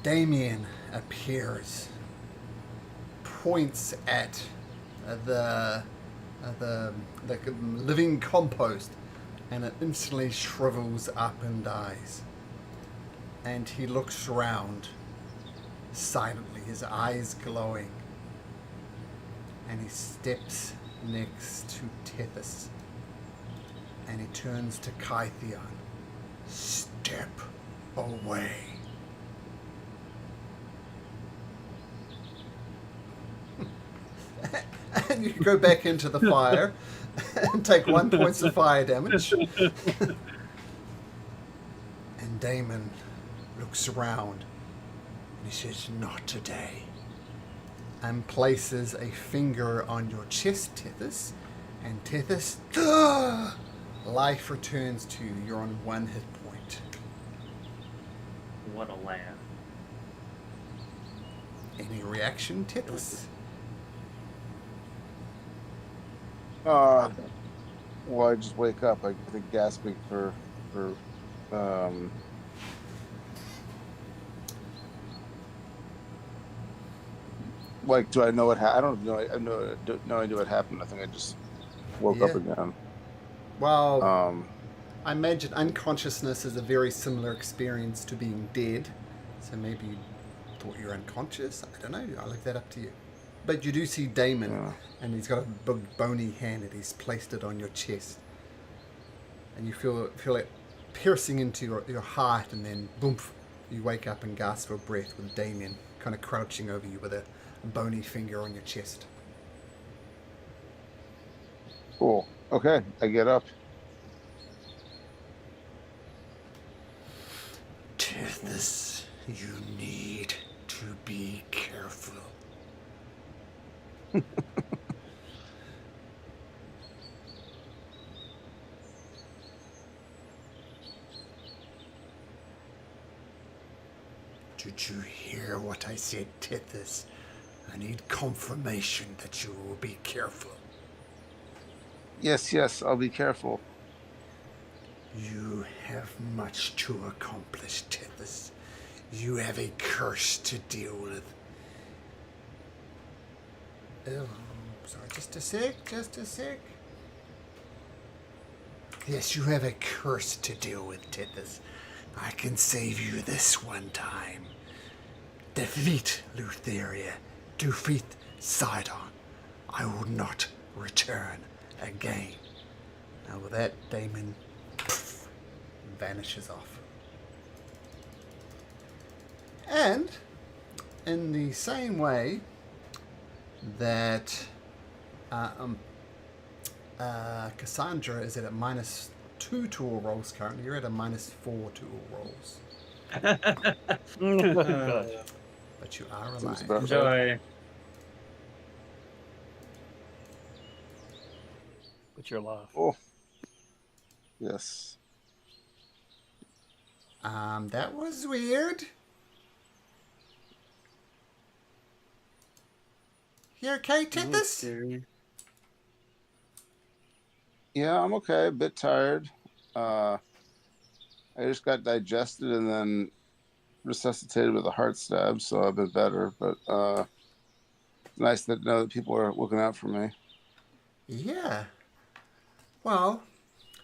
Damien appears, points at the living compost, and it instantly shrivels up and dies. And he looks around silently, his eyes glowing, and he steps next to Tethys, and he turns to Kythion. Step away. And you go back into the fire and take 1 point of fire damage. And Damon looks around and he says, "Not today." And places a finger on your chest, Tethys. And Tethys, life returns to you. You're on 1 hit point. What a lamb. Any reaction, Tethys? Well, I just wake up. I think gasping for like, do I know what happened? I don't know. I have no idea what happened. I think I just woke up again. Well, I I imagine unconsciousness is a very similar experience to being dead. So maybe you thought you were unconscious. I don't know. I'll leave that up to you. But you do see Damon, Yeah. and he's got a big bony hand, and he's placed it on your chest. And you feel it piercing into your heart, and then boom, you wake up and gasp for breath with Damien kind of crouching over you with a bony finger on your chest. Cool. Okay, I get up. Tethys, you need to be careful. Did you hear what I said, Tethys? I need confirmation that you will be careful. Yes, yes, I'll be careful. You have much to accomplish, Tethys. You have a curse to deal with. Oh, sorry, just a sec. Yes, you have a curse to deal with, Tethys. I can save you this one time. Defeat Lutheria. Defeat Sidon. I will not return again. Now with that, Damon vanishes off. And in the same way that Cassandra is at a -2 tool rolls currently, you're at a -4 tool rolls. Gosh. But you are Seems alive. about right. Enjoy. But you're alive. Oh, yes. That was weird. You okay, Tethys? Scary. Yeah, I'm okay. A bit tired. I just got digested and then resuscitated with a heart stab, so I've been better. But it's nice to know that people are looking out for me. Yeah. Well,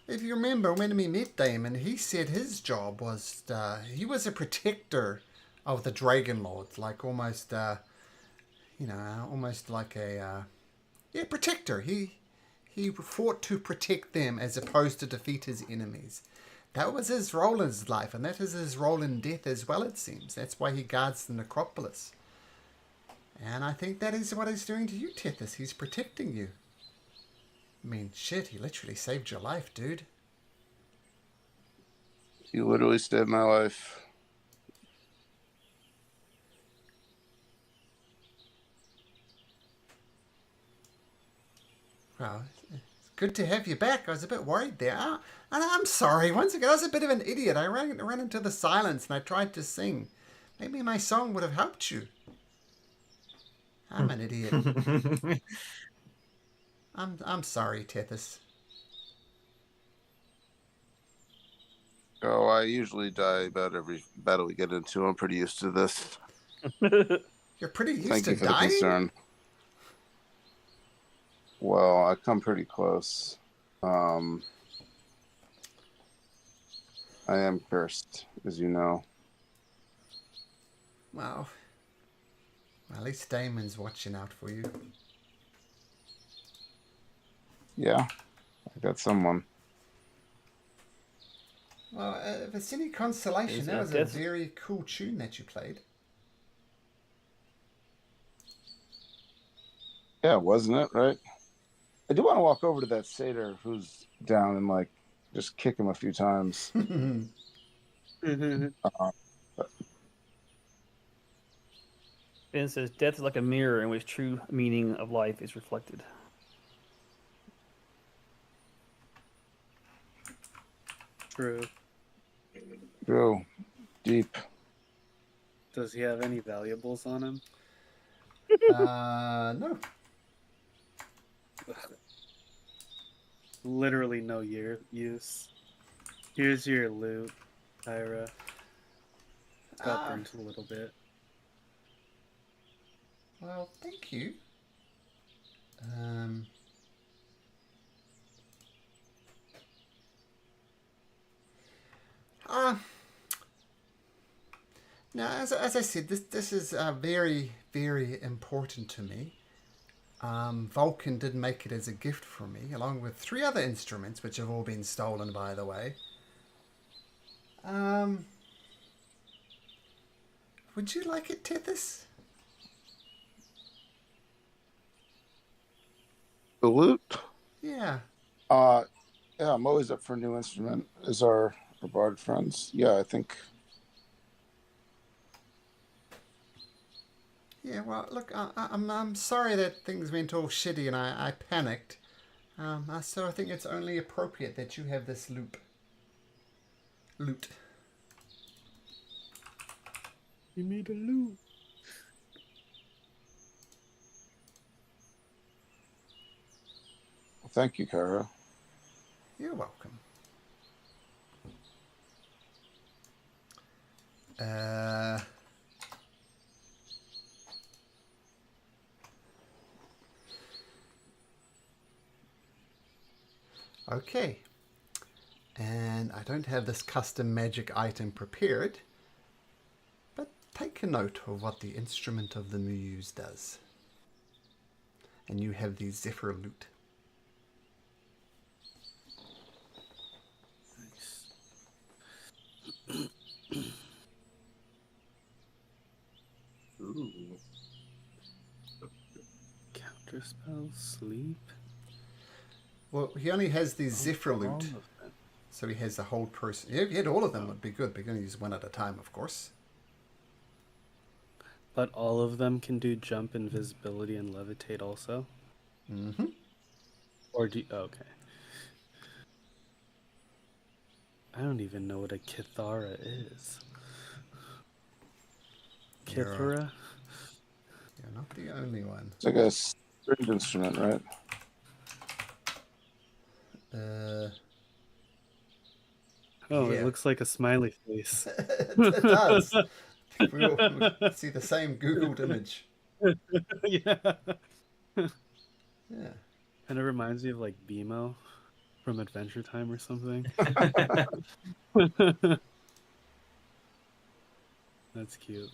if you remember when we met Damon, he said his job was he was a protector of the Dragon Lords, like almost almost like a protector. He fought to protect them as opposed to defeat his enemies. That was his role in his life, and that is his role in death as well, it seems. That's why he guards the necropolis. And I think that is what he's doing to you, Tethys. He's protecting you. I mean, shit, he literally saved your life, dude. He literally saved my life. Well, it's good to have you back. I was a bit worried there. I'm sorry. Once again, I was a bit of an idiot. I ran into the silence and I tried to sing. Maybe my song would have helped you. I'm an idiot. I'm sorry, Tethys. Oh, I usually die about every battle we get into. I'm pretty used to this. You're pretty used Thank to you for dying? the concern. Well, I come pretty close. I am cursed, as you know. Well, at least Damon's watching out for you. Yeah, I got someone. Well, if it's any consolation, that was a very cool tune that you played. Yeah, wasn't it, right? I do want to walk over to that satyr who's down and, like, just kick him a few times. Ben says, death is like a mirror in which true meaning of life is reflected. True. True. Deep. Does he have any valuables on him? No. Literally no use. Here's your loot, Tyra. Got burnt a little bit. Well, thank you. Now, as I said, this is very, very important to me. Vulcan did make it as a gift for me, along with 3 other instruments, which have all been stolen, by the way. Would you like it, Tethys? The loot? Yeah. Uh, yeah, I'm always up for a new instrument. As our bard friends, yeah, I think. Yeah, well, look, I'm sorry that things went all shitty and I panicked. So I think it's only appropriate that you have this loot. You made a loop. Well, thank you, Kara. You're welcome. Uh, okay. And I don't have this custom magic item prepared, but take a note of what the instrument of the Muse does. And you have the Zephyr loot. Nice. Ooh. Counter spell, sleep. Well, he only has the Zephyr All loot, of them. so he has the whole person. If he had all of them, would be good. But you're going to use one at a time, of course. But all of them can do jump, invisibility, and levitate also? Mm-hmm. Or do okay. I don't even know what a Kithara is. Kithara? You're not the only one. It's like a stringed instrument, right? Oh, Yeah. it looks like a smiley face. It does. We all see the same Googled image. Yeah. Yeah. Kind of reminds me of like BMO from Adventure Time or something. That's cute.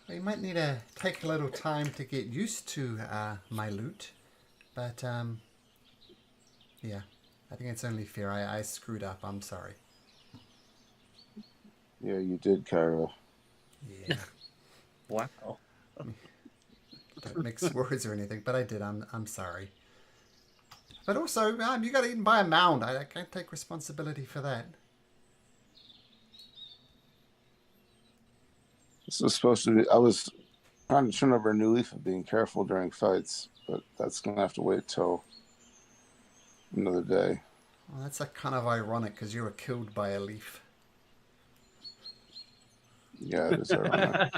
Well, you might need to take a little time to get used to my loot, but yeah, I think it's only fair. I screwed up. I'm sorry. Yeah, you did, Kara. Yeah. Wow. Don't mix words or anything, but I did. I'm sorry. But also, you got eaten by a mound. I can't take responsibility for that. This was supposed to be. I was trying to turn over a new leaf of being careful during fights, but that's gonna have to wait till another day. Well, that's kind of ironic because you were killed by a leaf. Yeah, it is ironic.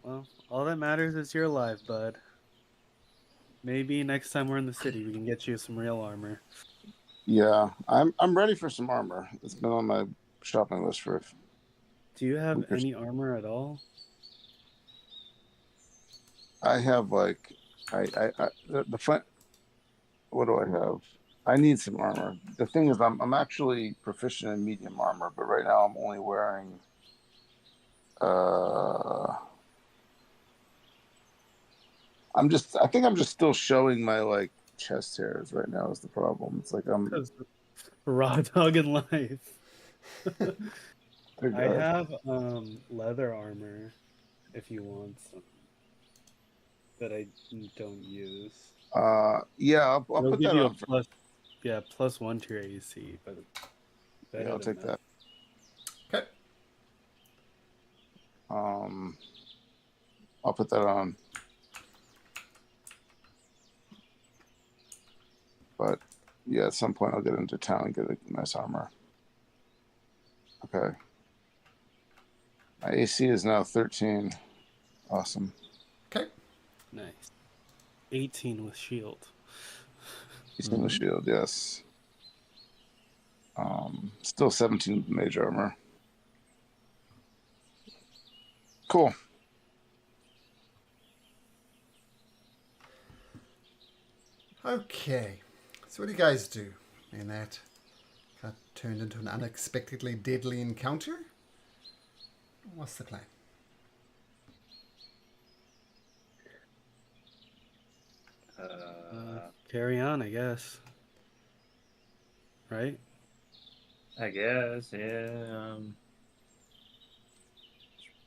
Well, all that matters is you're alive, bud. Maybe next time we're in the city, we can get you some real armor. Yeah, I'm ready for some armor. It's been on my shopping list for. Do you have any armor at all? I have like, the front. What do I have? I need some armor. The thing is, I'm actually proficient in medium armor, but right now I'm only wearing. I think I'm just still showing my like chest hairs right now is the problem. It's like I'm. Raw dog in life. Big I guy. have leather armor if you want some that I don't use. Yeah, I'll It'll put give that you on. a plus, yeah, +1 to your AC, but Yeah, I'll take that. Okay. I'll put that on. But yeah, at some point I'll get into town and get a nice armor. Okay. My AC is now 13. Awesome. Okay. Nice. 18 with shield. He's in the shield, yes. Still 17 mage armor. Cool. Okay. So what do you guys do? And that got turned into an unexpectedly deadly encounter? What's the plan? Carry on, I guess. Right? I guess, yeah.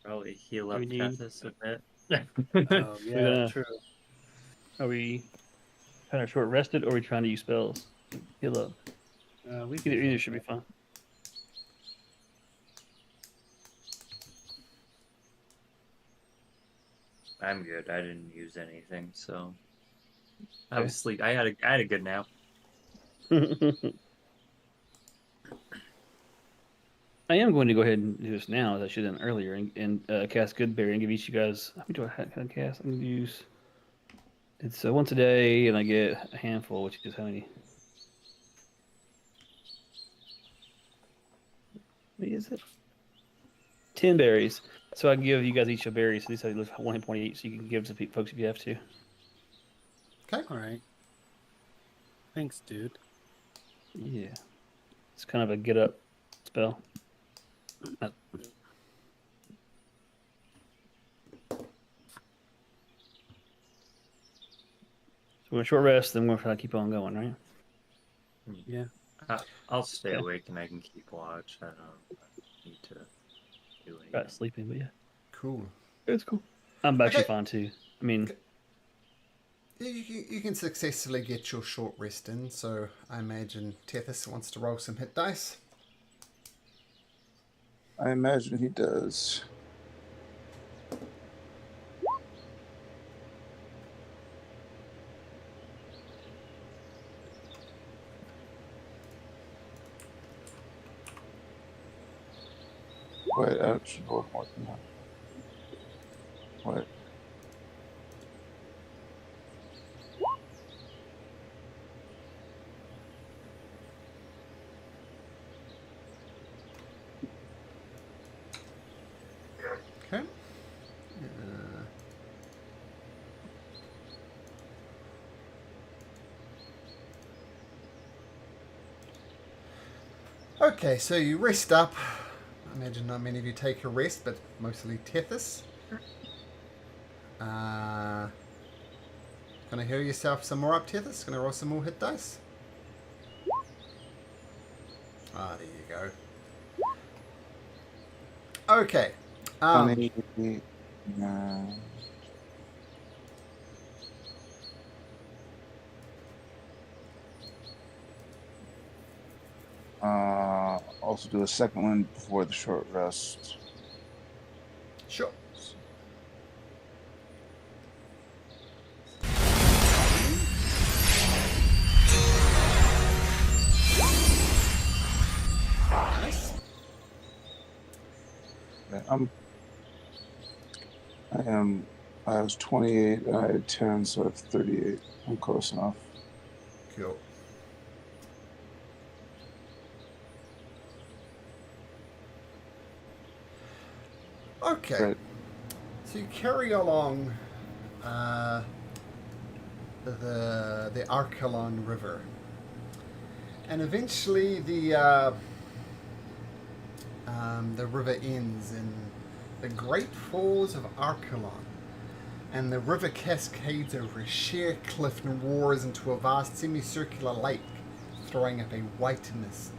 Probably heal up We need. Tethys a bit. Oh We're yeah, gonna. true. Are we kind of short rested, or are we trying to use spells? Heal up. We can Either heal should be that. fine. I'm good. I didn't use anything, so I Okay. was sleep. I had a good nap. I am going to go ahead and do this now, as I should have done earlier, and cast Goodberry and give each of you guys. How many do I have cast? I'm going to use. It's once a day, and I get a handful, which is how many? How many is it? 10 berries. So I can give you guys each a berry. So these have 1 point each. So you can give to folks if you have to. Okay. All right. Thanks, dude. Yeah. It's kind of a get up spell. So we're short rest, then we're trying to keep on going, right? Yeah. I'll stay Okay. awake and I can keep watch. I don't need to do anything. Got sleeping, but yeah, Cool. it's cool. I'm actually Okay. fine too. I mean, Okay. You can successfully get your short rest in, so I imagine Tethys wants to roll some hit dice. I imagine he does. Wait, I should roll more than that. Wait. Okay. Okay, so you rest up. I imagine not many of you take a rest, but mostly Tethys. Gonna heal yourself some more up, Tethys? Gonna roll some more hit dice? Ah, there you go. Okay. 20. Also do a second one before the short rest. Sure. Nice. Okay, I was 28, I had 10, so I have 38. I'm close enough. Cool. Okay. Right. So you carry along the Archelon River, and eventually the river ends in the Great Falls of Archelon, and the river cascades over a sheer cliff and roars into a vast semicircular lake, throwing up a white mist.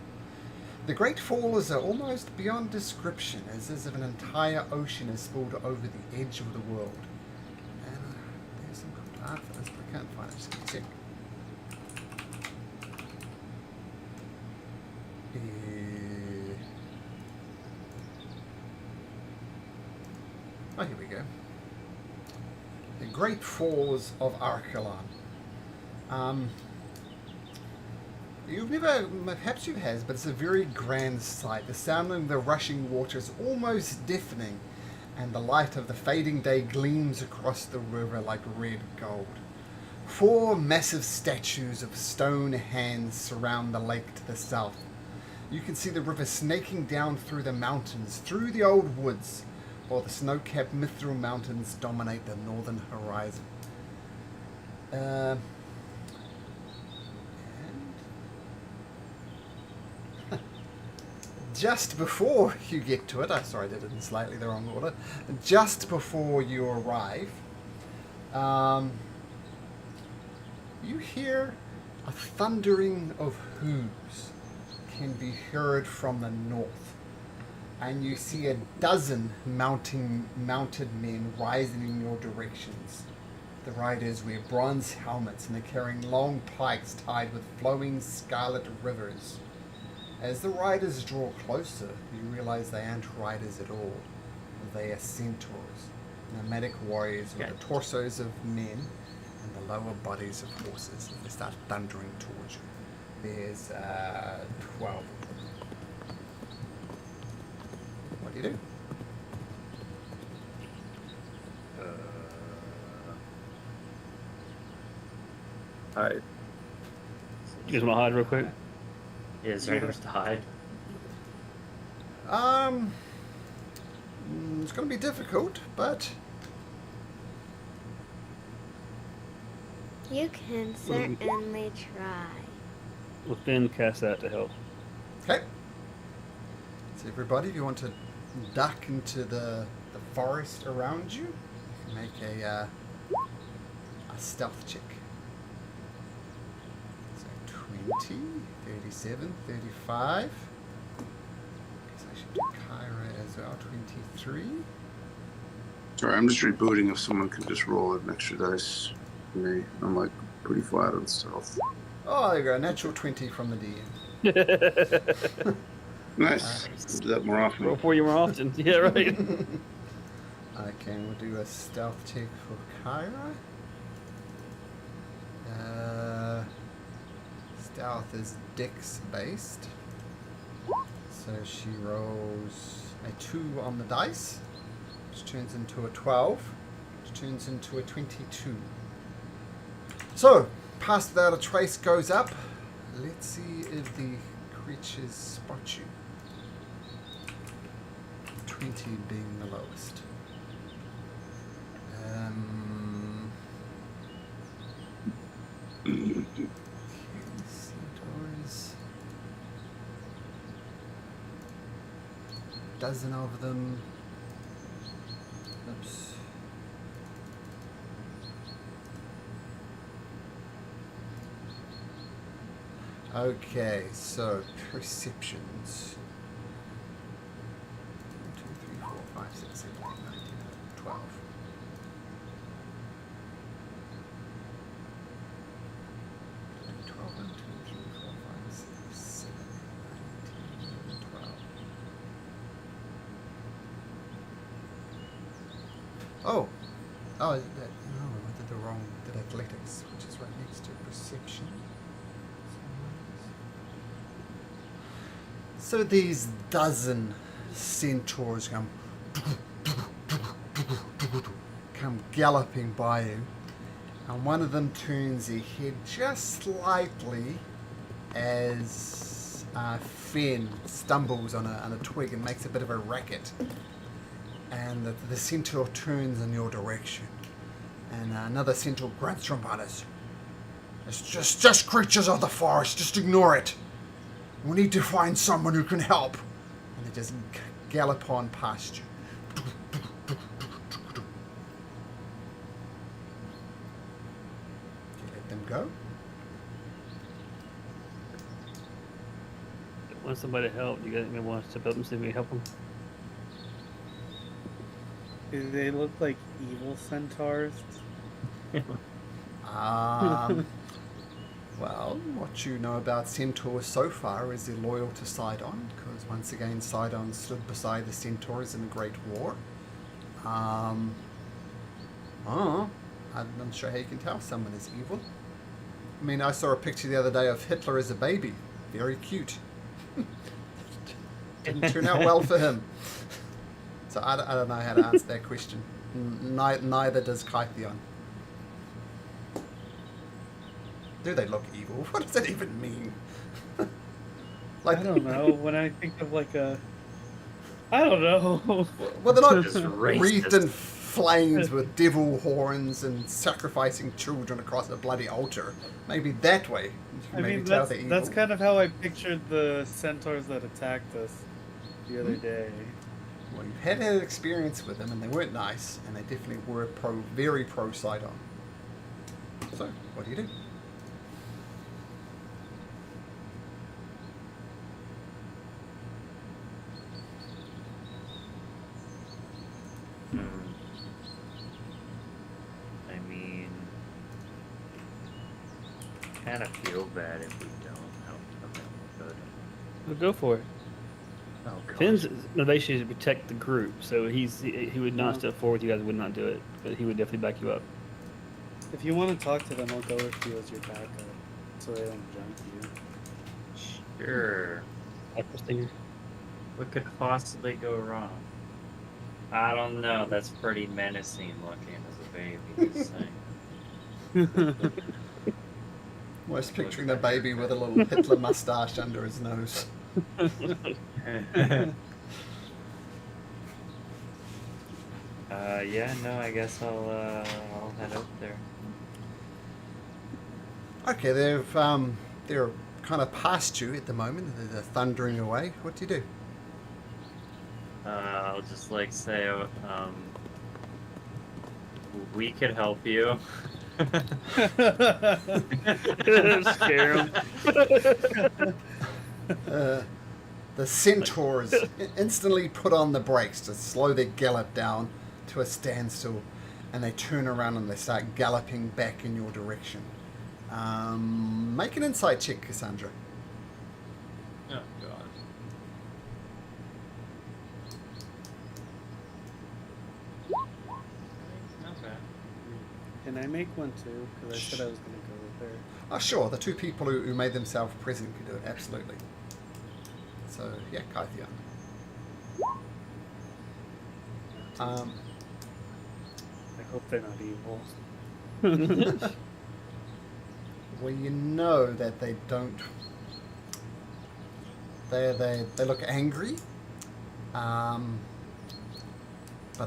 The Great Falls are almost beyond description, as if an entire ocean has spilled over the edge of the world. And there's some good art for this, but I can't find it. Just give me a sec. Oh, here we go. The Great Falls of Archelon. You've never, perhaps you has, but it's a very grand sight. The sound of the rushing water is almost deafening, and the light of the fading day gleams across the river like red gold. 4 massive statues of stone hands surround the lake to the south. You can see the river snaking down through the mountains, through the old woods, while the snow-capped Mithril Mountains dominate the northern horizon. Just before you get to it, sorry, I did it in slightly the wrong order. Just before you arrive, you hear a thundering of hooves can be heard from the north. And you see a dozen mounted men rising in your directions. The riders wear bronze helmets and they're carrying long pikes tied with flowing scarlet rivers. As the riders draw closer, you realize they aren't riders at all. They are centaurs, nomadic warriors with the torsos of men and the lower bodies of horses. They start thundering towards you. There's 12 of them. What do you do? Alright. You guys want to hide real quick? Yeah, is there anywhere to hide? It's going to be difficult, but You can certainly try. We'll then cast that to help. okay. So everybody, if you want to duck into the forest around you, you can make a stealth check. So 20, 37, 35. Guess I should do Kyra as well. 23. Sorry, I'm just rebooting. If someone can just roll an extra dice for me, I'm like pretty flat on stealth. Oh, there you go. Natural 20 from the DM. Nice. Do that more often. Roll for you more often. Yeah, right. Okay, we'll do a stealth check for Kyra. Stealth is Dex based. So she rolls a 2 on the dice, which turns into a 12, which turns into a 22. So, Pass Without a Trace goes up. Let's see if the creatures spot you. 20 being the lowest. Okay, centaurs. Dozen of them. Oops. Okay, so perceptions. 1, 2, 3, 4, 5, 6, 7, 8, 9, 10, 12. Oh, that, no, I did the wrong, did athletics, which is right next to perception. So these dozen centaurs come galloping by you, and one of them turns their head just slightly as Finn stumbles on a twig and makes a bit of a racket. And the centaur turns in your direction, and another centaur grunts from behind us. It's just creatures of the forest. Just ignore it. We need to find someone who can help. And they just gallop on past you. Do you let them go? Want somebody to help? You guys maybe want to step up and see if we can help them? Do they look like evil centaurs? Well, what you know about centaurs so far is they're loyal to Sidon, because once again Sidon stood beside the centaurs in the Great War. I'm not sure how you can tell someone is evil. I mean, I saw a picture the other day of Hitler as a baby. Very cute. Didn't turn out well for him. So I don't know how to answer that question. Neither does Kytheon. Do they look evil? What does that even mean? I don't know. When I think of I don't know. Well, they're not Just racist. wreathed in flames with devil horns and sacrificing children across a bloody altar. Maybe that way you can I maybe mean, tell they're evil. that's kind of how I pictured the centaurs that attacked us the other day. Well, you've had an experience with them, and they weren't nice, and they definitely were very pro Sidon. So, what do you do? I mean, kind of feel bad if we don't help them. But Well, go for it. oh god. Finn's motivation is to protect the group, so he would not step forward. You guys would not do it, but he would definitely back you up. If you want to talk to them, I'll go with you as your backup, so they don't jump you. Sure. Stinger. What could possibly go wrong? I don't know. That's pretty menacing looking as a baby. Just saying. Almost picturing a baby with a little Hitler mustache under his nose. Yeah, no, I guess I'll head out there. Okay, they're kind of past you at the moment. They're thundering away. What do you do? I'll just like say, we could help you. Scare him. The centaurs instantly put on the brakes to slow their gallop down to a standstill, and they turn around and they start galloping back in your direction. Make an insight check, Cassandra. Oh god. Not bad. Can I make one too? Because I said I was going to go with her. Oh, sure. The two people who made themselves present could do it. Absolutely. So, yeah, Kythia. I hope they're not evil. Well, you know that they don't. They look angry, but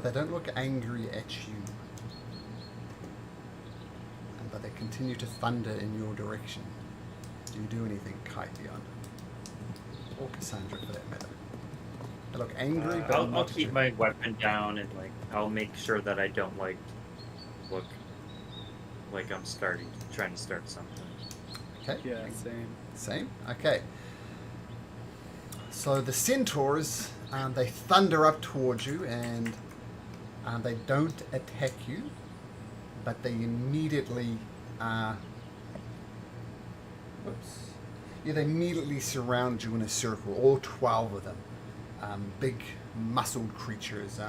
they don't look angry at you. But they continue to thunder in your direction. Do you do anything, Kythion? Or Cassandra, for that matter? They look angry, but I'll not keep my weapon down and like I'll make sure that I don't like look like I'm trying to start something. Okay. Yeah, same. Same? Okay. So the centaurs, they thunder up towards you, and they don't attack you, but they immediately, they immediately surround you in a circle, all 12 of them. Big, muscled creatures.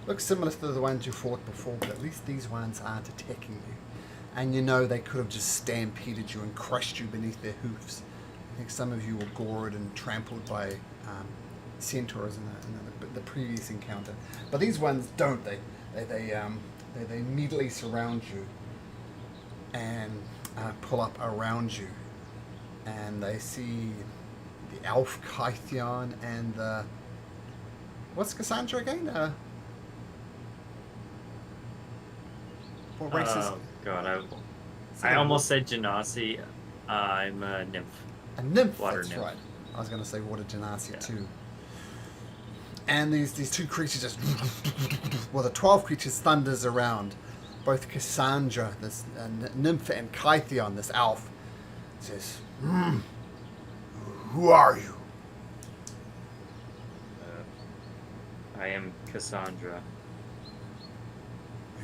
Look similar to the ones you fought before, but at least these ones aren't attacking you. And you know they could have just stampeded you and crushed you beneath their hoofs. I think some of you were gored and trampled by centaurs in the previous encounter. But these ones don't. They immediately surround you and pull up around you. And they see the elf Kythion and the... What's Cassandra again? What race is it? Oh god, I almost said Genasi. I'm a nymph. A nymph, Water that's nymph. right. I was going to say water genasi Yeah. too. And these two creatures just... Well, the 12 creatures thunders around. Both Cassandra, this nymph, and Kythion, this elf, says, who are you? I am Cassandra.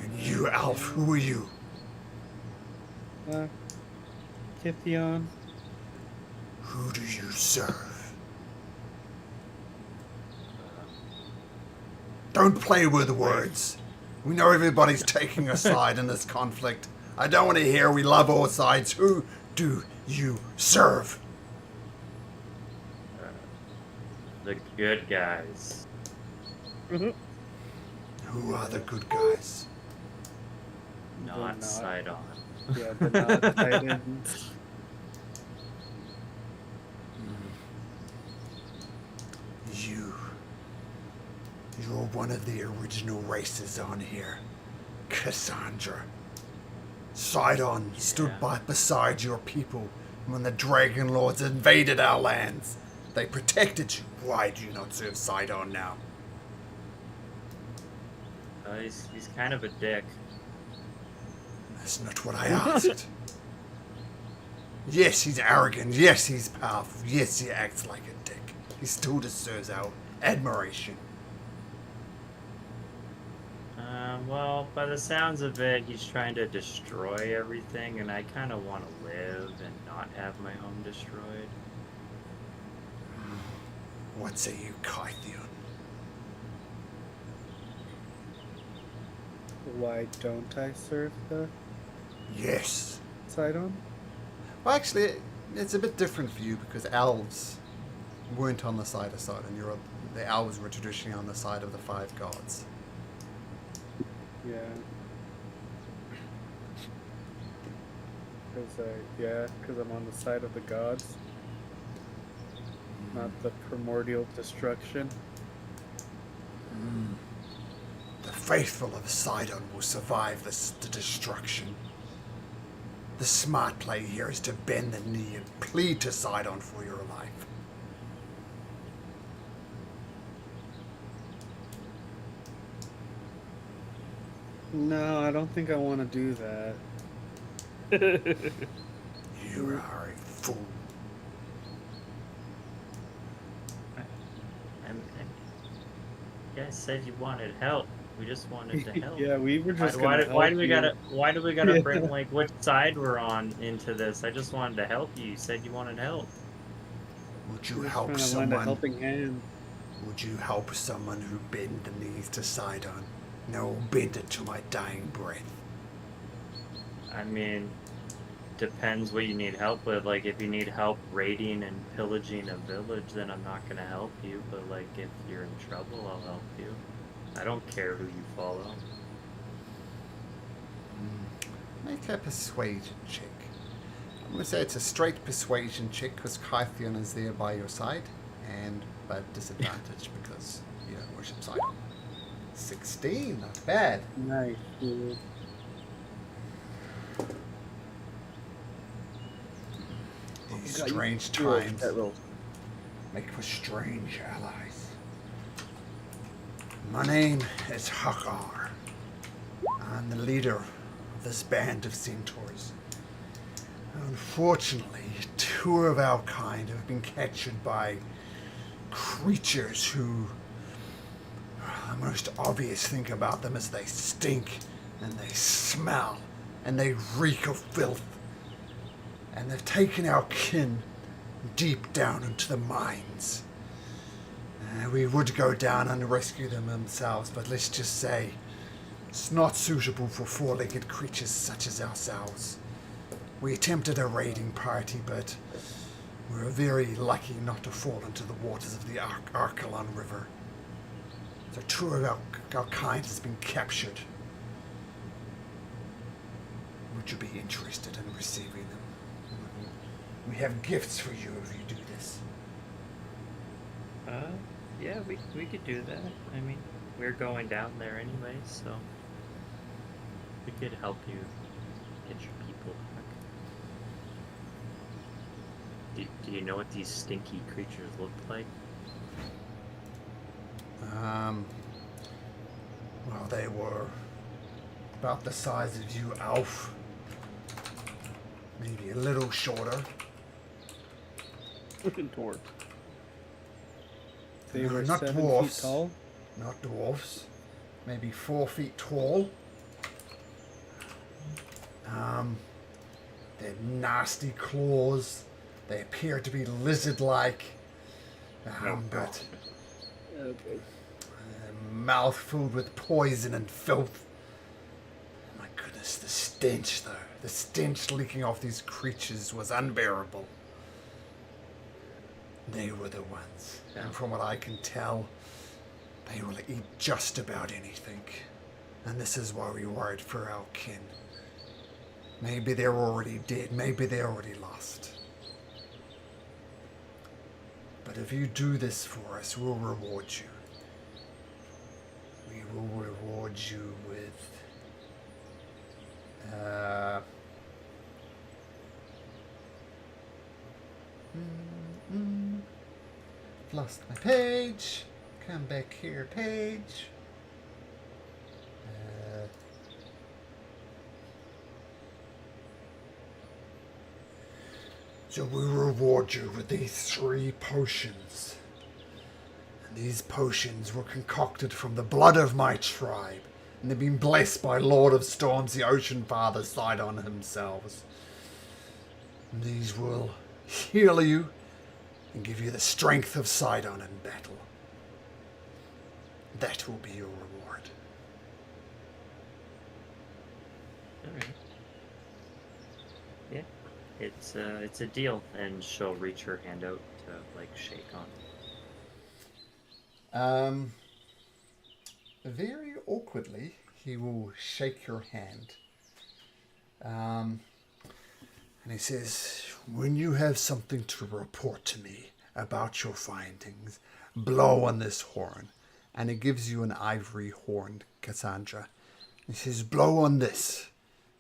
And you, elf, who are you? Kithion. Who do you serve? Don't play with words. We know everybody's taking a side in this conflict. I don't want to hear we love all sides. Who do you serve? The good guys. Who are the good guys? Not Sidon. Yeah, but not Titans. You're one of the original races on here, Cassandra. Sidon stood beside your people when the Dragon Lords invaded our lands. They protected you. Why do you not serve Sidon now? He's kind of a dick. That's not what I asked. Yes, he's arrogant. Yes, he's powerful. Yes, he acts like a dick. He still deserves our admiration. Well, by the sounds of it, he's trying to destroy everything, and I kind of want to live and not have my home destroyed. What say you, Kythian? Why don't I serve the Yes. Sidon? Well, actually, it's a bit different for you because elves weren't on the side of Sidon. The elves were traditionally on the side of the five gods. Yeah. Because I'm on the side of the gods, not the primordial destruction. The faithful of Sidon will survive the destruction. The smart play here is to bend the knee and plead to Sidon for your life. No, I don't think I want to do that. You are a fool. You guys said you wanted help. We just wanted to help. Yeah, we were just Why gonna do help we you. gotta Yeah. bring like which side we're on into this? I just wanted to help you. You said you wanted help. Would you We're just help trying to lend a someone? helping hand. Would you help someone who bend the knees to Sidon? No, bend it to my dying breath. I mean, depends what you need help with. Like, if you need help raiding and pillaging a village, then I'm not gonna help you. But like, if you're in trouble, I'll help you. I don't care who you follow. Make a persuasion check. I'm going to say it's a straight persuasion check because Kythian is there by your side, and but disadvantage because you don't worship Sidon. 16, not bad. Nice, dude. These God, you strange do it. times That roll. make for strange allies. My name is Hakar. I'm the leader of this band of centaurs. Unfortunately, two of our kind have been captured by creatures who... The most obvious thing about them is they stink, and they smell, and they reek of filth. And they've taken our kin deep down into the mines. We would go down and rescue them themselves, but let's just say it's not suitable for four-legged creatures such as ourselves. We attempted a raiding party, but we were very lucky not to fall into the waters of the Archelon River. So two of our kind has been captured. Would you be interested in receiving them? We have gifts for you if you do this. Yeah, we could do that. I mean, we're going down there anyway, so we could help you get your people back. Do you know what these stinky creatures look like? Well, they were about the size of you, Alf. Maybe a little shorter. Looking toward. They No, were not 7 dwarfs. feet tall. Not dwarfs. Maybe 4 feet tall. They had nasty claws. They appear to be lizard-like. But Okay. a mouth filled with poison and filth. My goodness, the stench, though. The stench leaking off these creatures was unbearable. They were the ones. And from what I can tell, they will eat just about anything. And this is why we worried for our kin. Maybe they're already dead. Maybe they're already lost. But if you do this for us, we'll reward you. We will reward you with... Lost my page. Come back here, page. So we reward you with these 3 potions. And these potions were concocted from the blood of my tribe, and they've been blessed by Lord of Storms, the Ocean Father, Sidon himself. And these will heal you and give you the strength of Sidon in battle. That will be your reward. Alright. Yeah. It's a deal, and she'll reach her hand out to like shake on. Very awkwardly, he will shake your hand. And he says, when you have something to report to me about your findings, blow on this horn. And he gives you an ivory horn, Cassandra. He says, blow on this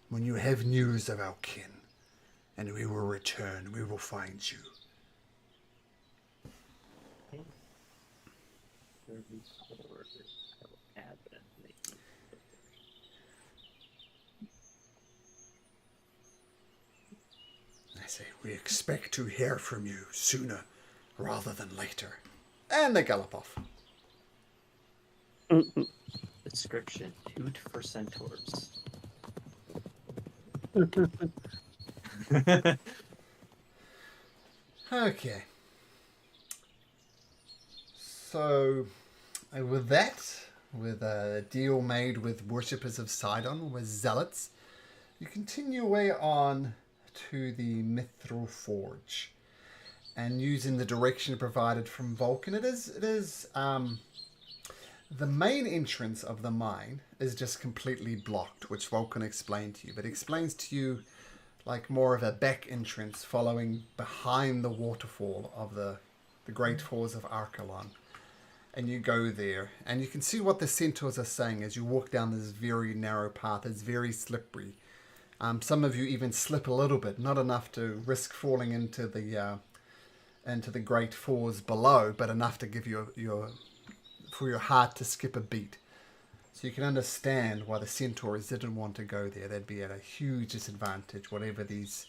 when you have news of our kin. And we will return. We will find you. I say, we expect to hear from you sooner rather than later. And they gallop off. Description: Toot for centaurs. Okay. So, with that, with a deal made with worshippers of Sidon, with zealots, you continue away on to the Mithril Forge. And using the direction provided from Vulcan, it is the main entrance of the mine is just completely blocked, which Vulcan explained to you. But he explains to you like more of a back entrance following behind the waterfall of the Great Falls of Archelon. And you go there, and you can see what the centaurs are saying as you walk down this very narrow path. It's very slippery. Some of you even slip a little bit, not enough to risk falling into the Great Falls below, but enough to give you for your heart to skip a beat. So you can understand why the centaurs didn't want to go there. They'd be at a huge disadvantage, whatever these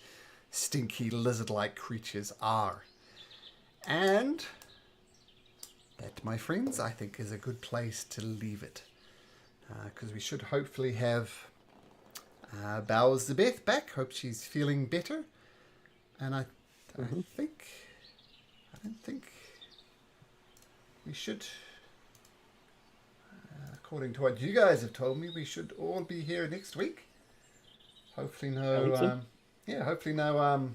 stinky lizard-like creatures are. And that, my friends, I think is a good place to leave it. Because we should hopefully have Bowers the Beth back. Hope she's feeling better. And I don't think we should, according to what you guys have told me, we should all be here next week. Hopefully no, hopefully no,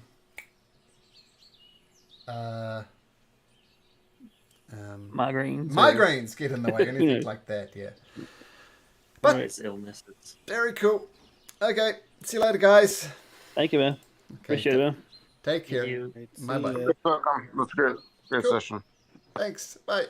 migraines get in the way, anything like that, yeah. But it's illnesses. Very cool. Okay, see you later, guys. Thank you, man. Okay, Appreciate it, man. Take care. Great to Bye-bye. see ya. Welcome. That's great. Great Cool. session. Thanks. Bye.